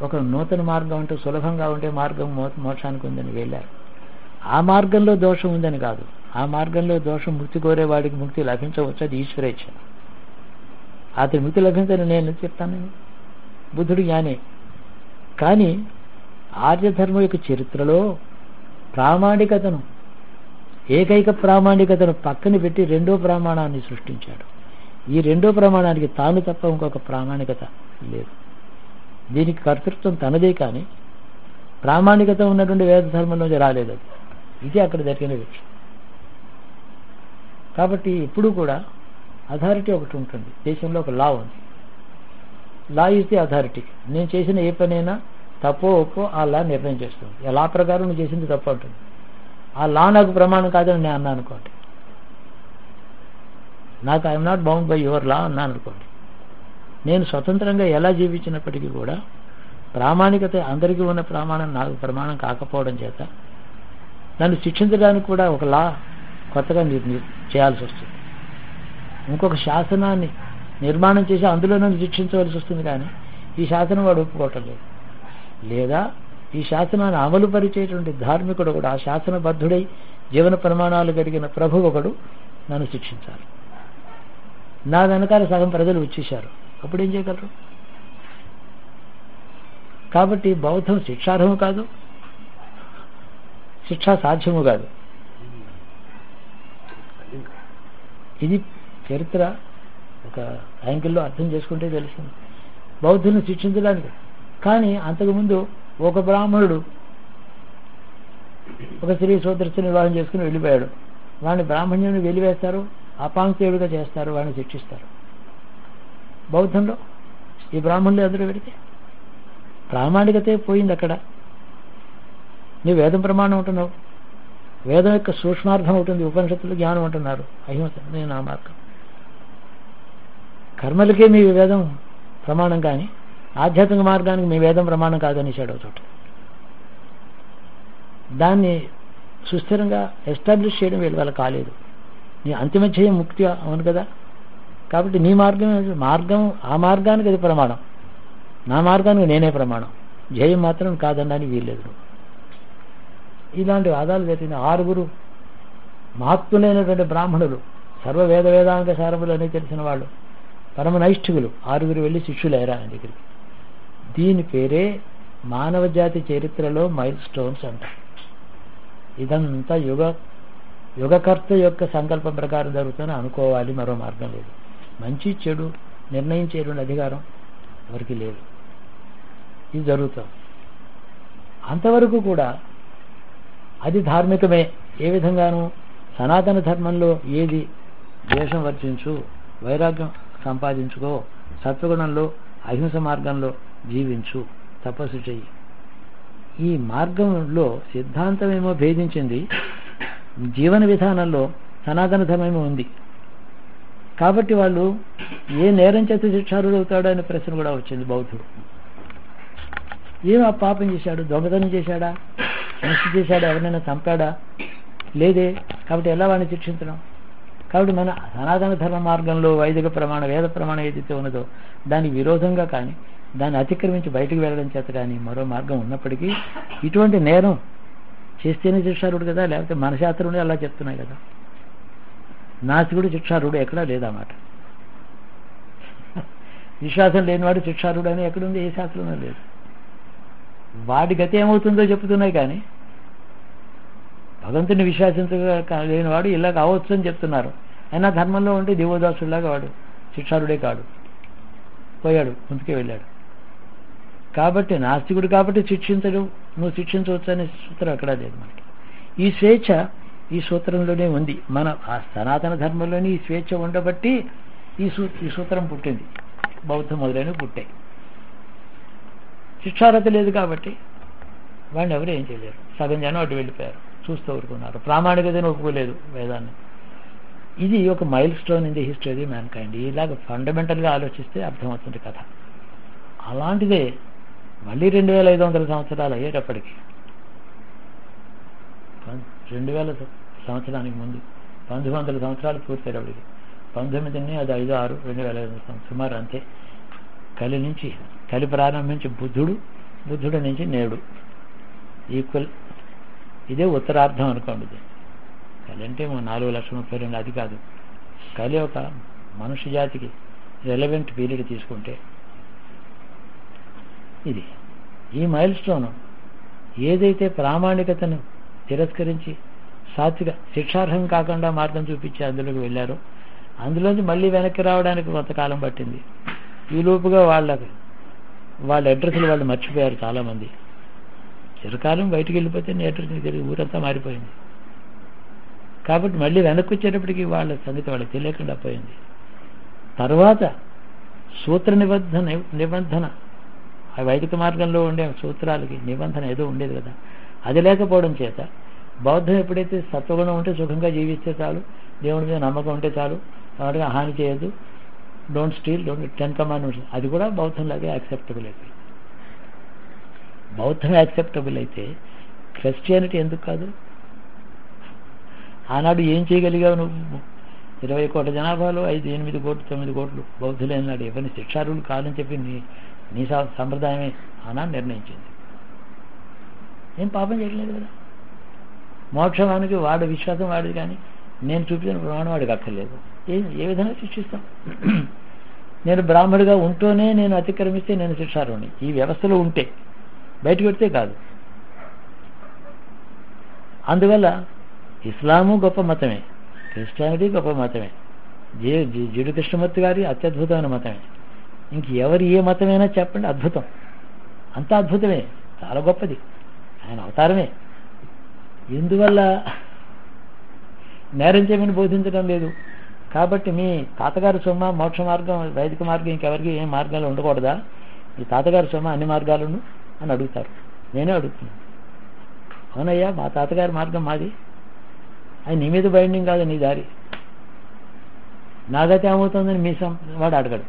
[SPEAKER 1] ఒక నూతన మార్గం అంటూ సులభంగా ఉండే మార్గం మోక్షానికి ఉందని వెళ్ళారు. ఆ మార్గంలో దోషం ఉందని కాదు, ఆ మార్గంలో దోషం ముక్తి కోరేవాడికి ముక్తి లభించవచ్చు, అది ఈశ్వరేచ్ఛ. అతని ముక్తి లభించని నేను చెప్తాను, బుద్ధుడు జ్ఞానే. కానీ ఆర్యధర్మం యొక్క చరిత్రలో ప్రామాణికతను, ఏకైక ప్రామాణికతను పక్కన పెట్టి రెండో ప్రమాణాన్ని సృష్టించాడు. ఈ రెండో ప్రమాణానికి తాను తప్ప ఇంకొక ప్రామాణికత లేదు. దీనికి కర్తృత్వం తనదే, కానీ ప్రామాణికత ఉన్నటువంటి వేద ధర్మంలోంచి రాలేదు. అది ఇది అక్కడ జరిగిన విషయం. కాబట్టి ఇప్పుడు కూడా అథారిటీ ఒకటి ఉంటుంది. దేశంలో ఒక లా ఉంది. Law is the authority. నేను చేసిన ఏ పనైనా తప్పో ఒప్పో ఆ లా నిర్ణయం చేస్తుంది. ఆ లా ప్రకారం నువ్వు చేసింది తప్పు ఉంటుంది. ఆ లా నాకు ప్రమాణం కాదని నేను అన్నా అనుకోండి, నాకు I'm not bound by your law అన్నాను అనుకోండి, నేను స్వతంత్రంగా ఎలా జీవించినప్పటికీ కూడా ప్రామాణికత అందరికీ ఉన్న ప్రమాణం నాకు ప్రమాణం కాకపోవడం చేత నన్ను శిక్షించడానికి కూడా ఒక లా కొత్తగా చేయాల్సి వస్తుంది. ఇంకొక శాసనాన్ని నిర్మాణం చేసి అందులో నన్ను శిక్షించవలసి వస్తుంది. కానీ ఈ శాసనం వాడు ఒప్పుకోవటం లేదు. లేదా ఈ శాసనాన్ని అమలు పరిచేటువంటి ధార్మికుడు కూడా, ఆ శాసనబద్ధుడై జీవన ప్రమాణాలు కలిగిన ప్రభు ఒకడు నన్ను శిక్షించాలి. నా వెనకాల సగం ప్రజలు వచ్చేశారు, అప్పుడు ఏం చేయగలరు? కాబట్టి బౌద్ధం శిక్షార్హము కాదు, శిక్షా సాధ్యము కాదు. ఇది చరిత్ర ఒక యాంగిల్లో అర్థం చేసుకుంటే తెలుస్తుంది. బౌద్ధులను శిక్షించడానికి. కానీ అంతకుముందు ఒక బ్రాహ్మణుడు ఒక స్త్రీ సోదరుని వివాహం చేసుకుని వెళ్ళిపోయాడు. వాడిని బ్రాహ్మణ్యుని వెలివేస్తారు, అపాంక్తేయుడిగా చేస్తారు, వాడిని శిక్షిస్తారు. బౌద్ధంలో ఈ బ్రాహ్మణులు ఎదురు పెడితే ప్రామాణికతే పోయింది. అక్కడ నీ వేదం ప్రమాణం ఉంటున్నావు, వేదం యొక్క సూక్ష్మార్థం ఉంటుంది, ఉపనిషత్తులు జ్ఞానం అంటున్నారు, అహింస నేను నా మార్గం. కర్మలకే మీ వేదం ప్రమాణం, కానీ ఆధ్యాత్మిక మార్గానికి మీ వేదం ప్రమాణం కాదనేసాడు చోట. దాన్ని సుస్థిరంగా ఎస్టాబ్లిష్ చేయడం వీళ్ళ వల్ల కాలేదు. నీ అంతిమ ధ్యేయం ముక్తి అవును కదా, కాబట్టి నీ మార్గం ఆ మార్గానికి అది ప్రమాణం, నా మార్గానికి నేనే ప్రమాణం, ధ్యేయం మాత్రం కాదనడానికి వీల్లేదు. ఇలాంటి వాదాలు జరిగిన 6 మహాత్ములైనటువంటి బ్రాహ్మణులు, సర్వ వేదాంగ సారములు అని తెలిసిన వాళ్ళు, పరమనైష్ఠికులు 6 వెళ్ళి శిష్యులయ్యారు ఆయన దగ్గరికి. దీని పేరే మానవ జాతి చరిత్రలో మైల్ స్టోన్స్ అంటారు. ఇదంతా యుగకర్త యొక్క సంకల్పం ప్రకారం జరుగుతుందని అనుకోవాలి, మరో మార్గం లేదు. మంచి చెడు నిర్ణయించేటువంటి అధికారం ఎవరికి లేదు. ఇది జరుగుతుంది. అంతవరకు కూడా అది ధార్మికమే. ఏ విధంగానూ సనాతన ధర్మంలో ఏది ద్వేషం వర్జించు, వైరాగ్యం సంపాదించుకో, సత్వగుణంలో అహింస మార్గంలో జీవించు, తపస్సు చెయ్యి. ఈ మార్గంలో సిద్ధాంతమేమో భేదించింది, జీవన విధానంలో సనాతన ధర్మమేమో ఉంది. కాబట్టి వాళ్ళు ఏ నేరం చేత శిక్షార్హుడు అవుతాడో అనే ప్రశ్న కూడా వచ్చింది. బౌద్ధుడు ఏం ఆ పాపం చేశాడు? దొంగతనం చేశాడా, హింస చేశాడా, ఎవరినైనా చంపాడా? లేదే. కాబట్టి ఎలా వాడిని శిక్షించడం? కాబట్టి మన సనాతన ధర్మ మార్గంలో వైదిక ప్రమాణం, వేద ప్రమాణం ఏదైతే ఉన్నదో దానికి విరోధంగా కానీ, దాన్ని అతిక్రమించి బయటకు వెళ్ళడం చేత కానీ మరో మార్గం ఉన్నప్పటికీ, ఇటువంటి నేరం చేస్తేనే శిక్షార్హుడు కదా, లేకపోతే మన శాస్త్రం అలా చెప్తున్నాయి కదా. నాస్తికుడు శిక్షార్హుడు ఎక్కడా లేదన్నమాట. విశ్వాసం లేనివాడు శిక్షార్హుడు అని ఎక్కడుంది? ఏ శాస్త్రంలో లేదు. వాడి గతి ఏమవుతుందో చెప్తున్నాయి, కానీ భగవంతుని విశ్వాసించలేనివాడు ఇలా కావచ్చు అని చెప్తున్నారు. అయినా ధర్మంలో ఉంటే దేవదాసులాగా వాడు శిక్షార్హుడే కాడు, పోయాడు, ముందుకే వెళ్ళాడు. కాబట్టి నాస్తికుడు కాబట్టి శిక్షించడు, నువ్వు శిక్షించవచ్చు అనే సూత్రం అక్కడ లేదు మనకి. ఈ స్వేచ్ఛ ఈ సూత్రంలోనే ఉంది. మన ఆ సనాతన ధర్మంలోని ఈ స్వేచ్ఛ ఉండబట్టి ఈ సూత్రం పుట్టింది. బౌద్ధ మొదలైనవి పుట్టాయి. శిక్షార్హత లేదు కాబట్టి వాడిని ఎవరు ఏం చేయలేరు. సగం జనం అటు వెళ్ళిపోయారు, చూస్తూ ఊరుకున్నారు. ప్రామాణికతను ఒప్పుకోలేదు వేదాన్ని. ఇది ఒక mile stone in the history of the man kind. ఇలాగ ఫండమెంటల్గా ఆలోచిస్తే అర్థమవుతుంది కథ. అలాంటిదే మళ్ళీ 2500 సంవత్సరాలు అయ్యేటప్పటికి, 2000 సంవత్సరానికి ముందు 1900 సంవత్సరాలు పూర్తయ్యేటప్పటికి, 19 అది 5, 6, 2500 సుమారు అంతే. కలి ప్రారంభించి బుద్ధుడు నుంచి నేడు ఈక్వల్. ఇదే ఉత్తరార్థం అనుకోండి. కలి అంటే 4,32,000 అది కాదు. కలి ఒక మనుష్య జాతికి రెలవెంట్ పీరియడ్ తీసుకుంటే ఇది. ఈ మైల్ స్టోన్ ఏదైతే ప్రామాణికతను తిరస్కరించి సాత్విక శిక్షార్హం కాకుండా మార్గం చూపించి అందులోకి వెళ్ళారో, అందులోంచి మళ్ళీ వెనక్కి రావడానికి కొంతకాలం పట్టింది. ఈ లోపుగా వాళ్ళ అడ్రస్లు వాళ్ళు మర్చిపోయారు చాలామంది. చిరకాలం బయటికి వెళ్ళిపోతే నీ అడ్రస్ తెలియదు, ఊరంతా మారిపోయింది. కాబట్టి మళ్ళీ వెనక్కి వచ్చేటప్పటికి వాళ్ళ సంగతి వాళ్ళకి తెలియకుండా పోయింది. తర్వాత సూత్ర నిబంధన ఆ వైదిక మార్గంలో ఉండే సూత్రాలకి నిబంధన ఏదో ఉండేది కదా, అది లేకపోవడం చేత బౌద్ధం ఎప్పుడైతే సత్వగుణం ఉంటే సుఖంగా జీవిస్తే చాలు, దేవుడి మీద నమ్మకం ఉంటే చాలు, వాటిగా హాని చేయొద్దు, డోంట్ స్టీల్, 10 కమాండ్మెంట్స్, అది కూడా బౌద్ధంలాగే యాక్సెప్టబుల్ అయిపోయింది. బౌద్ధం యాక్సెప్టబుల్ అయితే క్రిస్టియానిటీ ఎందుకు కాదు? ఆనాడు ఏం చేయగలిగావు నువ్వు? 20 కోట్ల జనాభాలో 5, 8 కోట్లు, 9 కోట్లు బౌద్ధులైన నాడు ఎవరిని శిక్షార్హులు కాదని చెప్పి నీ సంప్రదాయమే ఆనాడు నిర్ణయించింది. ఏం పాపం చేయలేదు కదా. మోక్షవానికి వాడు విశ్వాసం వాడిది, కానీ నేను చూపించిన ప్రమాణం వాడికి అక్కర్లేదు. ఏ విధంగా శిక్షిస్తాం? నేను బ్రాహ్మడిగా ఉంటూనే నేను అతిక్రమిస్తే నేను శిక్షార్హుని. ఈ వ్యవస్థలో ఉంటే, బయటకు పెడితే కాదు. అందువల్ల ఇస్లాము గొప్ప మతమే, క్రిస్టియానిటీ గొప్ప మతమే, జిడ్డు కృష్ణమూర్తి గారి అత్యద్భుతమైన మతమే. ఇంక ఎవరు ఏ మతమైనా చెప్పండి, అద్భుతం, అంత అద్భుతమే, చాలా గొప్పది, ఆయన అవతారమే. ఎందువల్ల నేరం చేయమని బోధించడం లేదు. కాబట్టి మీ తాతగారి సొమ్మ మోక్ష మార్గం, వైదిక మార్గం ఇంకెవరికి ఏం మార్గాలు ఉండకూడదా? మీ తాతగారి సొమ్మ అన్ని మార్గాలను అని అడుగుతారు. నేనే అడుగుతున్నాను, అవునయ్యా మా తాతగారి మార్గం మాది, అది నీ మీద బైండింగ్ కాదు, నీ దారి, నాగతే ఏమవుతుందని మీ వాడు అడగడు.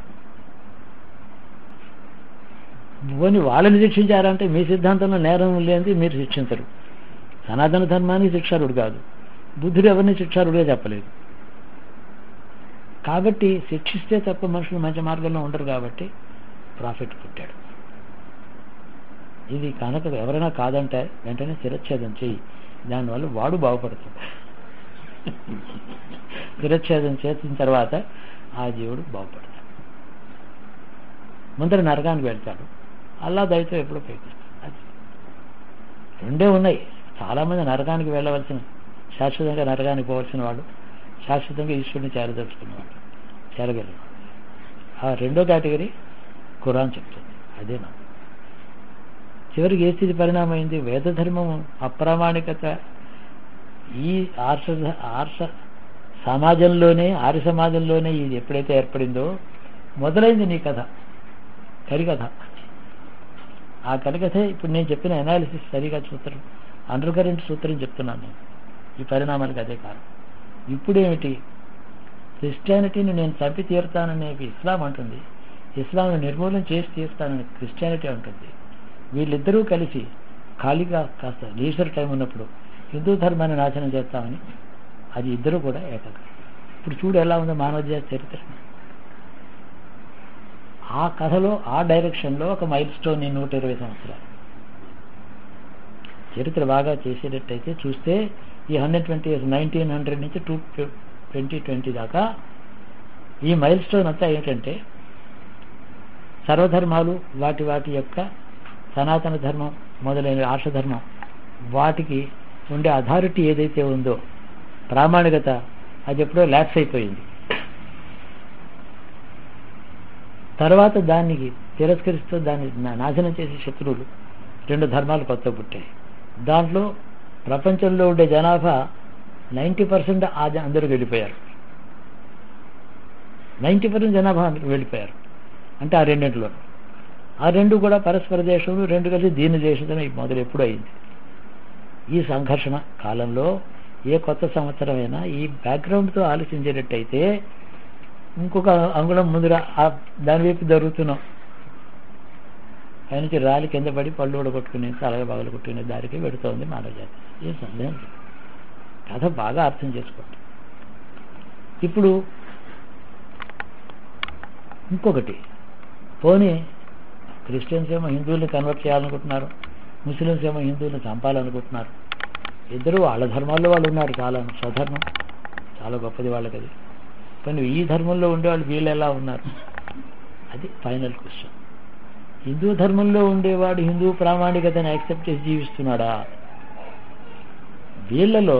[SPEAKER 1] పోనీ వాళ్ళని శిక్షించారంటే మీ సిద్ధాంతంలో నేరం లేనిది మీరు శిక్షించరు. సనాతన ధర్మానికి శిక్షారుడు కాదు, బుద్ధుడు ఎవరిని శిక్షారుడుగా చెప్పలేదు. కాబట్టి శిక్షిస్తే తప్ప మనుషులు మంచి మార్గంలో ఉండరు. కాబట్టి ప్రాఫిట్ పుట్టాడు. ఇది కనుక ఎవరైనా కాదంటే వెంటనే శిరచ్ఛేదం చెయ్యి, దానివల్ల వాడు బాగుపడతాడు. శిరచ్ఛేదం చేసిన తర్వాత ఆ జీవుడు బాగుపడతాడు. ముందర నరకానికి వెళ్తాడు, అల్లా దయతో ఎప్పుడో పైకిస్తాడు. అది రెండే ఉన్నాయి. చాలామంది నరకానికి వెళ్ళవలసిన, శాశ్వతంగా నరకానికి పోవలసిన వాడు, శాశ్వతంగా ఈశ్వరుని చేరదలుచుకున్నవాడు, చేరగలిగిన. ఆ రెండో కేటగిరీ ఖురాన్ చెప్తుంది. అదే నా చివరికి ఏ స్థితి పరిణామైంది? వేదధర్మము అప్రామాణికత ఈ ఆర్ష సమాజంలోనే, ఆర్య సమాజంలోనే ఇది ఎప్పుడైతే ఏర్పడిందో మొదలైంది నీ కథ, కరికథ. ఆ కరికథే ఇప్పుడు నేను చెప్పిన అనాలిసిస్ సరిగా సూత్రం, అండర్ కరెంట్ సూత్రం చెప్తున్నాను నేను. ఈ పరిణామాలకు అదే కారణం. ఇప్పుడేమిటి? క్రిస్టియానిటీని నేను చంపి తీరుతాననేవి ఇస్లాం అంటుంది, ఇస్లాంను నిర్మూలన చేసి తీరుతానని క్రిస్టియానిటీ అంటుంది. వీళ్ళిద్దరూ కలిసి ఖాళీగా కాస్త లీజర్ టైం ఉన్నప్పుడు హిందూ ధర్మాన్ని నాశనం చేస్తామని అది ఇద్దరు కూడా ఏకం. ఇప్పుడు చూడు ఎలా ఉందో మానవ జాతి చరిత్ర. ఆ కథలో, ఆ డైరెక్షన్లో ఒక మైల్ స్టోన్ 120 సంవత్సరాలు చరిత్ర బాగా చేసేటట్టయితే చూస్తే ఈ 120 years 1900 నుంచి 2020 దాకా ఈ మైల్ స్టోన్ అంతా ఏంటంటే సర్వధర్మాలు వాటి యొక్క సనాతన ధర్మం మొదలైన ఆర్షధర్మం వాటికి ఉండే అథారిటీ ఏదైతే ఉందో, ప్రామాణికత, అది ఎప్పుడో ల్యాప్స్ అయిపోయింది. తర్వాత దానికి తిరస్కరిస్తూ దాన్ని నాశనం చేసే శత్రువులు 2 ధర్మాలు కొత్త పుట్టాయి. దాంట్లో ప్రపంచంలో ఉండే జనాభా 90% అందరూ వెళ్ళిపోయారు. 90% జనాభా అందరూ వెళ్ళిపోయారు. అంటే ఆ రెండింటిలో ఆ రెండు కూడా పరస్పర దేశంలో, రెండు కలిసి దీని దేశం మొదలు ఎప్పుడు అయింది. ఈ సంఘర్షణ కాలంలో ఏ కొత్త సంవత్సరమైనా ఈ బ్యాక్గ్రౌండ్తో ఆలోచించేటట్టయితే ఇంకొక అంగుళం ముందుగా దాని వైపు జరుగుతున్నాం. పైనుంచి రాలి కింద పడి పళ్ళు ఊడగొట్టుకునే, తలగా బాగలు కొట్టుకునే దారికి పెడుతోంది మానవ జాతి. ఏ సందేహం లేదు. కథ బాగా అర్థం చేసుకోండి. ఇప్పుడు ఇంకొకటి, పోనీ క్రిస్టియన్స్ ఏమో హిందువుల్ని కన్వర్ట్ చేయాలనుకుంటున్నారు, ముస్లిమ్స్ ఏమో హిందువుల్ని చంపాలనుకుంటున్నారు. ఇద్దరు వాళ్ళ ధర్మాల్లో వాళ్ళు ఉన్నారు. చాలా స్వధర్మం చాలా గొప్పది వాళ్ళకి. అది కానీ ఈ ధర్మంలో ఉండేవాళ్ళు వీళ్ళు ఎలా ఉన్నారు? అది ఫైనల్ క్వశ్చన్. హిందూ ధర్మంలో ఉండేవాడు హిందూ ప్రామాణికతను యాక్సెప్ట్ చేసి జీవిస్తున్నాడా? వీళ్ళలో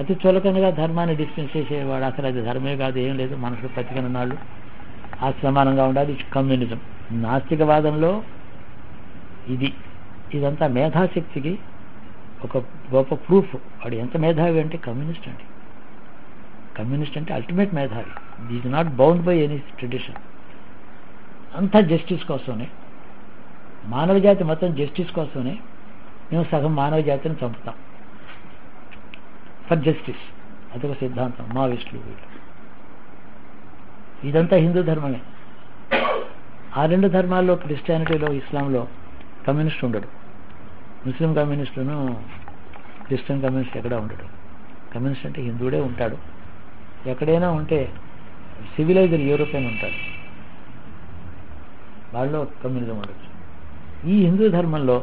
[SPEAKER 1] అతి చులకనగా ధర్మాన్ని డిస్టెన్స్ చేసేవాడు అసలు అది ధర్మే కాదు, ఏం లేదు, మనుషులు బతికినన్నాళ్ళు ఆ సమానంగా ఉండాలి, కమ్యూనిజం. నాస్తికవాదంలో ఇదంతా మేధాశక్తికి ఒక గొప్ప ప్రూఫ్. వాడు ఎంత మేధావి అంటే కమ్యూనిస్ట్ అండి. కమ్యూనిస్ట్ అంటే అల్టిమేట్ మేధావి. Is not bound by any tradition. అంతా జస్టిస్ కోసమే, మానవ జాతి మొత్తం జస్టిస్ కోసమే మేము సగం మానవ జాతిని చంపుతాం ఫర్ జస్టిస్. అదొక సిద్ధాంతం మావోయిస్టులు వీళ్ళు. ఇదంతా హిందూ ధర్మమే. ఆ రెండు ధర్మాల్లో క్రిస్టియానిటీలో, ఇస్లాంలో కమ్యూనిస్ట్ ఉండడు. ముస్లిం కమ్యూనిస్టును క్రిస్టియన్ కమ్యూనిస్ట్ ఎక్కడా ఉండడు. కమ్యూనిస్ట్ అంటే హిందువుడే ఉంటాడు. ఎక్కడైనా ఉంటే సివిలైజ్డ్ యూరోపియన్ ఉంటాడు, వాళ్ళలో కమ్యూనిజం ఉండొచ్చు. ఈ హిందూ ధర్మంలో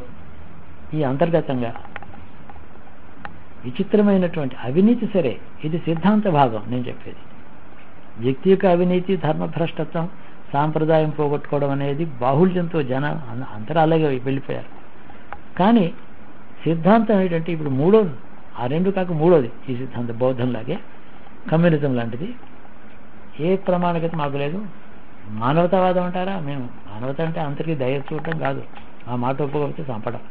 [SPEAKER 1] ఈ అంతర్గతంగా విచిత్రమైనటువంటి అవినీతి, సరే ఇది సిద్ధాంత భాగం నేను చెప్పేది. వ్యక్తి యొక్క అవినీతి, ధర్మభ్రష్టత్వం, సాంప్రదాయం పోగొట్టుకోవడం అనేది బాహుళ్యంతో అంతరా అలాగే వెళ్ళిపోయారు. కానీ సిద్ధాంతం ఏంటంటే ఇప్పుడు మూడోది, ఆ రెండు కాక మూడోది ఈ సిద్ధాంతం బౌద్ధంలాగే కమ్యూనిజం లాంటిది. ఏ ప్రమాణికత మాకు లేదు. మానవతావాదం అంటారా? మేము మానవత అంటే అందరికీ దయ చూడటం కాదు, ఆ మాట ఒప్పుకోకపోతే చంపడం.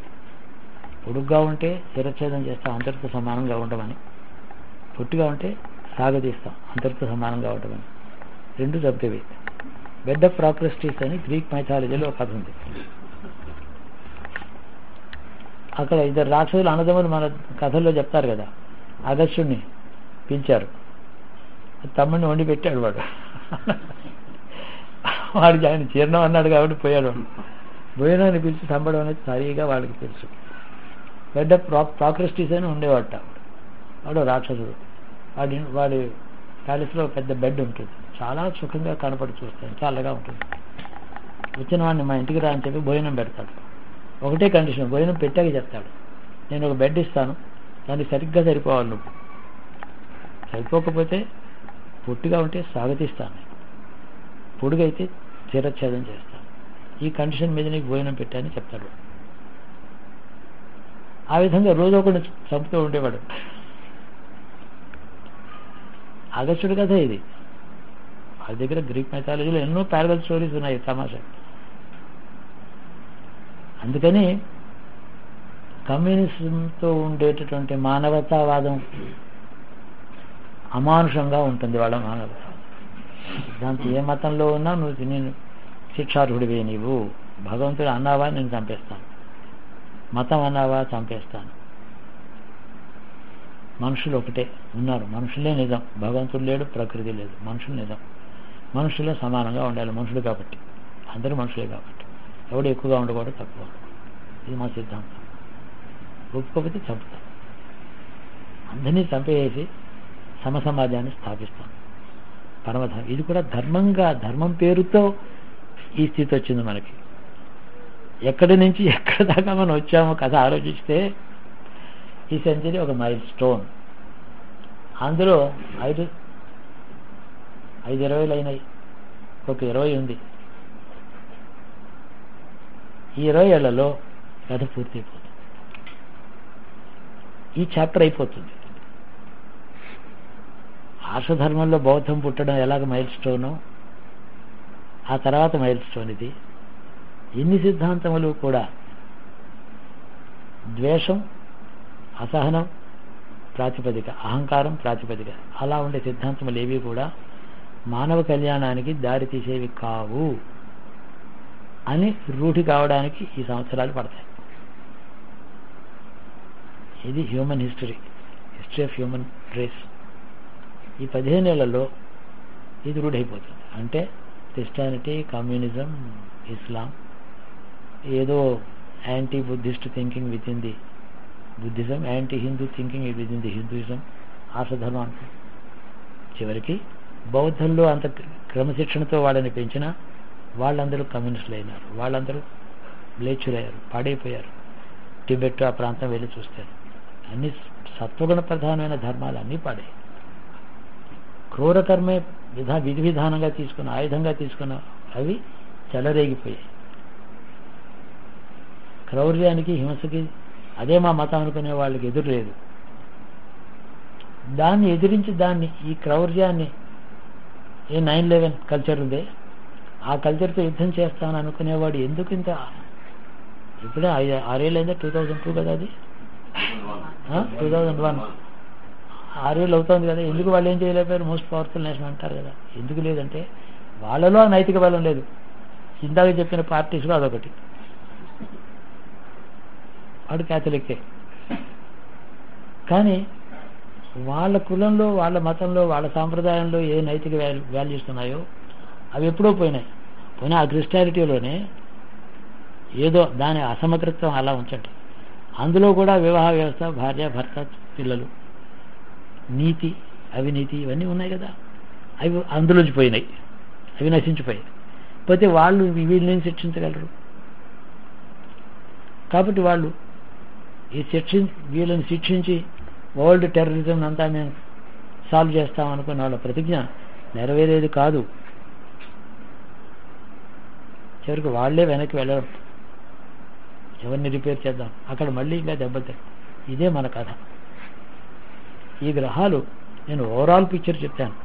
[SPEAKER 1] పొడుగ్గా ఉంటే శిరచ్ఛేదం చేస్తాం అందరితో సమానంగా ఉండమని, పొట్టిగా ఉంటే సాగదీస్తాం అందరితో సమానంగా ఉండమని. రెండు చంపేవి. బెడ్ ఆఫ్ ప్రాక్రస్టీస్ అని గ్రీక్ మైథాలజీలో ఒక కథ ఉంది. అక్కడ ఇద్దరు రాక్షసులు అన్నదమ్ములు మన కథల్లో చెప్తారు కదా. అగస్త్యుడిని పిలిచారు, తమ్ముడిని వండి పెట్టాడు. వాడికి ఆయన జీర్ణం అన్నాడు కాబట్టి పోయాడు. భోజనాన్ని పిలిచి చంపడం అనేది సరిగా వాళ్ళకి తెలుసు. బెడ్ ఆఫ్ ప్రాక్రస్టీస్ అని ఉండేవాట. వాడు రాక్షసుడు. వాడి ప్యాలెస్లో పెద్ద బెడ్ ఉంటుంది, చాలా సుఖంగా కనపడి చూస్తాను, చల్లగా ఉంటుంది. వచ్చిన వాడిని మా ఇంటికి రా అని చెప్పి భోజనం పెడతాడు. ఒకటే కండిషన్, భోజనం పెట్టాక చెప్తాడు, నేను ఒక బెడ్ ఇస్తాను, దానికి సరిగ్గా సరిపోవాలి, నువ్వు సరిపోకపోతే పొట్టిగా ఉంటే స్వాగతిస్తాను, పొడుగైతే శిరచ్ఛేదం చేస్తాను, ఈ కండిషన్ మీద నీకు భోజనం పెట్టాలని చెప్తాడు. ఆ విధంగా రోజు ఒకరిని చంపుతూ ఉండేవాడు. అగస్త్యుడి కథ ఇది. వాళ్ళ దగ్గర గ్రీక్ మైథాలజీలో ఎన్నో ప్యారలల్ స్టోరీస్ ఉన్నాయి తమాషా. అందుకని కమ్యూనిజంతో ఉండేటటువంటి మానవతావాదం అమానుషంగా ఉంటుంది. వాళ్ళ మానవతావాదం దాంతో ఏ మతంలో ఉన్నా నేను శిక్షార్హుడివే, నీవు భగవంతుడు అన్నావా నేను చంపేస్తాను, మతం అన్నావా చంపేస్తాను. మనుషులు ఒకటే ఉన్నారు, మనుషులే నిజం, భగవంతుడు లేడు, ప్రకృతి లేదు, మనుషులు నిజం. మనుషులే సమానంగా ఉండాలి, మనుషులు కాబట్టి, అందరూ మనుషులే కాబట్టి, ఎవడు ఎక్కువగా ఉండకూడదు, తక్కువ ఉండకూడదు. ఇది మా సిద్ధాంతం. ఒప్పుకోకపోతే చంపుతాం, అందరినీ చంపేసి సమసమాజాన్ని స్థాపిస్తాం. పరమధర్మం ఇది కూడా ధర్మంగా, ధర్మం పేరుతో ఈ స్థితి వచ్చింది మనకి. ఎక్కడి నుంచి ఎక్కడి దాకా మనం వచ్చామో కథ ఆలోచిస్తే ఈ సెంచరీ ఒక మైల్ స్టోన్. అందులో 5-20 అయినాయి, ఒక 20 ఉంది. ఈ 20 ఏళ్లలో కథ పూర్తి అయిపోతుంది, ఈ చాప్టర్ అయిపోతుంది. ఆర్షధర్మంలో బౌద్ధం పుట్టడం ఎలాగ మైల్ స్టోను, ఆ తర్వాత మైల్ స్టోన్ ఇది. ఎన్ని సిద్ధాంతములు కూడా ద్వేషం, అసహనం ప్రాతిపదిక, అహంకారం ప్రాతిపదిక, అలా ఉండే సిద్ధాంతములు ఏవి కూడా మానవ కళ్యాణానికి దారి తీసేవి కావు అని రూఢి కావడానికి ఈ సంవత్సరాలు పడతాయి. ఇది human history of human race. ఈ 15 ఏళ్లలో ఇది రూఢైపోతుంది. అంటే క్రిస్టియానిటీ, కమ్యూనిజం, ఇస్లాం, ఏదో anti Buddhist thinking within the Buddhism, anti Hindu thinking within the Hinduism, ఆర్షధర్మం అంటారు. చివరికి బౌద్ధంలో అంత క్రమశిక్షణతో వాళ్ళని పెంచినా వాళ్ళందరూ కమ్యూనిస్టులు అయినారు, వాళ్ళందరూ మ్లేచ్చులయ్యారు, పాడైపోయారు. టిబెట్ ఆ ప్రాంతం వెళ్ళి చూస్తారు, అన్ని సత్వగుణ ప్రధానమైన ధర్మాలు అన్నీ పాడాయి. క్రూరకర్మే విధి విధానంగా తీసుకున్న, ఆయుధంగా తీసుకున్న అవి చెలరేగిపోయాయి. క్రౌర్యానికి, హింసకి అదే మా మతం అనుకునే వాళ్ళకి ఎదురు లేదు. దాన్ని ఎదిరించి ఈ క్రౌర్యాన్ని, ఏ 9/11 కల్చర్ ఉందే, ఆ కల్చర్తో యుద్ధం చేస్తాను అనుకునేవాడు ఎందుకు ఇంత, ఇప్పుడే 6 ఏళ్ళైందా, 2002 కదా అది, 2001, 6 ఏళ్ళు అవుతుంది కదా. ఎందుకు వాళ్ళు ఏం చేయలేకపోయారు? మోస్ట్ పవర్ఫుల్ నేషన్ అంటారు కదా. ఎందుకు లేదంటే వాళ్ళలో ఆ నైతిక బలం లేదు. ఇందాక చెప్పిన పార్టీస్లో అదొకటి, వాడు క్యాథలిక్కే. కానీ వాళ్ళ కులంలో, వాళ్ళ మతంలో, వాళ్ళ సాంప్రదాయంలో ఏ నైతిక వాల్యూస్ ఉన్నాయో అవి ఎప్పుడో పోయినాయి. ఆ క్రిస్టియానిటీలోనే ఏదో దాని అసమగ్రత్వం అలా ఉంచండి. అందులో కూడా వివాహ వ్యవస్థ, భార్య భర్త, పిల్లలు, నీతి, అవినీతి ఇవన్నీ ఉన్నాయి కదా, అవి అందులోంచి పోయినాయి, అవి నశించిపోయాయి. పోతే వాళ్ళు వీళ్ళని శిక్షించగలరు. కాబట్టి వాళ్ళు వీళ్ళని శిక్షించి వరల్డ్ టెర్రరిజం అంతా మేము సాల్వ్ చేస్తామనుకున్న వాళ్ళ ప్రతిజ్ఞ నెరవేరేది కాదు. చివరికి వాళ్లే వెనక్కి వెళ్ళడం, ఎవరిని రిపేర్ చేద్దాం, అక్కడ మళ్ళీ ఇంకా దెబ్బతాయి. ఇదే మన కథ. ఈ గ్రహాలు నేను ఓవరాల్ పిక్చర్ చెప్తాను.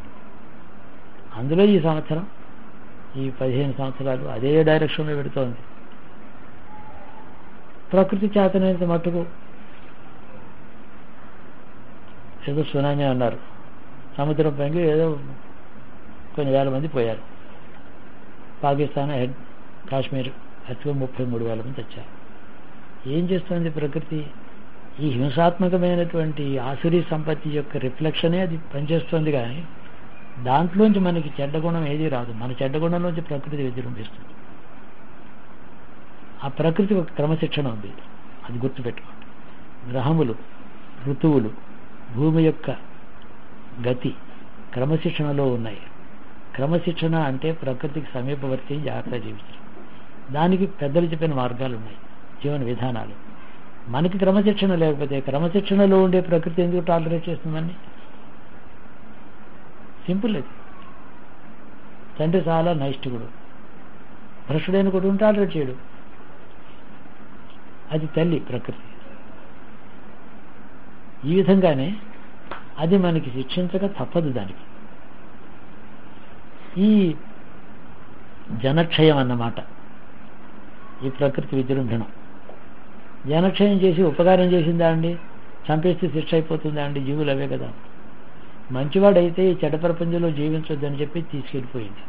[SPEAKER 1] అందులో ఈ సంవత్సరం, ఈ 15 సంవత్సరాలు అదే డైరెక్షన్లో పెడుతోంది. ప్రకృతి చేతనైనంత మట్టుకు ఏదో సునామీ అన్నారు, సముద్రం పైకి ఏదో కొన్ని వేల మంది పోయారు. పాకిస్తాన్ హెడ్ కాశ్మీర్ అతిగా 33,000 మంది వచ్చారు. ఏం చేస్తుంది ప్రకృతి? ఈ హింసాత్మకమైనటువంటి ఆసురీ సంపత్తి యొక్క రిఫ్లెక్షనే అది పనిచేస్తుంది. కానీ దాంట్లోంచి మనకి చెడ్డ గుణం ఏదీ రాదు. మన చెడ్డ గుణంలోంచి ప్రకృతి విజృంభిస్తుంది. ఆ ప్రకృతి ఒక క్రమశిక్షణ ఉంది, అది గుర్తుపెట్టుకోండి. గ్రహములు, ఋతువులు, భూమి యొక్క గతి క్రమశిక్షణలో ఉన్నాయి. క్రమశిక్షణ అంటే ప్రకృతికి సమీపవర్తి, జాగ్రత్త జీవించడం. దానికి పెద్దలు చెప్పిన మార్గాలు ఉన్నాయి, జీవన విధానాలు. మనకి క్రమశిక్షణ లేకపోతే క్రమశిక్షణలో ఉండే ప్రకృతి ఎందుకు టాలరేట్ చేస్తుందని? సింపుల్ అది. తండ్రి చాలా నైష్టికుడు, భ్రష్టుడైన కొడుకుని టాలరేట్ చేయడు. అది తల్లి ప్రకృతి. ఈ విధంగానే అది మనకి శిక్షించక తప్పదు. దానికి ఈ జనక్షయం అన్నమాట ఈ ప్రకృతి విజృంభణం. జనక్షయం చేసి ఉపకారం చేసిందా అండి? చంపేస్తే శిక్ష అయిపోతుందా అండి? జీవులు అవే కదా. మంచివాడైతే ఈ చెడ్డ ప్రపంచంలో జీవించొద్దని చెప్పి తీసుకెళ్ళిపోయింది.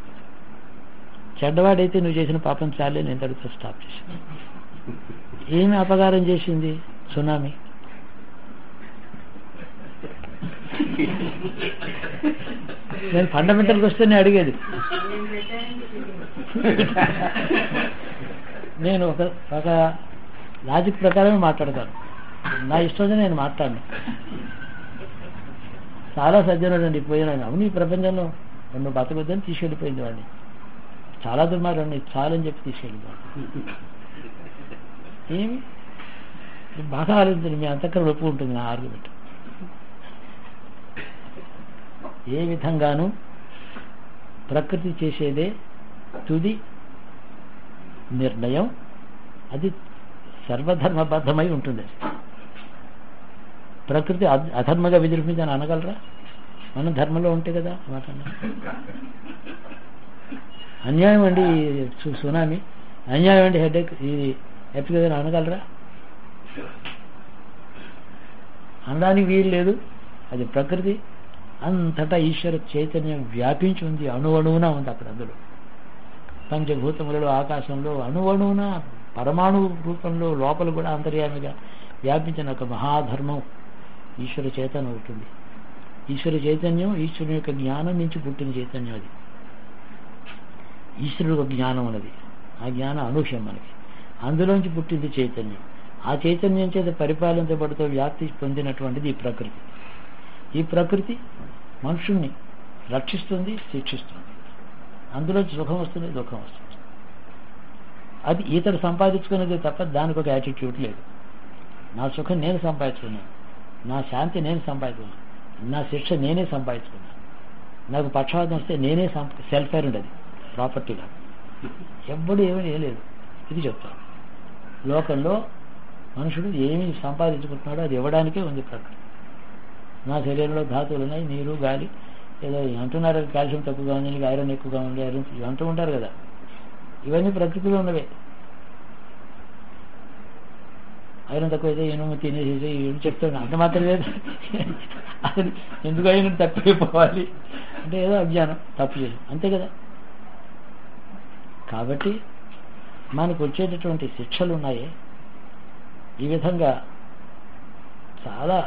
[SPEAKER 1] చెడ్డవాడైతే నువ్వు చేసిన పాపం చాలే, నేను తడితో స్టాప్ చేశాను. ఏమి అపకారం చేసింది? సునామీ. నేను ఫండమెంటల్కి వస్తేనే అడిగేది. నేను ఒక లాజిక్ ప్రకారమే మాట్లాడతాను, నా ఇష్టం నేను మాట్లాడను. చాలా సజ్జనుడండి పోయినాను. అవును, ఈ ప్రపంచంలో నన్ను బతకొద్దని తీసుకెళ్ళిపోయింది వాడిని. చాలా దుర్మార్గం, చాలని చెప్పి తీసుకెళ్ళిపోయింది. ఏమి బాగా ఆలోచించండి, మీ అంతఃకరణ ఒప్పుకుంటుంది నా ఆర్గ్యుమెంట్. ఏ విధంగానూ ప్రకృతి చేసేదే తుది నిర్ణయం. అది సర్వధర్మబద్ధమై ఉంటుంది. ప్రకృతి అధర్మగా విజృంభించని అనగలరా? మనం ధర్మంలో ఉంటే కదా మాట. అన్యాయం అండి సునామీ, అన్యాయం అండి హెడేక్, ఇది ఎప్పుడు అనగలరా? అనడానికి వీలు లేదు. అది ప్రకృతి. అంతటా ఈశ్వర చైతన్యం వ్యాపించి ఉంది, అణువణువున ఉంది. అక్కడ అందులో పంచభూతములలో, ఆకాశంలో, అణువణువున, పరమాణు రూపంలో లోపల కూడా అంతర్యామిగా వ్యాపించిన ఒక మహాధర్మం ఈశ్వర చైతన్యం ఉంటుంది. ఈశ్వర చైతన్యం ఈశ్వరుని యొక్క జ్ఞానం నుంచి పుట్టిన చైతన్యం. అది ఈశ్వరుడు ఒక జ్ఞానం ఉన్నది. ఆ జ్ఞానం అనూహ్యం మనకి. అందులోంచి పుట్టింది చైతన్యం. ఆ చైతన్యం చేత పరిపాలించబడుతూ వ్యాప్తి పొందినటువంటిది ఈ ప్రకృతి. ఈ ప్రకృతి మనుషుణ్ణి రక్షిస్తుంది, శిక్షిస్తుంది. అందులోంచి సుఖం వస్తుంది, దుఃఖం వస్తుంది. అది ఇతడు సంపాదించుకునేది తప్ప దానికి ఒక యాటిట్యూడ్ లేదు. నా సుఖం నేను సంపాదించుకున్నాను, నా శాంతి నేను సంపాదించుకున్నాను, నా శిక్ష నేనే సంపాదించుకున్నాను. నాకు పక్షవాతం వస్తే నేనే సెల్ఫ్ ఎర్న్డ్, అది ప్రాపర్టీ కాదు. ఎవ్వడు ఏమీ లేదు. ఇది చెప్తాను. లోకంలో మనుషుడు ఏమి సంపాదించుకుంటున్నాడో అది ఇవ్వడానికే ఉంది ప్రకృతి. నా శరీరంలో ధాతువులు ఉన్నాయి, నీరు, గాలి. ఏదో అంటున్నారు కాల్షియం తక్కువగా ఉంది, ఐరన్ ఎక్కువగా ఉంది, ఐరన్ అంటూ ఉంటారు కదా. ఇవన్నీ ప్రకృతిలో ఉన్నవే. ఐరన్ తక్కువైతే ఇనుము తినేసేసి చెప్తాడు. అంత మాత్రం లేదు. అసలు ఎందుకు అయినా తప్పిపోవాలి అంటే ఏదో అజ్ఞానం, తప్పు చేసి, అంతే కదా. కాబట్టి మనకు వచ్చేటటువంటి శిక్షలు ఉన్నాయి. ఈ విధంగా చాలా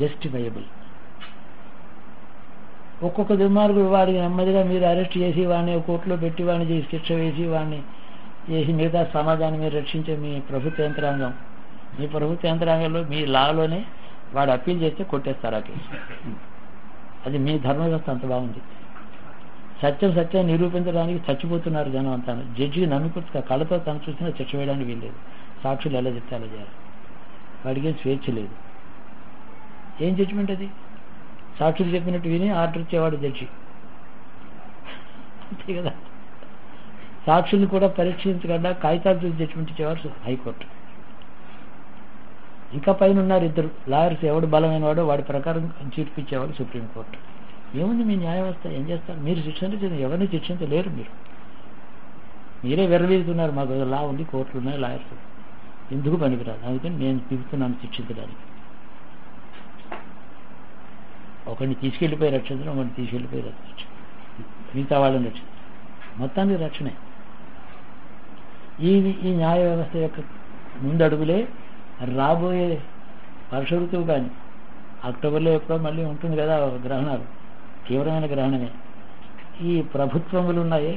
[SPEAKER 1] జస్టిఫైయబుల్. ఒక్కొక్క దుర్మార్గుడు వాడికి నెమ్మదిగా మీరు అరెస్ట్ చేసి వాడిని కోర్టులో పెట్టి వాడిని చేసి శిక్ష వేసి వాడిని చేసి మిగతా సమాజాన్ని మీరు రక్షించే మీ ప్రభుత్వ యంత్రాంగం, మీ ప్రభుత్వ యంత్రాంగంలో మీ లాలోనే వాడు అప్పీల్ చేస్తే కొట్టేస్తారు ఆ కేసు. అది మీ ధర్మ వ్యవస్థ అంత బాగుంది. సత్యం నిరూపించడానికి చచ్చిపోతున్నారు జనం అంతా. జడ్జికి నమ్మికొచ్చు కళ్ళతో తను చూసినా శిక్ష వేయడానికి వీల్లేదు. సాక్షులు ఎలా చెప్తే అలా చేయాలి. వాడికి స్వేచ్ఛ లేదు. ఏం జడ్జిమెంట్ అది? సాక్షులు చెప్పినట్టు విని ఆర్డర్ ఇచ్చేవాడు జడ్జి, అంతే కదా. సాక్షుల్ని కూడా పరీక్షించకుండా కాగితాలు చూసి జడ్జిమెంట్ ఇచ్చేవారు హైకోర్టు. ఇంకా పైన ఉన్నారు ఇద్దరు లాయర్స్, ఎవడు బలమైన వాడో వాడి ప్రకారం తీర్పు ఇచ్చేవాడు సుప్రీంకోర్టు. ఏముంది మీ న్యాయ వ్యవస్థ, ఏం చేస్తారు? మీరు శిక్షించలేదు, ఎవరిని శిక్షించలేరు. మీరే విరవీరుతున్నారు, మాకు లా ఉంది, కోర్టులు ఉన్నాయి, లాయర్స్ ఎందుకు పనికిరాదు, అందుకని నేను పిలుస్తున్నాను శిక్షించడానికి. ఒకరిని తీసుకెళ్ళిపోయి రక్షించడం, ఒకరిని తీసుకెళ్ళిపోయి రక్షించడం, మిగతా వాళ్ళని రక్షించడం, మొత్తానికి రక్షణే. ఈ న్యాయ వ్యవస్థ యొక్క ముందడుగులే రాబోయే వర్ష ఋతువు. కానీ అక్టోబర్లో ఎప్పుడో మళ్ళీ ఉంటుంది కదా గ్రహణాలు, తీవ్రమైన గ్రహణమే. ఈ ప్రభుత్వములు ఉన్నాయే,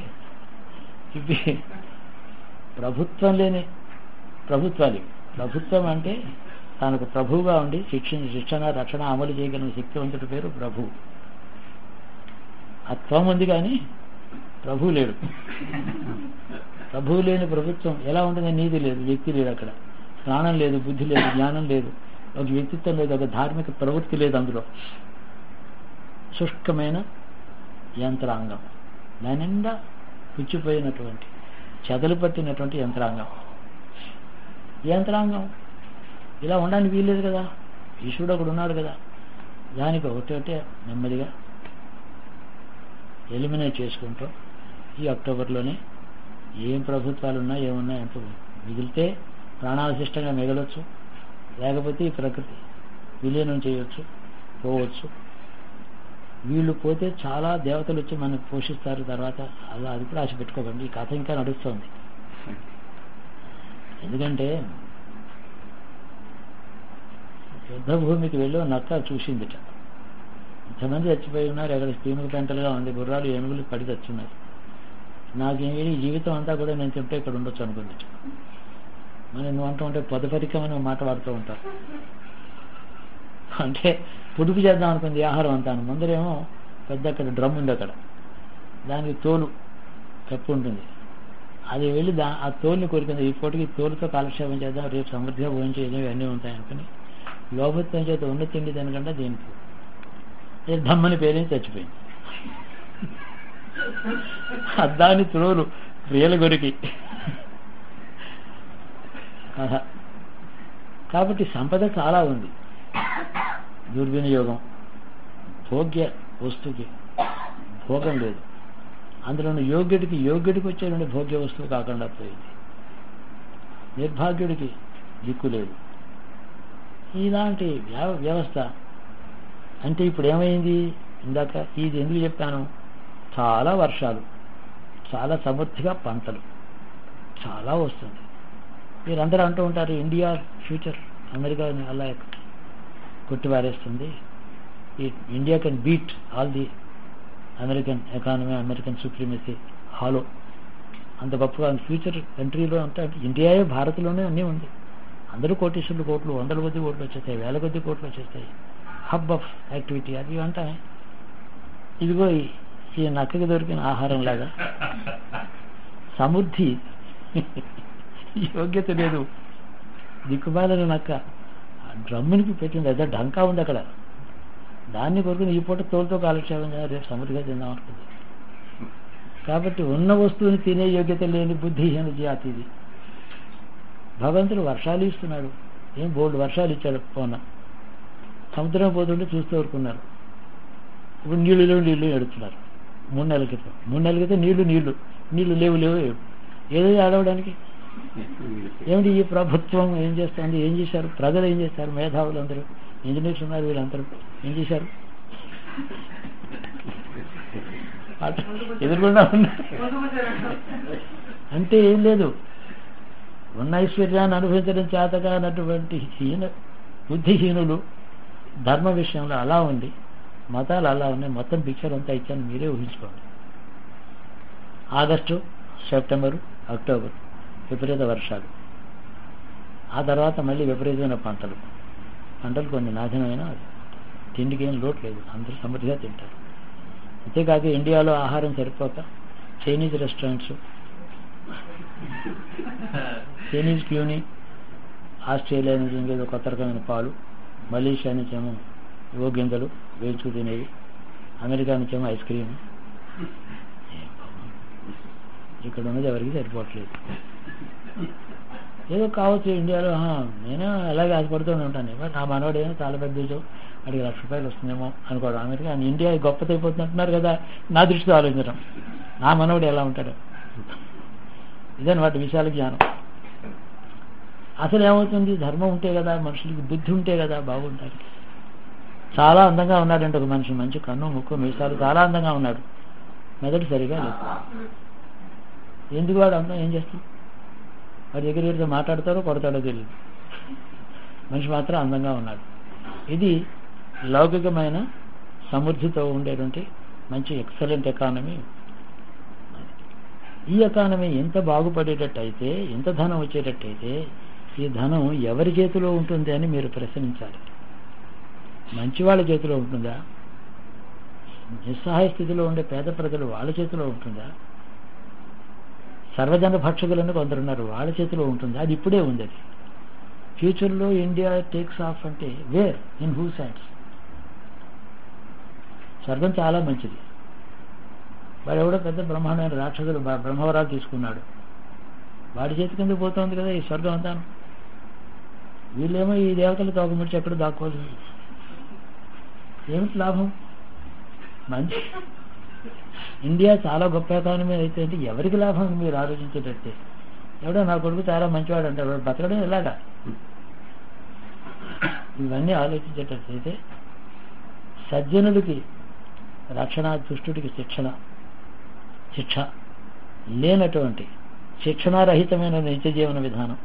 [SPEAKER 1] ఇవి ప్రభుత్వం లేని ప్రభుత్వాలు. ప్రభుత్వం అంటే తనకు ప్రభువుగా ఉండి శిక్షణ రక్షణ అమలు చేయగలిగిన శక్తివంతుడి పేరు ప్రభు. ఆ త్వం ఉంది కానీ ప్రభువు లేడు. ప్రభువు లేని ప్రభుత్వం ఎలా ఉంటుంది? నీతి లేదు, వ్యక్తి లేదు, అక్కడ ప్రాణం లేదు, బుద్ధి లేదు, జ్ఞానం లేదు, ఒక వ్యక్తిత్వం లేదు, ఒక ధార్మిక ప్రవృత్తి లేదు. అందులో శుష్కమైన యంత్రాంగం, దాని నిండా పుచ్చిపోయినటువంటి చెదలు పట్టినటువంటి యంత్రాంగం ఇలా ఉండడానికి వీల్లేదు కదా. ఈశ్వరుడు ఒకడు ఉన్నాడు కదా, దానికి ఒకటే నెమ్మదిగా ఎలిమినేట్ చేసుకుంటూ ఈ అక్టోబర్లోనే ఏం ప్రభుత్వాలు ఉన్నా ఏమున్నా ఎంత మిగిలితే ప్రాణావశిష్టంగా మిగలొచ్చు, లేకపోతే ఈ ప్రకృతి విలీనం చేయొచ్చు, పోవచ్చు. వీళ్ళు పోతే చాలా దేవతలు వచ్చి మనం పోషిస్తారు తర్వాత. అలా అది కూడా ఆశ పెట్టుకోకండి, ఈ కథ ఇంకా నడుస్తుంది. ఎందుకంటే యుద్ధ భూమికి వెళ్ళి నక్క చూసిందిట, ఇంతమంది చచ్చిపోయి ఉన్నారు, ఎక్కడ పీనుక పెంటలుగా ఉంది, గుర్రాలు ఏనుగులు పడి చచ్చున్నారు, నాకేమి ఈ జీవితం అంతా కూడా నేను తింటే ఇక్కడ ఉండొచ్చు అనుకుంది. మరి నువ్వు అంటూ ఉంటే పొదపరికమని మాట వాడుతూ ఉంటారు. అంటే పొడుపు చేద్దాం అనుకుంది ఆహారం అంతాను. ముందరేమో పెద్ద అక్కడ డ్రమ్ ఉంది, అక్కడ దానికి తోలు కప్పు ఉంటుంది, అది వెళ్ళి ఆ తోలుని కోరుకుంది. ఈ పూటకి తోలుతో కాలక్షేపం చేద్దాం, రేపు సమృద్ధిగా భోజనం చేయడం, ఇవన్నీ ఉంటాయనుకుని లోభత్వం చేత ఉన్న తిండి దానికంటే దీనికి ధమ్మని పేరేం చచ్చిపోయింది. దాని త్రోలు ప్రియల గొరికి కథ. కాబట్టి సంపద చాలా ఉంది, దుర్వినియోగం, భోగ్య వస్తువుకి భోగం లేదు, అందులోని యోగ్యుడికి వచ్చేటువంటి భోగ్య వస్తువు కాకుండా పోయింది, నిర్భాగ్యుడికి దిక్కు లేదు. ఇలాంటి వ్యవస్థ. అంటే ఇప్పుడు ఏమైంది? ఇందాక ఇది ఎందుకు చెప్పాను? చాలా వర్షాలు, చాలా సమృద్ధిగా పంటలు చాలా వస్తుంది. మీరందరూ అంటూ ఉంటారు ఇండియా ఫ్యూచర్ అమెరికా అలా కొట్టివారేస్తుంది, India can beat all the American economy, American supremacy hollow, అంత గొప్పగా ఫ్యూచర్ కంట్రీలో అంటే ఇండియాయే భారత్లోనే అన్నీ ఉంది. అందరూ కోటీశ్వరులు, కోట్లు, వందల కొద్ది కోట్లు వచ్చేస్తాయి, వేల కొద్ది కోట్లు వచ్చేస్తాయి, హబ్ ఆఫ్ యాక్టివిటీ అది అంటే. ఇదిగో ఈ నక్కకి దొరికిన ఆహారం లాగా సమృద్ధి, యోగ్యత లేదు, దిక్కుమాలిన నక్క డ్రమ్మునికి పెట్టింది, అదే డంకా ఉంది అక్కడ, దాన్ని కొడుకుని ఈ పూట తోలుతో కాలక్షేపం చేయాలి, రేపు సమృద్ధిగా తిందాం అనుకుంది. కాబట్టి ఉన్న వస్తువుని తినే యోగ్యత లేని బుద్ధిహీన జాతి ఇది. భగవంతుడు వర్షాలు ఇస్తున్నాడు, ఏం బోల్డ్ వర్షాలు ఇచ్చాడు. పోన సముద్రం పోతుంటే చూస్తూ ఊరుకున్నారు. ఇప్పుడు నీళ్ళు ఎడుతున్నారు. 3 నెలల క్రితం నీళ్లు లేవు ఏదో ఆడవడానికి. ఏమిటి ఈ ప్రభుత్వం ఏం చేస్తుంది? ఏం చేశారు? ప్రజలు ఏం చేశారు? మేధావులు అందరూ, ఇంజనీర్స్ ఉన్నారు, వీళ్ళందరూ ఏం చేశారు? ఎదురుకుండా అంటే ఏం లేదు, ఉన్న ఐశ్వర్యాన్ని అనుభవించడం చేతగా అన్నటువంటి బుద్ధిహీనులు ధర్మ విషయంలో అలా ఉంది, మతాలు అలా ఉన్నాయి. మొత్తం పిక్చర్ అంతా ఇచ్చాను, మీరే ఊహించుకోండి. ఆగస్టు, సెప్టెంబరు, అక్టోబర్ విపరీత వర్షాలు, ఆ తర్వాత మళ్ళీ విపరీతమైన పంటలు కొన్ని నాశనమైన, తిండికి ఏం లోటు లేదు, అందరూ సమృద్ధిగా తింటారు. అంతేకాక ఇండియాలో ఆహారం సరిపోక చైనీస్ రెస్టారెంట్స్, చైనీస్ క్యూని, ఆస్ట్రేలియా నుంచి ఇంకేదో కొత్త రకమైన పాలు, మలేషియా నుంచేమో యువ గింజలు వేల్చు తినేవి, అమెరికా నుంచేమో ఐస్ క్రీమ్. ఇక్కడ ఉన్నది ఎవరికి సరిపోవట్లేదు. ఏదో కావచ్చు ఇండియాలో, నేను అలాగే ఆశపడుతూనే ఉంటాను. బట్ నా మనవాడు ఏమో చాలా పెద్ద ఉద్యోగం, అడిగి ₹1,00,000 వస్తుందేమో అనుకోవడం. అమెరికా ఇండియా గొప్పదైపోతుంది అంటున్నారు కదా, నా దృష్టితో ఆలోచించడం, నా మనవాడు ఎలా ఉంటాడు. ఇదన్నమాట విశాల జ్ఞానం. అసలు ఏమవుతుంది, ధర్మం ఉంటే కదా, మనుషులకి బుద్ధి ఉంటే కదా బాగుంటారు. చాలా అందంగా ఉన్నాడంటే ఒక మనిషి, మంచి కన్ను ముక్కు మీసాలు, చాలా అందంగా ఉన్నాడు, మెదడు సరిగా లేదు. ఎందుకు వాడు అందం ఏం చేస్తాం, వాడి దగ్గర వీరితో మాట్లాడతారో కొడతాడో తెలియదు, మనిషి మాత్రం అందంగా ఉన్నాడు. ఇది లౌకికమైన సమృద్ధితో ఉండేటువంటి మంచి ఎక్సలెంట్ ఎకానమీ. ఈ ఎకానమీ ఎంత బాగుపడేటట్టయితే, ఎంత ధనం వచ్చేటట్టయితే, ఈ ధనం ఎవరి చేతిలో ఉంటుంది అని మీరు ప్రశ్నించాలి. మంచి వాళ్ళ చేతిలో ఉంటుందా, నిస్సహాయ స్థితిలో ఉండే పేద ప్రజలు వాళ్ళ చేతిలో ఉంటుందా, సర్వజన భక్షకులని కొందరున్నారు వాళ్ళ చేతిలో ఉంటుందా, అది ఇప్పుడే ఉంది. అది ఫ్యూచర్లో ఇండియా టేక్స్ ఆఫ్ అంటే వేర్, ఇన్ హూ హ్యాండ్స్? స్వర్గం చాలా మంచిది, వాడు ఎవడో పెద్ద బ్రహ్మాండమైన రాక్షసులు బ్రహ్మవరాలు తీసుకున్నాడు, వాడి చేతి కింద పోతుంది కదా ఈ స్వర్గం అంతా. వీళ్ళేమో ఈ దేవతలు తోకముడిచి ఎక్కడ దాక్కోవాలి, ఏమిటి లాభం? మంచి ఇండియా చాలా గొప్ప ఎకానమీ అయితే అంటే ఎవరికి లాభం మీరు ఆలోచించేటట్టే. ఎవడో నా కొడుకు చాలా మంచివాడు అంటారు, వాడు బతకడం ఎలాగా? ఇవన్నీ ఆలోచించేటట్టయితే సజ్జనుడికి రక్షణ, దుష్టుడికి శిక్ష లేనటువంటి శిక్షణారహితమైన నిత్య జీవన విధానం,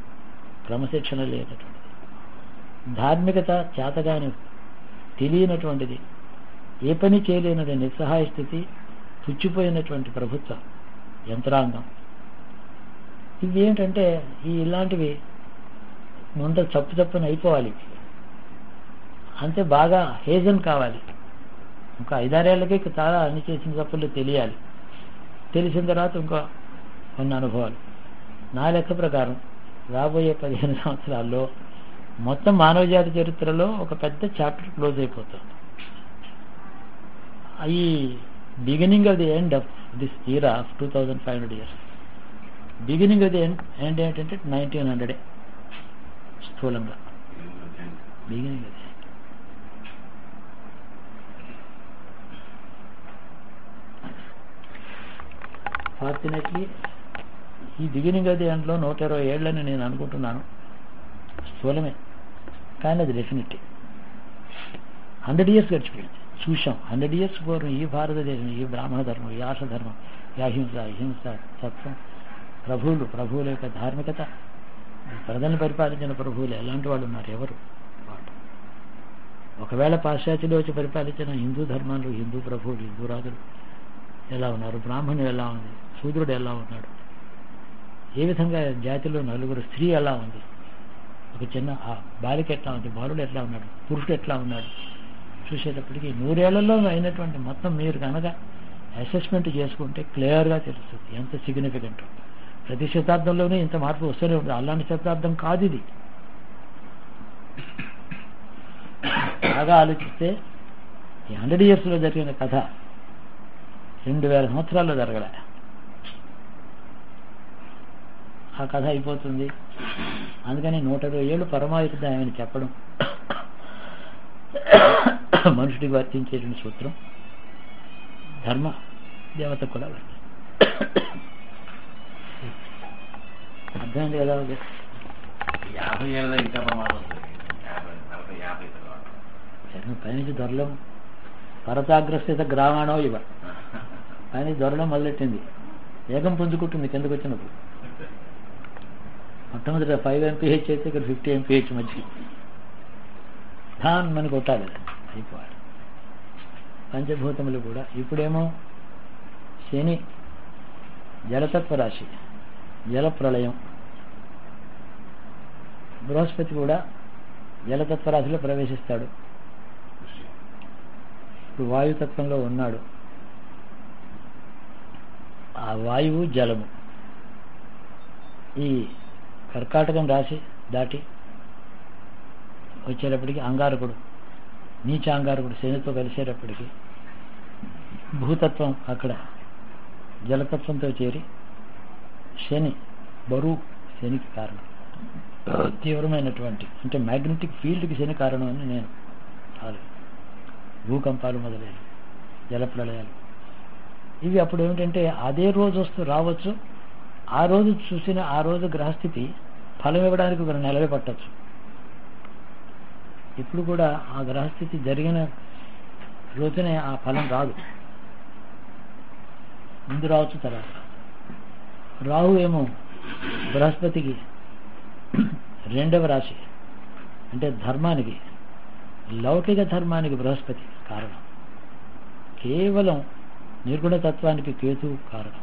[SPEAKER 1] క్రమశిక్షణ లేనటువంటిది, ధార్మికత చేతగాని తెలియనటువంటిది, ఏ పని చేయలేనది నిస్సహాయ స్థితి, పుచ్చిపోయినటువంటి ప్రభుత్వ యంత్రాంగం. ఇవి ఏంటంటే ఇలాంటివి ముందు చప్పుని అయిపోవాలి, అంతే బాగా హేజన్ కావాలి. ఇంకా 5-6 ఏళ్ళకి చాలా అన్ని చేసిన తప్పులు తెలియాలి. తెలిసిన తర్వాత ఇంకా కొన్ని అనుభవాలు. నా లెక్క ప్రకారం రాబోయే 15 సంవత్సరాల్లో మొత్తం మానవజాతి చరిత్రలో ఒక పెద్ద చాప్టర్ క్లోజ్ అయిపోతుంది. ఈ beginning of the end of this era of 2500 years, beginning of the end ఏంటంటే 1900 స్థూలంగా బిగినింగ్ అది. ఫార్చునేట్లీ ఈ బిగినింగ్ ఆఫ్ ది ఎండ్లో 120 ఏళ్ళని నేను అనుకుంటున్నాను, స్థూలమే కానీ అది డెఫినెట్. 100 years గడిచిపోయింది, చూసాం. 100 years పూర్వం ఈ భారతదేశం, ఈ బ్రాహ్మణ ధర్మం, ఈ ఆశ ధర్మం, ఈ అహింస సత్వం, ప్రభువుల యొక్క ధార్మికత, ప్రజలను పరిపాలించిన ప్రభువులు ఎలాంటి వాళ్ళు ఉన్నారు, ఎవరు వాళ్ళు? ఒకవేళ పాశ్చాత్యులు వచ్చి పరిపాలించిన హిందూ ధర్మాలు, హిందూ ప్రభువులు, హిందూ రాజులు ఎలా ఉన్నారు, బ్రాహ్మణుడు ఎలా ఉంది, శూద్రుడు ఎలా ఉన్నాడు, ఏ విధంగా జాతిలో నలుగురు స్త్రీ ఎలా ఉంది, ఒక చిన్న బాలిక ఎట్లా ఉంది, బాలుడు ఎట్లా ఉన్నాడు, పురుషుడు ఎట్లా ఉన్నాడు చూసేటప్పటికి 100 ఏళ్లలో అయినటువంటి మొత్తం మీరు కనుక అసెస్మెంట్ చేసుకుంటే క్లియర్గా తెలుస్తుంది ఎంత సిగ్నిఫికెంట్. ప్రతి శతాబ్దంలోనే ఇంత మార్పు వస్తూనే ఉంటుంది, అలాంటి శతాబ్దం కాదు ఇది. బాగా ఆలోచిస్తే ఈ 100 yearsలో జరిగిన కథ 2000 సంవత్సరాల్లో జరగలే. ఆ కథ అయిపోతుంది. అందుకని 120 ఏళ్ళు పరమాయుధాయమని చెప్పడం మనుషుడికి వర్తించేటువంటి సూత్రం ధర్మ దేవతకు కూడా వర్తిస్తుంది. అర్థమైంది కదా?
[SPEAKER 2] 50 ఏళ్ళలో ఇంకా ప్రమాదం ఉంటుంది. 50
[SPEAKER 1] పైనుంచి దొరలం పరతాగ్రస్థిత గ్రామాణో ఇవ పైన దొరలం మొదలెట్టింది, వేగం పుంజుకుంటుంది కిందకు వచ్చినప్పుడు. మొట్టమొదటి 5 MPH అయితే ఇక్కడ 50 MPH మధ్య ధాన్ మన కొట్టాలి, అయిపోవాలి. పంచభూతములు కూడా ఇప్పుడేమో శని జలతత్వ రాశి, జల ప్రళయం. బృహస్పతి కూడా జలతత్వ రాశిలో ప్రవేశిస్తాడు, ఇప్పుడు వాయుతత్వంలో ఉన్నాడు. ఆ వాయువు జలము ఈ కర్కాటకం రాశి దాటి వచ్చేటప్పటికి అంగారకుడు, నీచాంగారకుడు శనితో కలిసేటప్పటికి భూతత్వం అక్కడ జలతత్వంతో చేరి శని బరువు, శనికి కారణం తీవ్రమైనటువంటి అంటే మ్యాగ్నెటిక్ ఫీల్డ్కి శని కారణం అని నేను భూకంపాలు మొదలైన జలప్రళయాలు ఇవి అప్పుడు ఏమిటంటే అదే రోజు రావచ్చు, ఆ రోజు చూసిన ఆ రోజు గ్రహస్థితి ఫలం ఇవ్వడానికి ఒక నెలవే పట్టచ్చు. ఇప్పుడు కూడా ఆ గ్రహస్థితి జరిగిన రోజునే ఆ ఫలం రాదు, ముందు రావచ్చు తర్వాత. రాహు ఏమో బృహస్పతికి 2వ రాశి, అంటే ధర్మానికి, లౌకిక ధర్మానికి బృహస్పతి కారణం, కేవలం నిర్గుణతత్వానికి కేతు కారణం.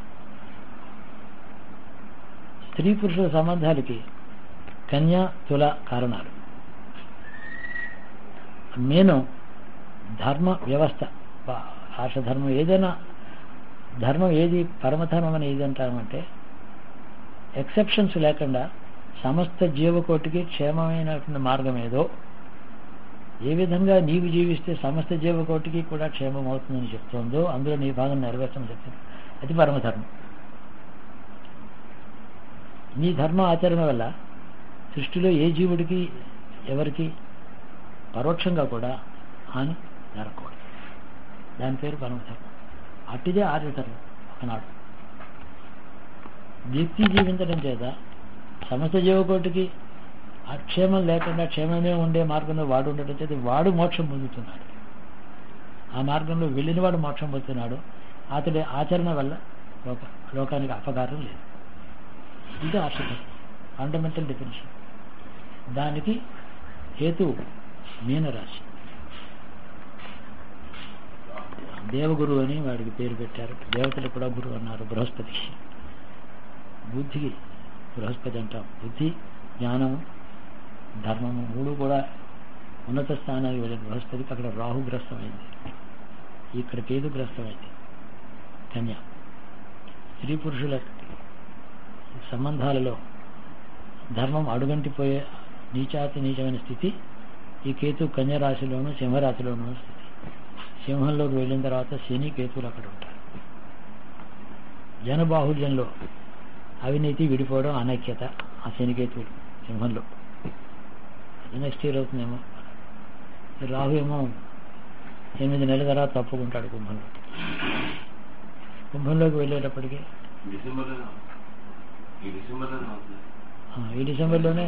[SPEAKER 1] స్త్రీ పురుషుల సంబంధాలకి కన్యా తుల కారణాలు. మేను ధర్మ వ్యవస్థ, ఆర్షధర్మం, ఏదైనా ధర్మం ఏది పరమధర్మం అని ఏది అంటామంటే ఎక్సెప్షన్స్ లేకుండా సమస్త జీవకోటికి క్షేమమైనటువంటి మార్గం ఏదో, ఏ విధంగా నీవు జీవిస్తే సమస్త జీవకోటికి కూడా క్షేమం అవుతుందని చెప్తుందో అందులో నీ భాగం నెరవేర్చమని చెప్తుంది. అది పరమధర్మం. నీ ధర్మ ఆచరణ వల్ల సృష్టిలో ఏ జీవుడికి ఎవరికి పరోక్షంగా కూడా హాని జరగకూడదు. దాని పేరు పరమధర్మం. అట్టిదే ఆర్యధర్మం. ఒకనాడు వ్యక్తి జీవించడం చేత సమస్త జీవకోటికి అక్షేమం లేకుండా క్షేమమే ఉండే మార్గంలో వాడు ఉండటం చేత వాడు మోక్షం పొందుతున్నాడు. ఆ మార్గంలో వెళ్ళిన వాడు మోక్షం పొందుతున్నాడు. అతడి ఆచరణ వల్ల లోకానికి అపకారం లేదు. ఇది ఆర్షధర్మం, ఫండమెంటల్ డెఫినేషన్. దానికి హేతువు మీనరాశి. దేవగురు అని వాడికి పేరు పెట్టారు. దేవతలు కూడా గురువు అన్నారు బృహస్పతికి. బుద్ధికి బృహస్పతి అంటాం. బుద్ధి, జ్ఞానము, ధర్మము మూడు కూడా ఉన్నత స్థానానికి వెళ్ళిన బృహస్పతికి అక్కడ రాహుగ్రస్తమైంది, ఇక్కడ కేతుగ్రస్తమైంది. కన్య స్త్రీ పురుషుల సంబంధాలలో ధర్మం అడుగంటిపోయే నీచమైన స్థితి ఈ కేతు కన్యరాశిలోను సింహరాశిలోనూ స్థితి. సింహంలోకి వెళ్ళిన తర్వాత శని కేతువులు అక్కడ ఉంటారు. జనబాహుల్యంలో అవినీతి, విడిపోవడం, అనైక్యత ఆ శనికేతువులు సింహంలో. నెక్స్ట్ ఇయర్ అవుతుందేమో. రాహు ఏమో 8 నెలల తర్వాత తప్పుకుంటాడు కుంభంలో. కుంభంలోకి వెళ్ళేటప్పటికీ ఈ డిసెంబర్లోనే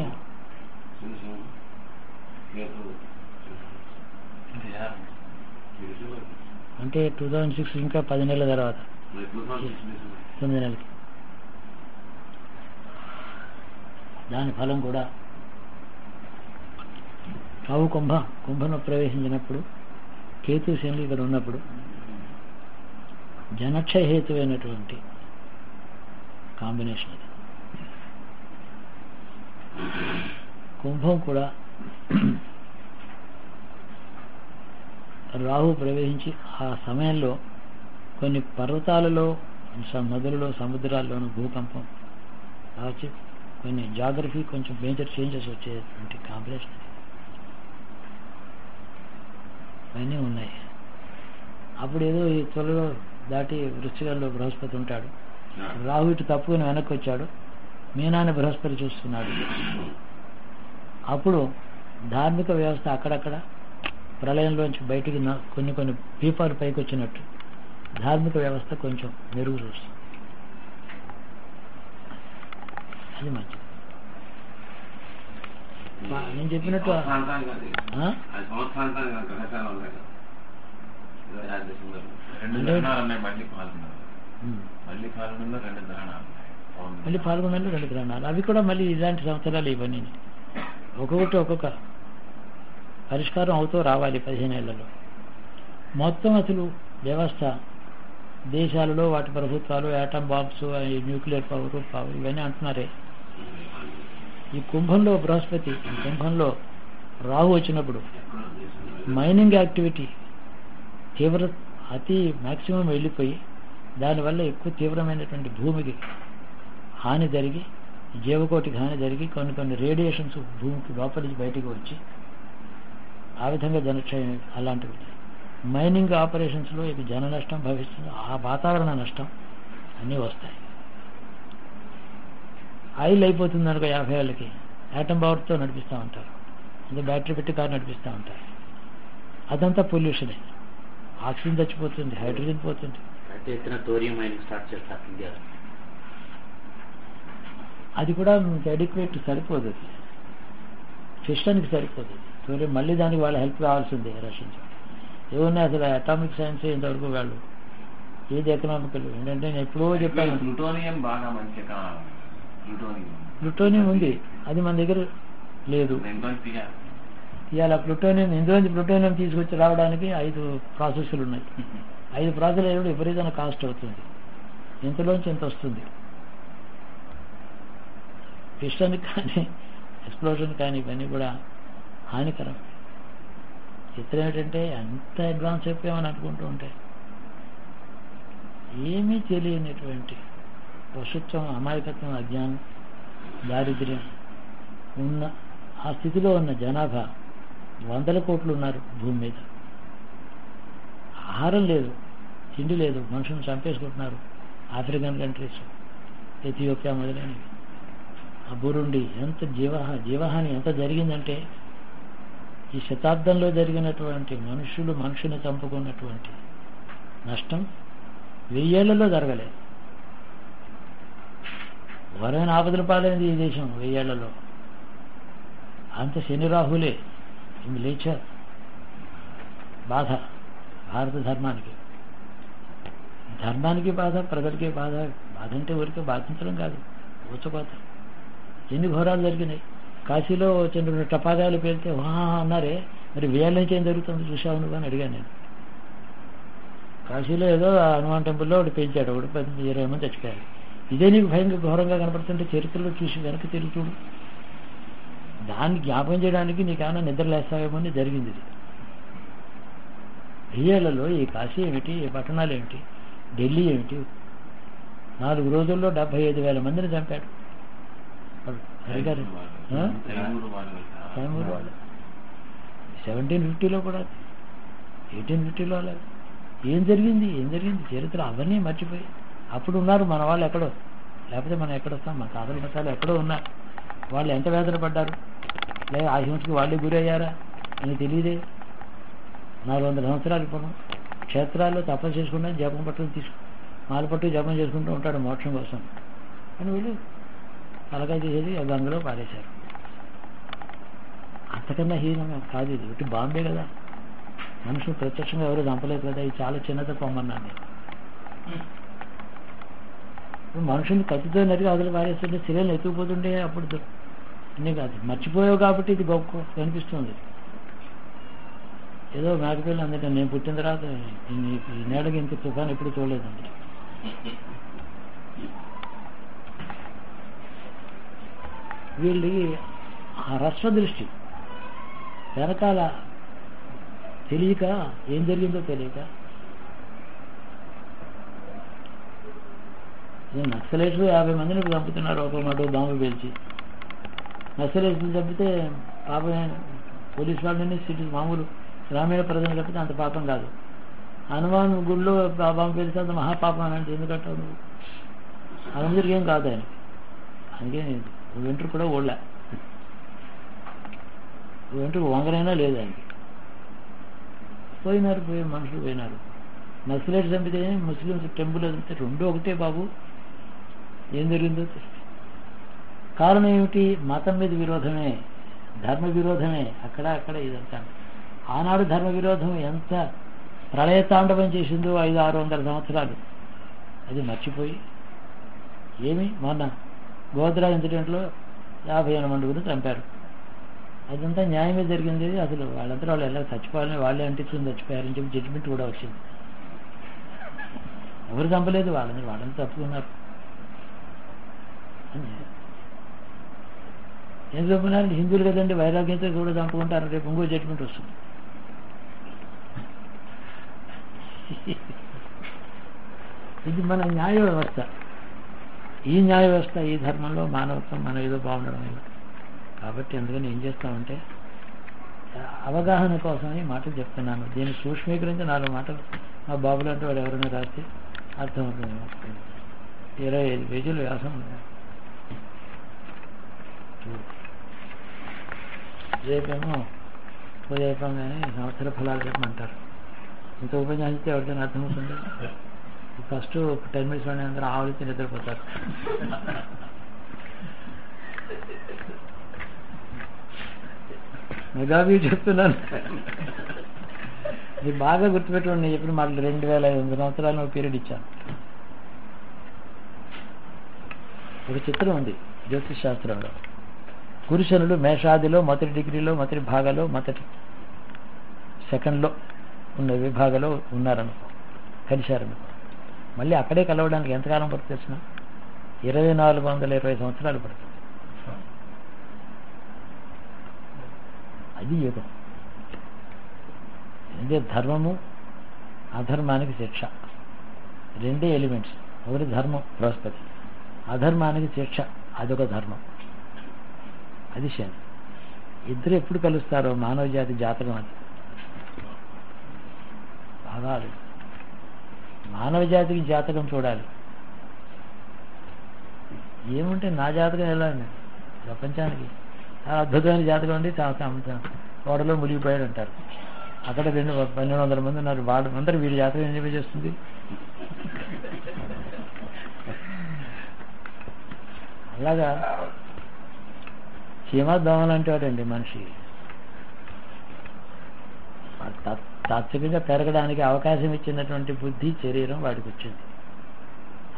[SPEAKER 1] అంటే 2006 ఇంకా 10 నెలల తర్వాత 9 నెలలకి. దాని ఫలం కూడా రాహు కుంభంలో ప్రవేశించినప్పుడు కేతు శని ఇక్కడ ఉన్నప్పుడు జనక్షయహేతువైనటువంటి కాంబినేషన్ అది. కుంభం కూడా రాహు ప్రవేశించి ఆ సమయంలో కొన్ని పర్వతాలలో, నదులలో, సముద్రాల్లోనూ భూకంపం వచ్చి కొన్ని జాగ్రఫీ కొంచెం మేజర్ చేంజెస్ వచ్చేటువంటి కాంబినేషన్ అవన్నీ ఉన్నాయి. అప్పుడు ఏదో ఈ త్వరలో దాటి వృశ్చికంలో బృహస్పతి ఉంటాడు. రాహు ఇటు తప్పుకుని వెనక్కి వచ్చాడు. మీనాన్ని బృహస్పతి చూస్తున్నాడు. అప్పుడు ధార్మిక వ్యవస్థ అక్కడక్కడ ప్రళయంలోంచి బయటికి కొన్ని పీపాలు పైకి వచ్చినట్టు ధార్మిక వ్యవస్థ కొంచెం మెరుగు చూస్తుంది. అది మంచిది. నేను చెప్పినట్టు మళ్ళీ పాల్గొనాలి 2 గ్రహణాలు. అవి కూడా మళ్ళీ ఇలాంటి సంవత్సరాలు ఇవన్నీ ఒక్కొక్క పరిష్కారం అవుతూ రావాలి 15 ఏళ్లలో. మొత్తం అసలు వ్యవస్థ దేశాలలో వాటి ప్రభుత్వాలు, యాటమ్ బాంబ్స్, న్యూక్లియర్ పవర్ ఇవన్నీ అంటున్నారే. ఈ కుంభంలో బృహస్పతి, కుంభంలో రాహు వచ్చినప్పుడు మైనింగ్ యాక్టివిటీ అతి మ్యాక్సిమం వెళ్ళిపోయి దానివల్ల ఎక్కువ తీవ్రమైనటువంటి భూమికి హాని జరిగి, జీవకోటికి హాని జరిగి కొన్ని రేడియేషన్స్ భూమికి లోపలికి బయటికి వచ్చి ఆ విధంగా జనక్షయం అలాంటివి. మైనింగ్ ఆపరేషన్స్లో ఇది జన నష్టం భవిస్తుంది, ఆ వాతావరణ నష్టం అన్నీ వస్తాయి. ఆయిల్ అయిపోతుంది అనుకో 50 ఏళ్ళకి, యాటమ్ పవర్తో నడిపిస్తూ ఉంటారు, అంటే బ్యాటరీ పెట్టి కారు నడిపిస్తూ ఉంటారు. అదంతా పొల్యూషనే. ఆక్సిజన్ చచ్చిపోతుంది, హైడ్రోజన్ పోతుంది.
[SPEAKER 2] అయితే ఎత్తున థోరియం మైనింగ్ స్టార్ట్ చేస్తారు ఇండియాలో.
[SPEAKER 1] అది కూడా అడిక్వేట్ సరిపోదు, అది సిస్టానికి సరిపోదు. థోరియం మళ్ళీ దానికి వాళ్ళ హెల్ప్ కావాల్సిందే రష్యన్స్. ఏమున్నాయి అసలు అటామిక్ సైన్స్ ఇంతవరకు వాళ్ళు ఏది ఎకనామికల్ ఏంటంటే నేను ఎప్పుడో చెప్పాను.
[SPEAKER 2] ప్లూటోనియం బాగా మంచి
[SPEAKER 1] ప్లూటోనియం ఉంది, అది మన దగ్గర లేదు. ఇవాళ ప్లూటోనియం ఇందులోంచి ప్లూటోనియం తీసుకొచ్చి రావడానికి 5 ప్రాసెస్లు ఉన్నాయి. 5 ప్రాసెస్లు ఏమిటి విపరీతమైన కాస్ట్ అవుతుంది. ఇంతలోంచి ఇంత వస్తుంది. ఫిషన్కి కానీ ఎక్స్ప్లోజన్ కానీ ఇవన్నీ కూడా హానికరం. చిత్రం ఏంటంటే అంత అడ్వాన్స్ అయిపోయామని అనుకుంటూ ఉంటే ఏమీ తెలియనటువంటి పశుత్వం, అమాయకత్వం, అజ్ఞానం, దారిద్ర్యం ఉన్న ఆ స్థితిలో ఉన్న జనాభా 100 కోట్లు ఉన్నారు భూమి మీద. ఆహారం లేదు, తిండి లేదు, మనుషులను చంపేసుకుంటున్నారు. ఆఫ్రికన్ కంట్రీస్, ఎథియోపియా మొదలైనవి. ఆ బురుండి ఎంత జీవహాని ఎంత జరిగిందంటే ఈ శతాబ్దంలో జరిగినటువంటి మనుషుని చంపుకున్నటువంటి నష్టం 1000 ఏళ్లలో జరగలేదు. ఘోరమైన ఆపదల పాలైంది ఈ దేశం 1000 ఏళ్లలో. అంత శని రాహులే లేచ బాధ భారత ధర్మానికి బాధ, ప్రజలకే బాధ. బాధ అంటే ఊరికే బాధించడం కాదు, ఊచకోత. ఎన్ని ఘోరాలు జరిగినాయి. కాశీలో 2 టపాకాయలు పేలితే వా అన్నారే, మరి 1000 నుంచి ఏం జరుగుతుంది చూసావు నువ్వు అని అడిగాను నేను. కాశీలో ఏదో హనుమాన్ టెంపుల్లో ఒకటి పేల్చాడు, ఒకటి 20 మంది చచ్చిపోయారు. ఇదే నీకు భయంగా ఘోరంగా కనపడుతుంటే చరిత్రలో చూసి వెనక్కి తిరిగి చూడు. దాన్ని జ్ఞాపకం చేయడానికి నీకేమైనా నిద్ర లేస్తావేమో అని జరిగింది ఇది. 1000 ఏళ్లలో ఈ కాశీ ఏమిటి, ఈ పట్టణాలు ఏమిటి, ఢిల్లీ ఏమిటి, 4 రోజుల్లో 75,000 మందిని చంపాడు. హరిగారు తైమూరు వాళ్ళు 1750లో కూడా 1850లో అలా ఏం జరిగింది చరిత్ర అవన్నీ మర్చిపోయి. అప్పుడు ఉన్నారు మన వాళ్ళు ఎక్కడో, లేకపోతే మనం ఎక్కడొస్తాం, మన తాతల మతాలు ఎక్కడో ఉన్నారు. వాళ్ళు ఎంత వేదన పడ్డారు, లేదా ఆ హింసకి వాళ్ళే గురయ్యారా అని తెలియదే. 400 సంవత్సరాలు పూర్వం క్షేత్రాల్లో తపస్సు చేసుకుంటా జపం పట్టుకు మాల పట్టు జపం చేసుకుంటూ ఉంటాడు మోక్షం కోసం అని వీళ్ళు తలకాయ చేసేది గంగలో పారేశారు. అంతకన్నా హీనంగా కాదు ఇది. ఒకటి బాంబే కదా, మనుషులు ప్రత్యక్షంగా ఎవరు చంపలేదు కదా, ఇది చాలా చిన్నత పొమ్మన్నాను నేను. ఇప్పుడు మనుషులు కత్తితో నరికి అదులు పారేస్తుంటే సిరియల్ ఎత్తుకుపోతుంటే అప్పుడు అన్నీ కాదు, మర్చిపోయావు కాబట్టి ఇది గొప్ప కనిపిస్తుంది. ఏదో మేకపిల్లి అందుకే నేను పుట్టిన తర్వాత ఈ నేలకి ఇంత తుఫాను ఎప్పుడు చూడలేదండి. వీళ్ళకి ఆ రస్వ దృష్టి వెనకాల తెలియక, ఏం జరిగిందో తెలియక నక్సలైట్స్ 50 మందిని చంపుతున్నారు ఒక మాట బాంబు పేల్చి. నక్సలైట్లు చంపితే పాపం పోలీస్ వాళ్ళని సిటీ మామూలు గ్రామీణ ప్రజలు చంపితే అంత పాపం కాదు. హనుమాన్ గుడిలో బాంబు పేలిస్తే అంత మహాపాపం అని అంటే ఎందుకంటే నువ్వు అందరికీ ఏం కాదు ఆయనకి. అందుకే వెంట్రు కూడా ఓళ్ళ వెంట్రు వంగరైనా లేదు ఆయనకి. పోయినారు మనుషులు పోయినారు. నక్సలైట్ చంపితే ముస్లిమ్స్ టెంపుల్ చంపితే 2 ఒకటే బాబు. ఏం జరిగిందో కారణం ఏమిటి? మతం మీద విరోధమే, ధర్మ విరోధమే. అక్కడ ఇదంతా ఆనాడు ధర్మ విరోధం ఎంత ప్రళయతాండవం చేసిందో 500-600 సంవత్సరాలు. అది మర్చిపోయి ఏమి మొన్న గోద్రా ఇన్సిడెంట్లో 58 మందిని చంపారు. అదంతా న్యాయమే జరిగింది. అసలు వాళ్ళంతా వాళ్ళు ఎలా చచ్చిపోవాలని వాళ్ళే అంటించుకుని చచ్చిపోయారని చెప్పి జడ్జిమెంట్ కూడా వచ్చింది. ఎవరు చంపలేదు, వాళ్ళని తప్పుకున్నారు. ఏం చంపున్నారు? హిందువులు కదండి, వైరాగ్యంతో కూడా చంపుకుంటారు. రేపు ఇంకో జడ్జిమెంట్ వస్తుంది. ఇది మన న్యాయ వ్యవస్థ. ఈ న్యాయ వ్యవస్థ, ఈ ధర్మంలో మానవత్వం మనం ఏదో బాగుండడం లేదు. కాబట్టి అందుకని ఏం చేస్తామంటే అవగాహన కోసమని మాటలు చెప్తున్నాను. దీన్ని సూక్ష్మీకరించి 4 మాటలు మా బాబులు అంటే వాడు ఎవరైనా రాస్తే అర్థమవుతుంది. 25 పేజీలు వ్యాసం. రేపేమో పూజ అయిపోగానే సంవత్సర ఫలాలు చెప్పమంటారు. ఇంత ఉపన్యాసిస్తే ఎవరికైనా అర్థమవుతుంది? ఫస్ట్ 10 minutes లోనే అందరూ ఆవలించి నిద్రపోతారు. మెగాబీ చెప్తున్నాను, ఇది బాగా గుర్తుపెట్టుకోండి. నేను చెప్పిన మాటలు 2500 సంవత్సరాలు పీరియడ్ ఇచ్చాను. ఒక చిత్రం ఉంది జ్యోతిష్ శాస్త్రంలో. పురుషనులు మేషాదిలో మొదటి డిగ్రీలో, మొదటి భాగంలో, మొదటి సెకండ్లో ఉన్న విభాగంలో ఉన్నారనుకో, కలిశారనుకో, మళ్ళీ అక్కడే కలవడానికి ఎంతకాలం పడుతుంది తెలిసిన? 2420 సంవత్సరాలు పడుతుంది. అది యుగం. ఇదే ధర్మము అధర్మానికి శిక్ష, రెండే ఎలిమెంట్స్. ఒకటి ధర్మం, బృహస్పతి. అధర్మానికి శిక్ష, అదొక ధర్మం, అది శని. ఇద్దరు ఎప్పుడు కలుస్తారో మానవ జాతి జాతకం అది బాగా. మానవ జాతికి జాతకం చూడాలి. ఏముంటే నా జాతకం ఎలా ఉంది ప్రపంచానికి? చాలా అద్భుతమైన జాతకం అండి, ఓడలో మునిగిపోయాడు అంటారు. అక్కడ 1200 మంది ఉన్నారు, వాడు అందరూ వీడి జాతకం ఏం చేస్తుంది? అలాగా చీమదోమలు అంటే వాడండి మనిషి. తాత్వికంగా పెరగడానికి అవకాశం ఇచ్చినటువంటి బుద్ధి, శరీరం వాడికి వచ్చింది.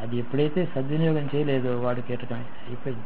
[SPEAKER 1] అది ఎప్పుడైతే సద్వినియోగం చేయలేదో వాడు కీటకం అయిపోయింది.